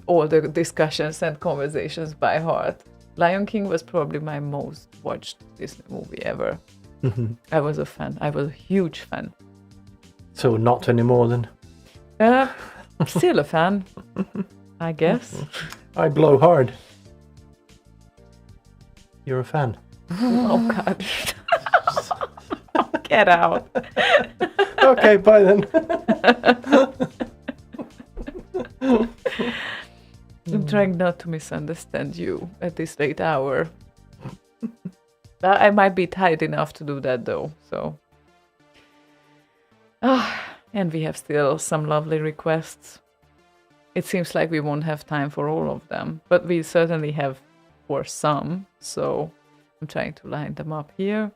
all the discussions and conversations by heart. Lion King was probably my most watched Disney movie ever. I was a fan. I was a huge fan. So not anymore then. Still a fan, I guess. I blow hard. You're a fan. Oh God. Get out. Okay, bye then. I'm trying not to misunderstand you at this late hour. I might be tired enough to do that though, so. And we have still some lovely requests. It seems like we won't have time for all of them, but we certainly have for some, so I'm trying to line them up here.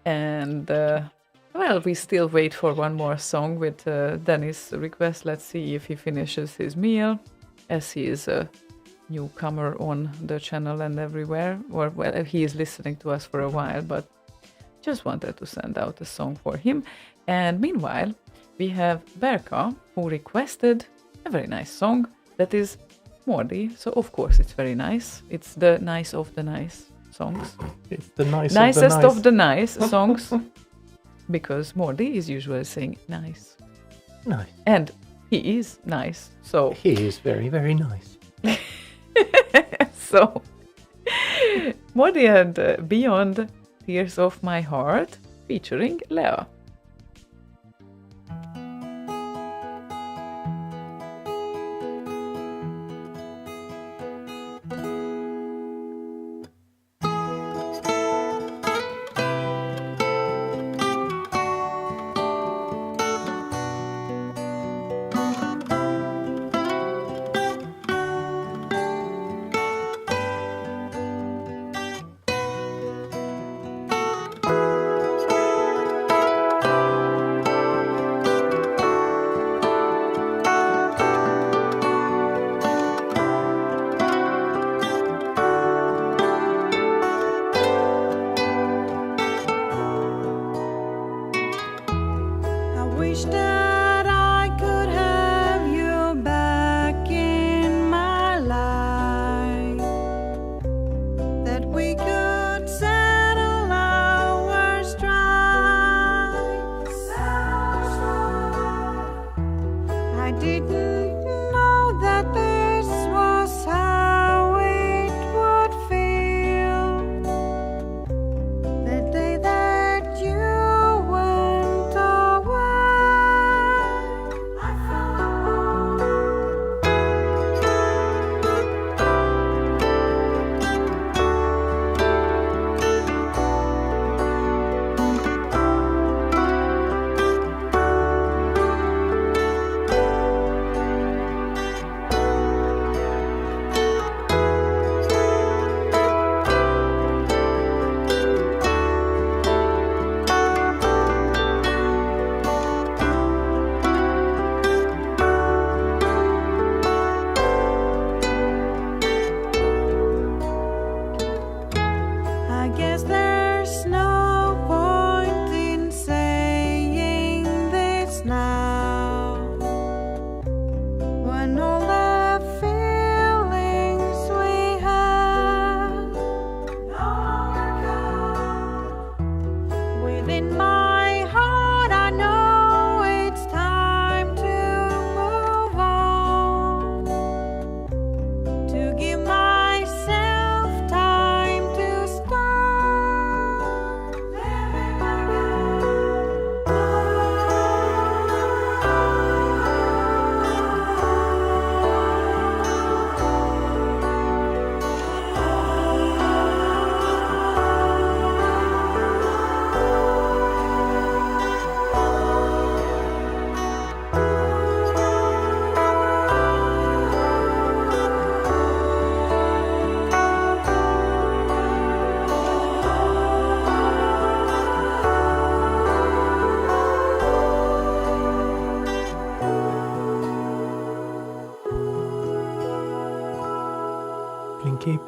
And, well, we still wait for one more song with Dennis' request. Let's see if he finishes his meal, as he is a newcomer on the channel and everywhere. Or, well, he is listening to us for a while, but just wanted to send out a song for him. And meanwhile, we have Berka, who requested a very nice song that is Mordi. So, of course, it's very nice. It's the nice of the nice songs. It's the nicest of the nice songs. Because Mordi is usually saying nice. Nice. And he is nice. So He is very, very nice. so Mordi and Beyond Tears of My Heart featuring Lea.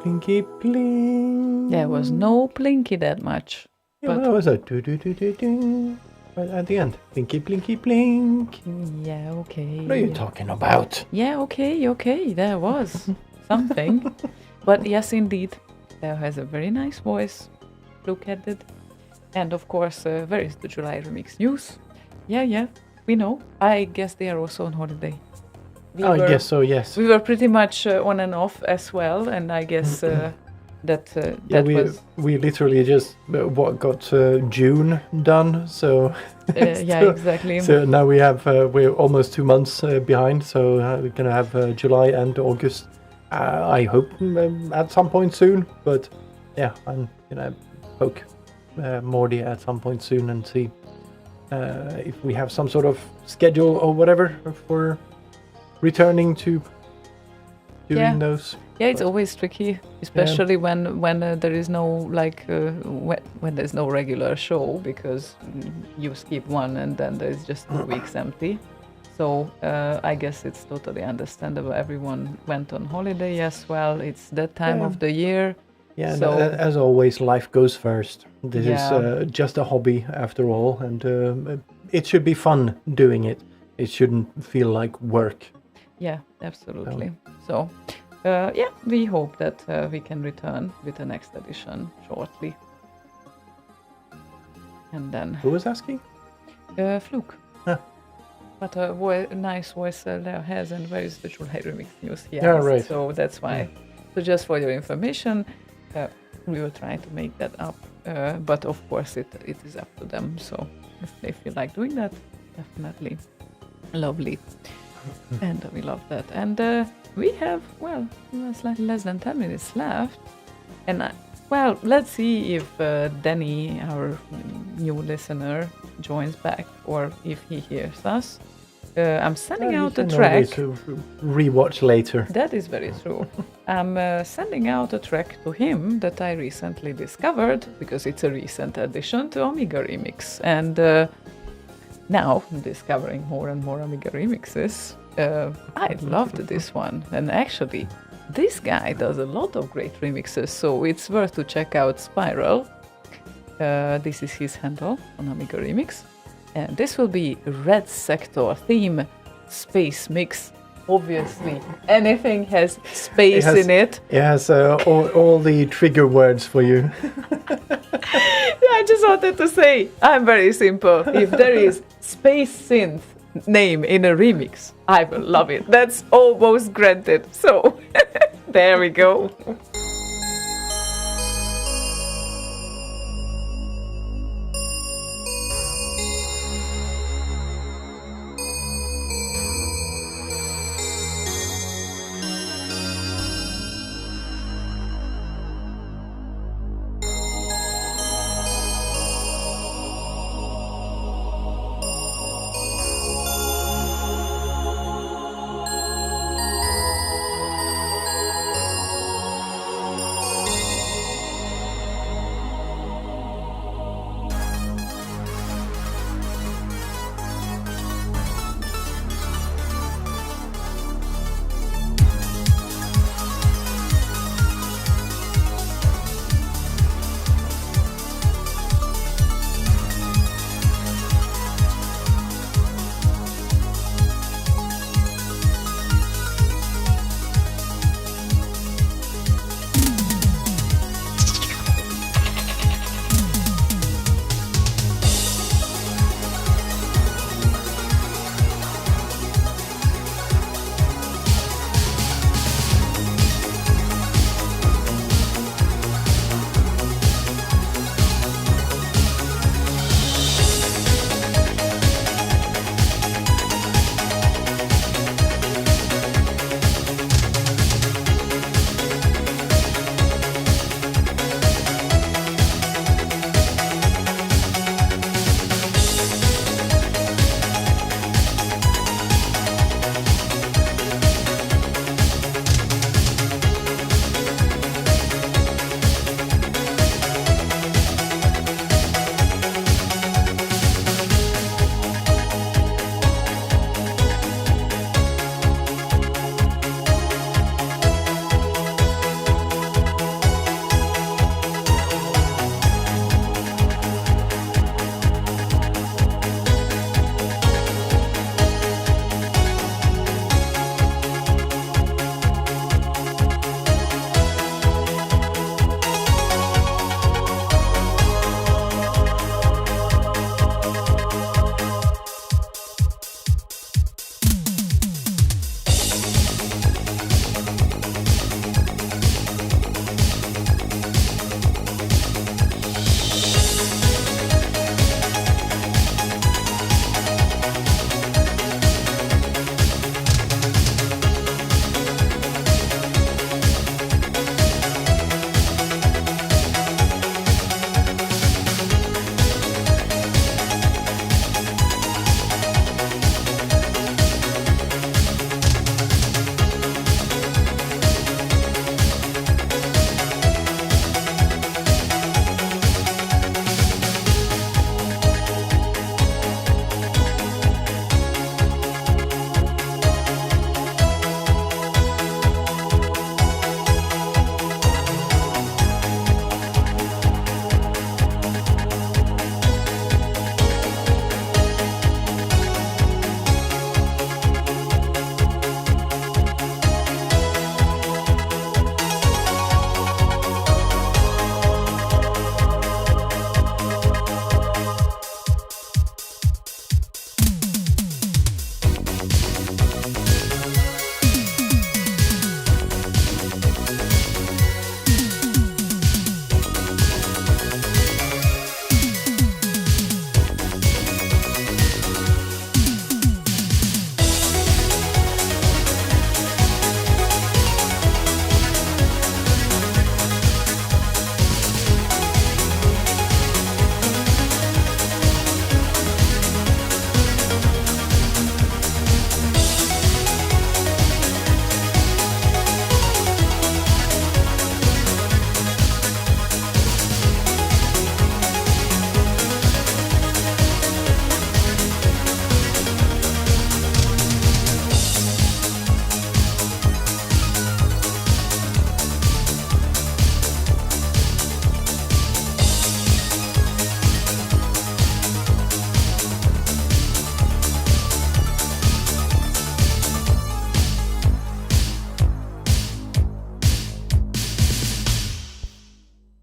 plinky, pling. There was no plinky that much. Yeah, but that was a do-do-do-do-ding right at the end. Plinky, plinky, plink. yeah, okay. What are you talking about? Yeah, okay. There was something. But yes, indeed, Leo has a very nice voice. Look at it. And of course, where is the July remix news? Yeah, we know. I guess they are also on holiday. I guess so, yes. We were pretty much on and off as well, and I guess we literally just got June done, so yeah, exactly. So now we're almost 2 months behind, so we're gonna have July and August. I hope at some point soon, but yeah, I'm gonna poke Morty at some point soon and see if we have some sort of schedule or whatever for returning to doing those. Yeah, it's always tricky, especially when there is no when there's no regular show, because you skip one and then there's just 2 weeks empty. So I guess it's totally understandable. Everyone went on holiday as well. It's that time of the year. Yeah, so, and as always, life goes first. This is just a hobby after all, and it should be fun doing it. It shouldn't feel like work. Yeah, absolutely. So, we hope that we can return with the next edition shortly. And then... Who was asking? Fluke. Huh. What a nice voice Leo has, and where is the July remix news? Yes. Yeah, right. So that's why. Yeah. So just for your information, we will try to make that up. But of course, it is up to them. So if they feel like doing that, definitely lovely. And we love that. And we have, slightly less than 10 minutes left. And let's see if Danny, our new listener, joins back, or if he hears us. I'm sending out a track. To rewatch later. That is very true. I'm sending out a track to him that I recently discovered, because it's a recent addition to Amiga Remix. And now I'm discovering more and more Amiga remixes. I loved this one. And actually, this guy does a lot of great remixes, so it's worth to check out Spiral. This is his handle on Amiga Remix. And this will be Red Sector theme space mix. Obviously, anything has space in it. It has all the trigger words for you. I just wanted to say, I'm very simple. If there is space synth name in a remix, I will love it. That's almost granted. So, there we go.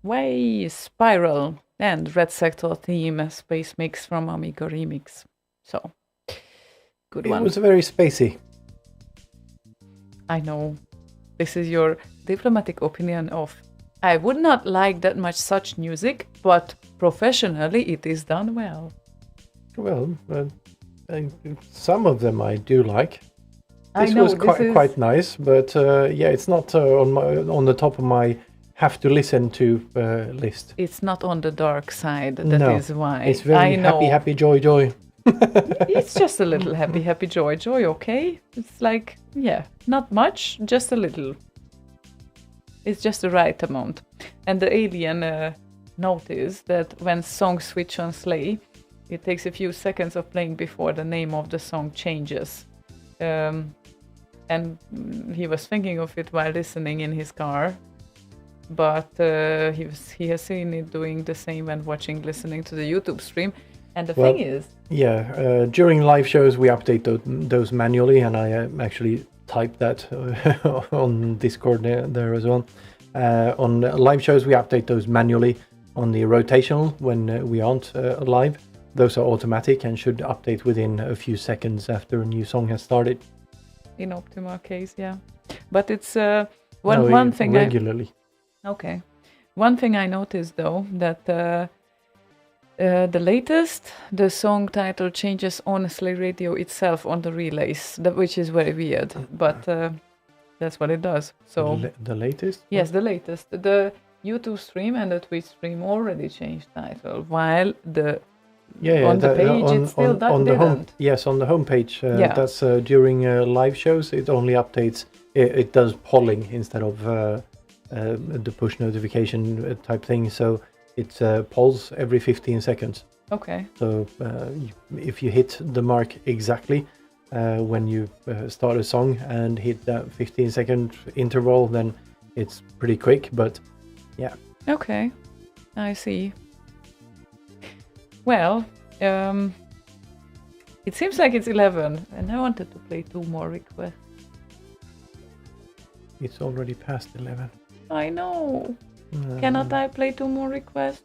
Way Spiral and Red Sector theme Space Mix from Amiga Remix. So, good one. It was very spacey. I know. This is your diplomatic opinion of I would not like that much such music, but professionally it is done well. Well, some of them I do like. I This know, was this is- quite nice, but yeah, it's not on the top of my have to listen to list. It's not on the dark side, that is No, why. It's very I know. happy, joy. It's just a little happy, joy, okay? It's like, yeah, not much, just a little. It's just the right amount. And the alien noticed that when songs switch on Slay, it takes a few seconds of playing before the name of the song changes. And he was thinking of it while listening in his car. But he has seen it doing the same when listening to the YouTube stream. And the thing is... Yeah, during live shows we update those manually, and I actually type that on Discord there as well. On live shows we update those manually on the rotational when we aren't live. Those are automatic and should update within a few seconds after a new song has started. In optimal case, yeah. But it's one thing regularly. Okay. One thing I noticed though, that the latest, the song title changes on Slay Radio itself on the relays, which is very weird, but that's what it does. So the latest? Yes, the latest. The YouTube stream and the Twitch stream already changed title, while on the page it still didn't. Yes, on the homepage. That's during live shows. It only updates. It does polling instead of the push notification type thing. So it polls every 15 seconds. Okay. So if you hit the mark exactly when you start a song and hit that 15-second interval, then it's pretty quick. But yeah. Okay, I see. Well, it seems like it's 11, and I wanted to play 2 more requests. It's already past 11. I know. Cannot I play 2 more requests?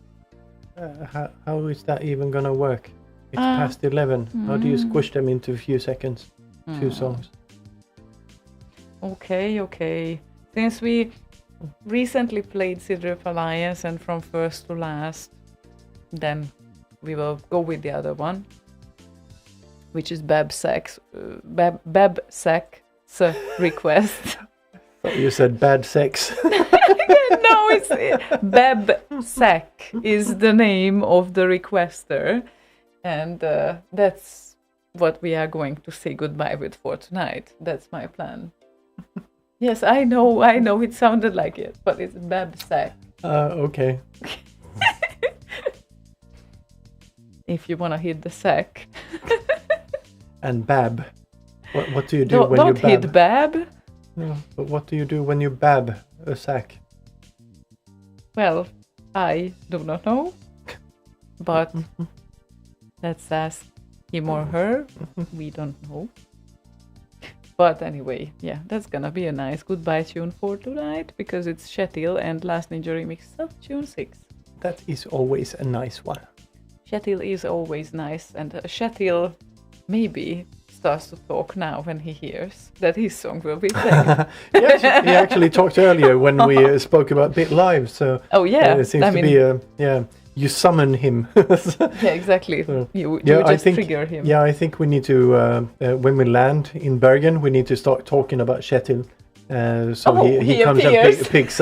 How is that even gonna work? It's past 11. How do you squish them into a few seconds? 2 songs. Okay. Since we recently played Sidrup Alliance and From First to Last, then we will go with the other one, which is Babsack's request. You said bad sex. No, it's Babsack is the name of the requester, and that's what we are going to say goodbye with for tonight. That's my plan. Yes, I know, it sounded like it, but it's Babsack. Okay. If you want to hit the sack. And bab. What do you do when you don't bab? hit Bab. No, but what do you do when you bab a sack? Well, I do not know. But let's ask him or her. We don't know. But anyway, yeah, that's gonna be a nice goodbye tune for tonight, because it's Shetil and Last Ninja Remix of Tune 6. That is always a nice one. Shetil is always nice, and Shetil maybe starts to talk now when he hears that his song will be played. He actually talked earlier when we spoke about Bit Live, so it seems to be you summon him. Yeah, exactly. So, you just trigger him. Yeah, I think we need to when we land in Bergen, we need to start talking about Shetil. So he comes appears. and picks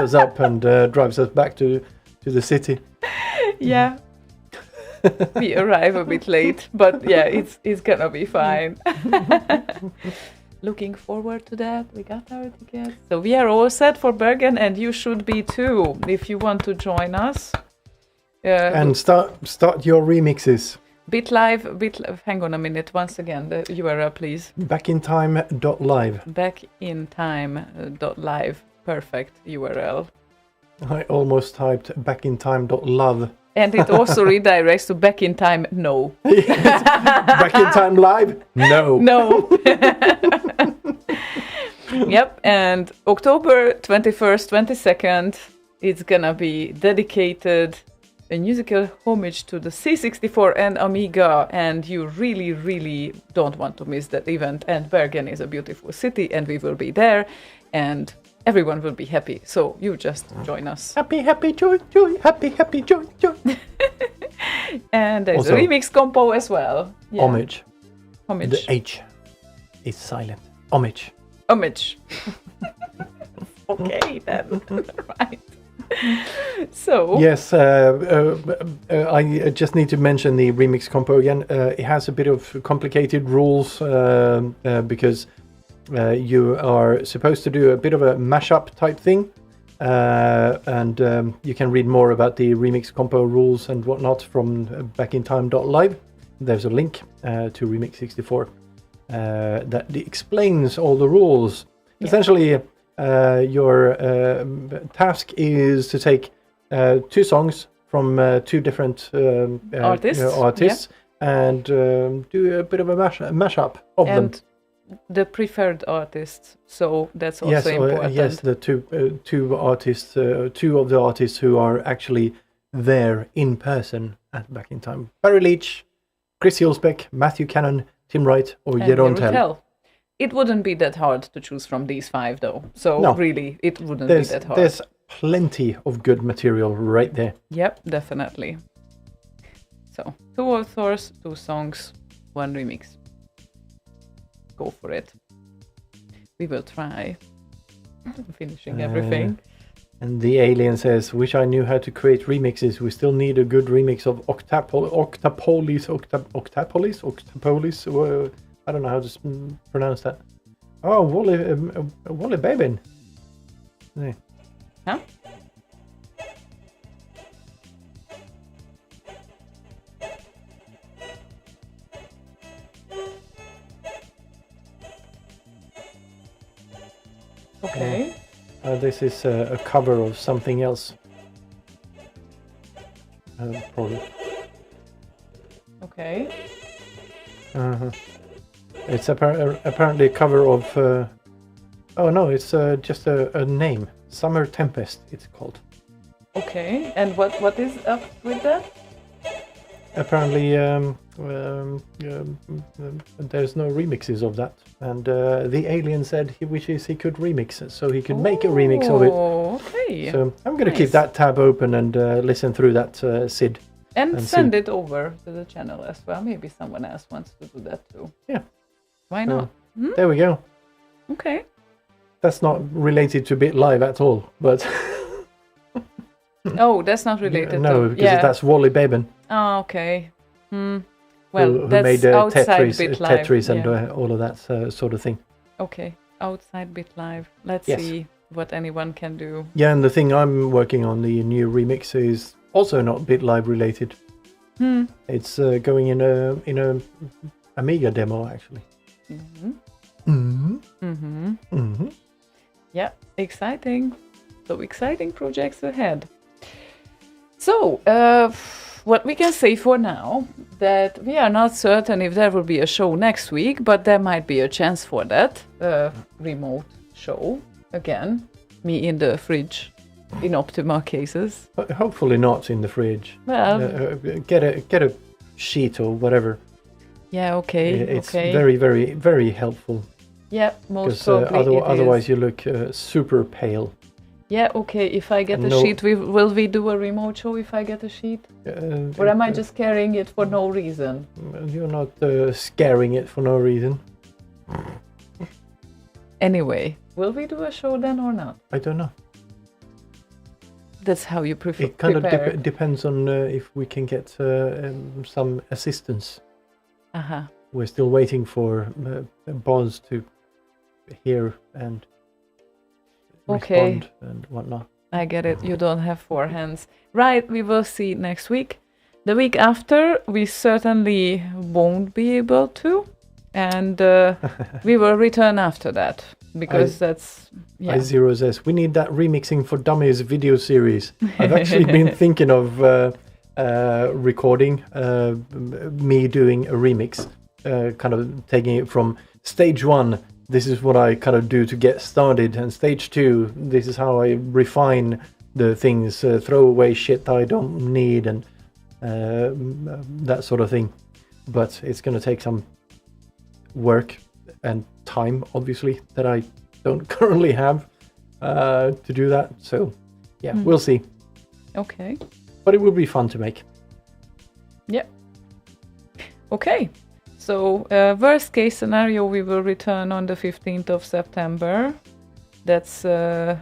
us up and drives us back to the city. Yeah. We arrive a bit late, but yeah, it's gonna be fine. Looking forward to that. We got our tickets. So we are all set for Bergen, and you should be too, if you want to join us. And start your remixes. BitLive, hang on a minute, once again, the URL please. Backintime.live. Backintime.live, perfect URL. I almost typed backintime.love. And it also redirects to Back in Time, no. Back in Time Live? No. No. Yep, and October 21st, 22nd, It's gonna be dedicated a musical homage to the C64 and Amiga, and you really, really don't want to miss that event. And Bergen is a beautiful city, and we will be there, and everyone will be happy. So you just join us. Happy, happy, joy, joy, happy, happy, joy, joy. And there's Also, a remix compo as well. Yeah. Homage. Homage. The H is silent. Homage. Homage. Okay, then. Right. So. Yes, I just need to mention the remix compo again. It has a bit of complicated rules because you are supposed to do a bit of a mashup type thing. And you can read more about the remix compo rules and whatnot from backintime.live. There's a link to Remix 64 that explains all the rules. Yeah. Essentially, your task is to take 2 songs from 2 different artists and do a bit of a mashup of them. The preferred artists, so that's also important. Yes, the two artists, 2 of the artists who are actually there in person at Back in Time: Barry Leach, Chris Hilsbeck, Matthew Cannon, Tim Wright, or Jeroen Tel. It wouldn't be that hard to choose from these 5, though. So no, really, it wouldn't be that hard. There's plenty of good material right there. Yep, definitely. So 2 authors, 2 songs, 1 remix. Go for it. We will try. Finishing everything. And the alien says, wish I knew how to create remixes. We still need a good remix of Octapolis. I don't know how to pronounce that. Oh, Wally Babin. Yeah. Huh? Okay. This is a cover of something else. Probably. Okay. It's apparently a cover of... oh no, it's just a name. Summer Tempest, it's called. Okay, and what is up with that? Apparently, there's no remixes of that, and the alien said he wishes he could remix it, so he could make a remix of it. Okay. So I'm going to keep that tab open and listen through that SID. And send it over to the channel as well. Maybe someone else wants to do that too. Yeah. Why not? There we go. Okay. That's not related to Bit Live at all, but... Oh, that's not related no, to... because that's Wally Babin. Oh, okay. Well, who that's made outside Bit Live. Tetris and all of that sort of thing. Okay, outside Bit Live. Let's see what anyone can do. Yeah, and the thing I'm working on, the new remix, is also not Bit Live related. It's going in a Amiga demo, actually. Yeah, exciting. So exciting projects ahead. So, what we can say for now, that we are not certain if there will be a show next week, but there might be a chance for that. Remote show, again. Me in the fridge, in optimal cases. But hopefully not in the fridge. Well... get a sheet or whatever. Yeah, okay. It's very, very, very helpful. Yeah, most probably otherwise you look super pale. Yeah, okay, if I get a sheet, will we do a remote show if I get a sheet? Or am I just carrying it for no reason? You're not scaring it for no reason. Anyway, will we do a show then or not? I don't know. That's how you prefer. It kind of depends on if we can get some assistance. We're still waiting for Boz to hear and respond and whatnot. I get it. You don't have 4 hands. Right, we will see next week. The week after, we certainly won't be able to. And we will return after that. Because that's... Yeah. I0 says, we need that Remixing for Dummies video series. I've actually been thinking of recording me doing a remix. Kind of taking it from stage 1. This is what I kind of do to get started, and stage 2, this is how I refine the things, throw away shit I don't need, and that sort of thing. But it's going to take some work and time, obviously, that I don't currently have to do that. So, yeah, we'll see. Okay. But it will be fun to make. Yeah. Okay. So, worst case scenario, we will return on the 15th of September. That's 3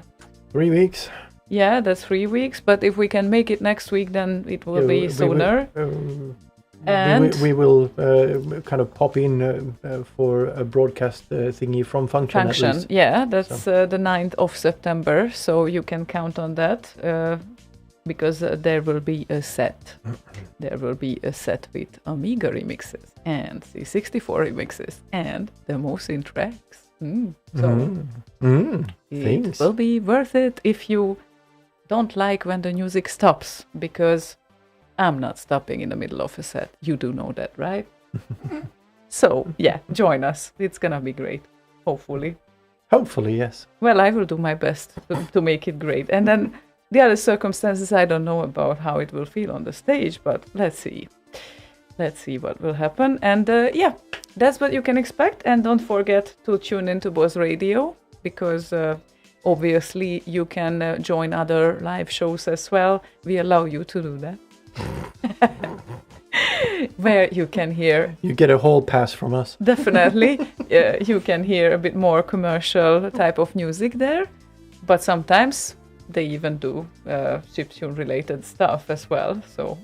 weeks. Yeah, that's 3 weeks. But if we can make it next week, then it will be sooner. And we will kind of pop in for a broadcast thingy from Function. At least. Yeah, that's the 9th of September. So you can count on that. Because there will be a set. There will be a set with Amiga remixes and C64 remixes and demos in tracks. So it will be worth it if you don't like when the music stops, because I'm not stopping in the middle of a set. You do know that, right? So, yeah, join us. It's gonna be great, hopefully. Hopefully, yes. Well, I will do my best to make it great. And then the other circumstances, I don't know about how it will feel on the stage, but let's see. Let's see what will happen. And yeah, that's what you can expect. And don't forget to tune into Boz Radio, because obviously you can join other live shows as well. We allow you to do that. Where you can hear... You get a whole pass from us. Definitely. You can hear a bit more commercial type of music there. But sometimes they even do chiptune related stuff as well. So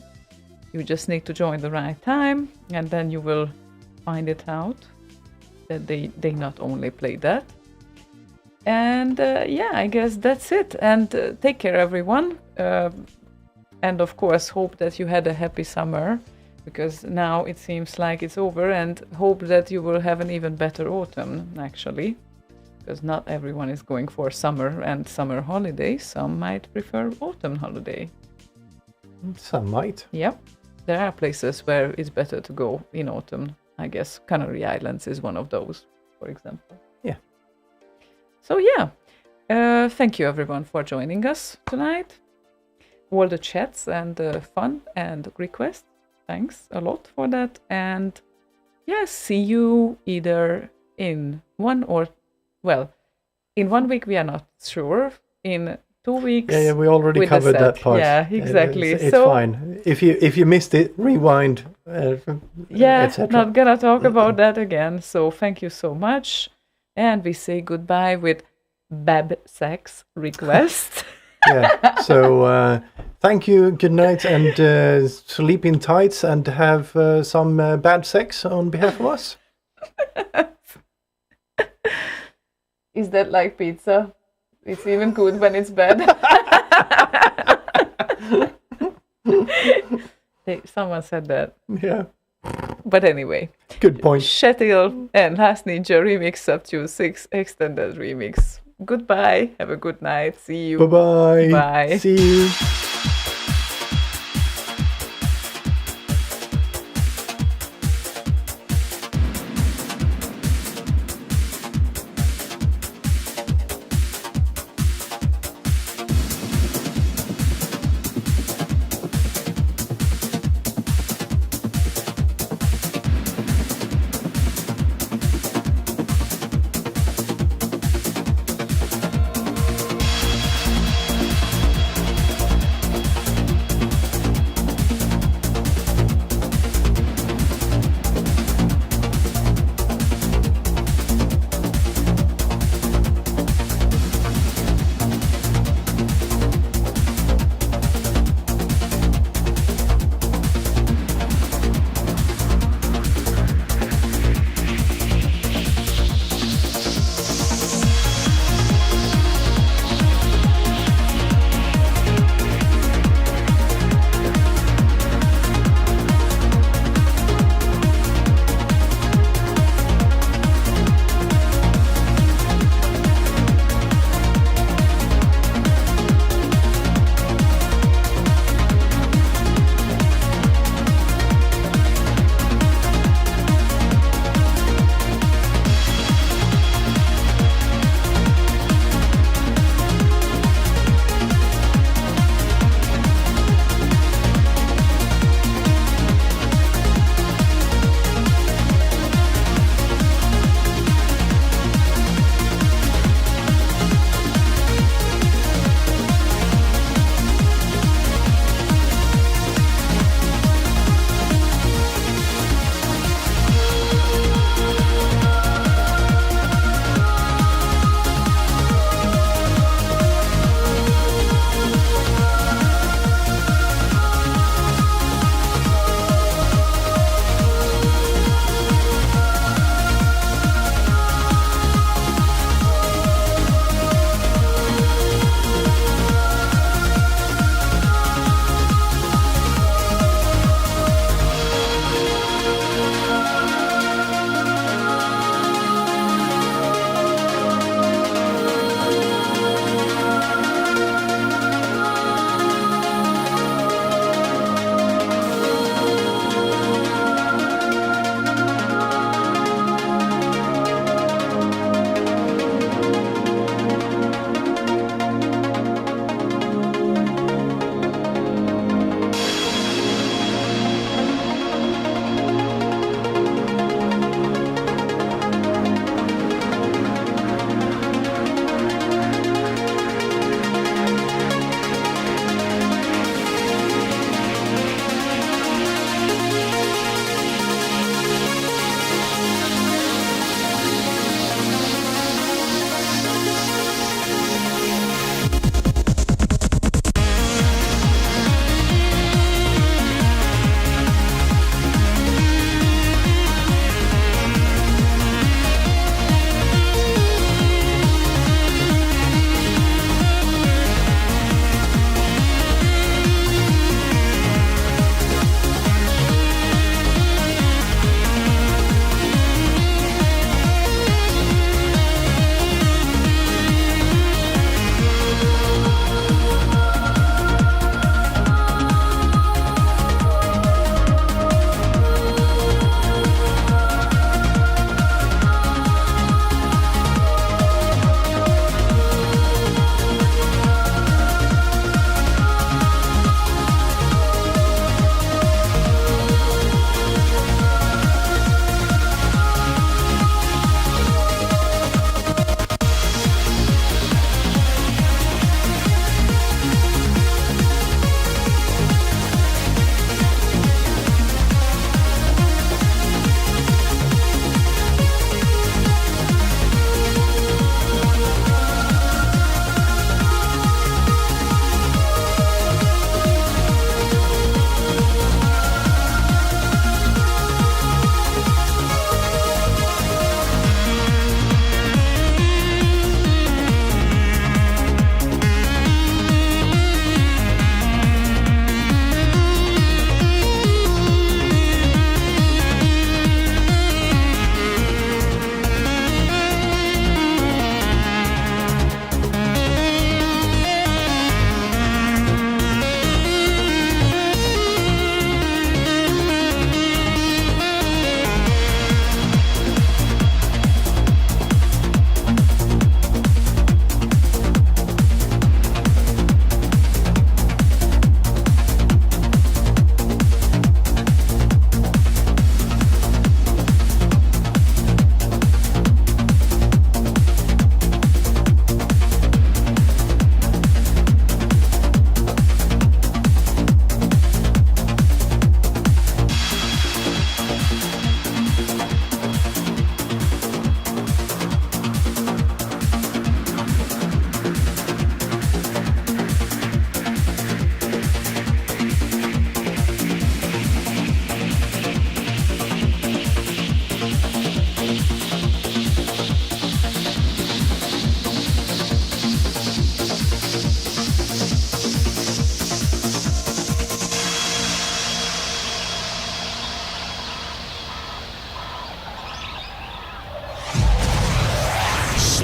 you just need to join the right time, and then you will find it out that they not only play that. And yeah, I guess that's it. And take care, everyone. And of course, hope that you had a happy summer, because now it seems like it's over, and hope that you will have an even better autumn, actually. Because not everyone is going for summer and summer holidays. Some might prefer autumn holiday. Some might. Yep. There are places where it's better to go in autumn. I guess Canary Islands is one of those, for example. Yeah. So yeah, thank you everyone for joining us tonight. All the chats and fun and requests. Thanks a lot for that. And yeah, see you either in in 1 week we are not sure. In 2 weeks, yeah, we already covered that part. Yeah, exactly. It's fine. If you missed it, rewind. Not gonna talk about that again. So thank you so much, and we say goodbye with Bab Sex request. Yeah. So thank you. Good night, and sleep in tights, and have some bad sex on behalf of us. Is that like pizza? It's even good when it's bad. Someone said that. Yeah. But anyway. Good point. Shetil and Last Ninja Remix up to 6 extended remix. Goodbye. Have a good night. See you. Bye-bye. Bye. See you.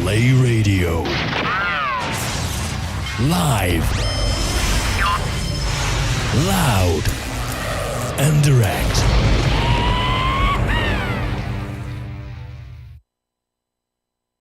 Slay Radio. Live. Loud. And direct.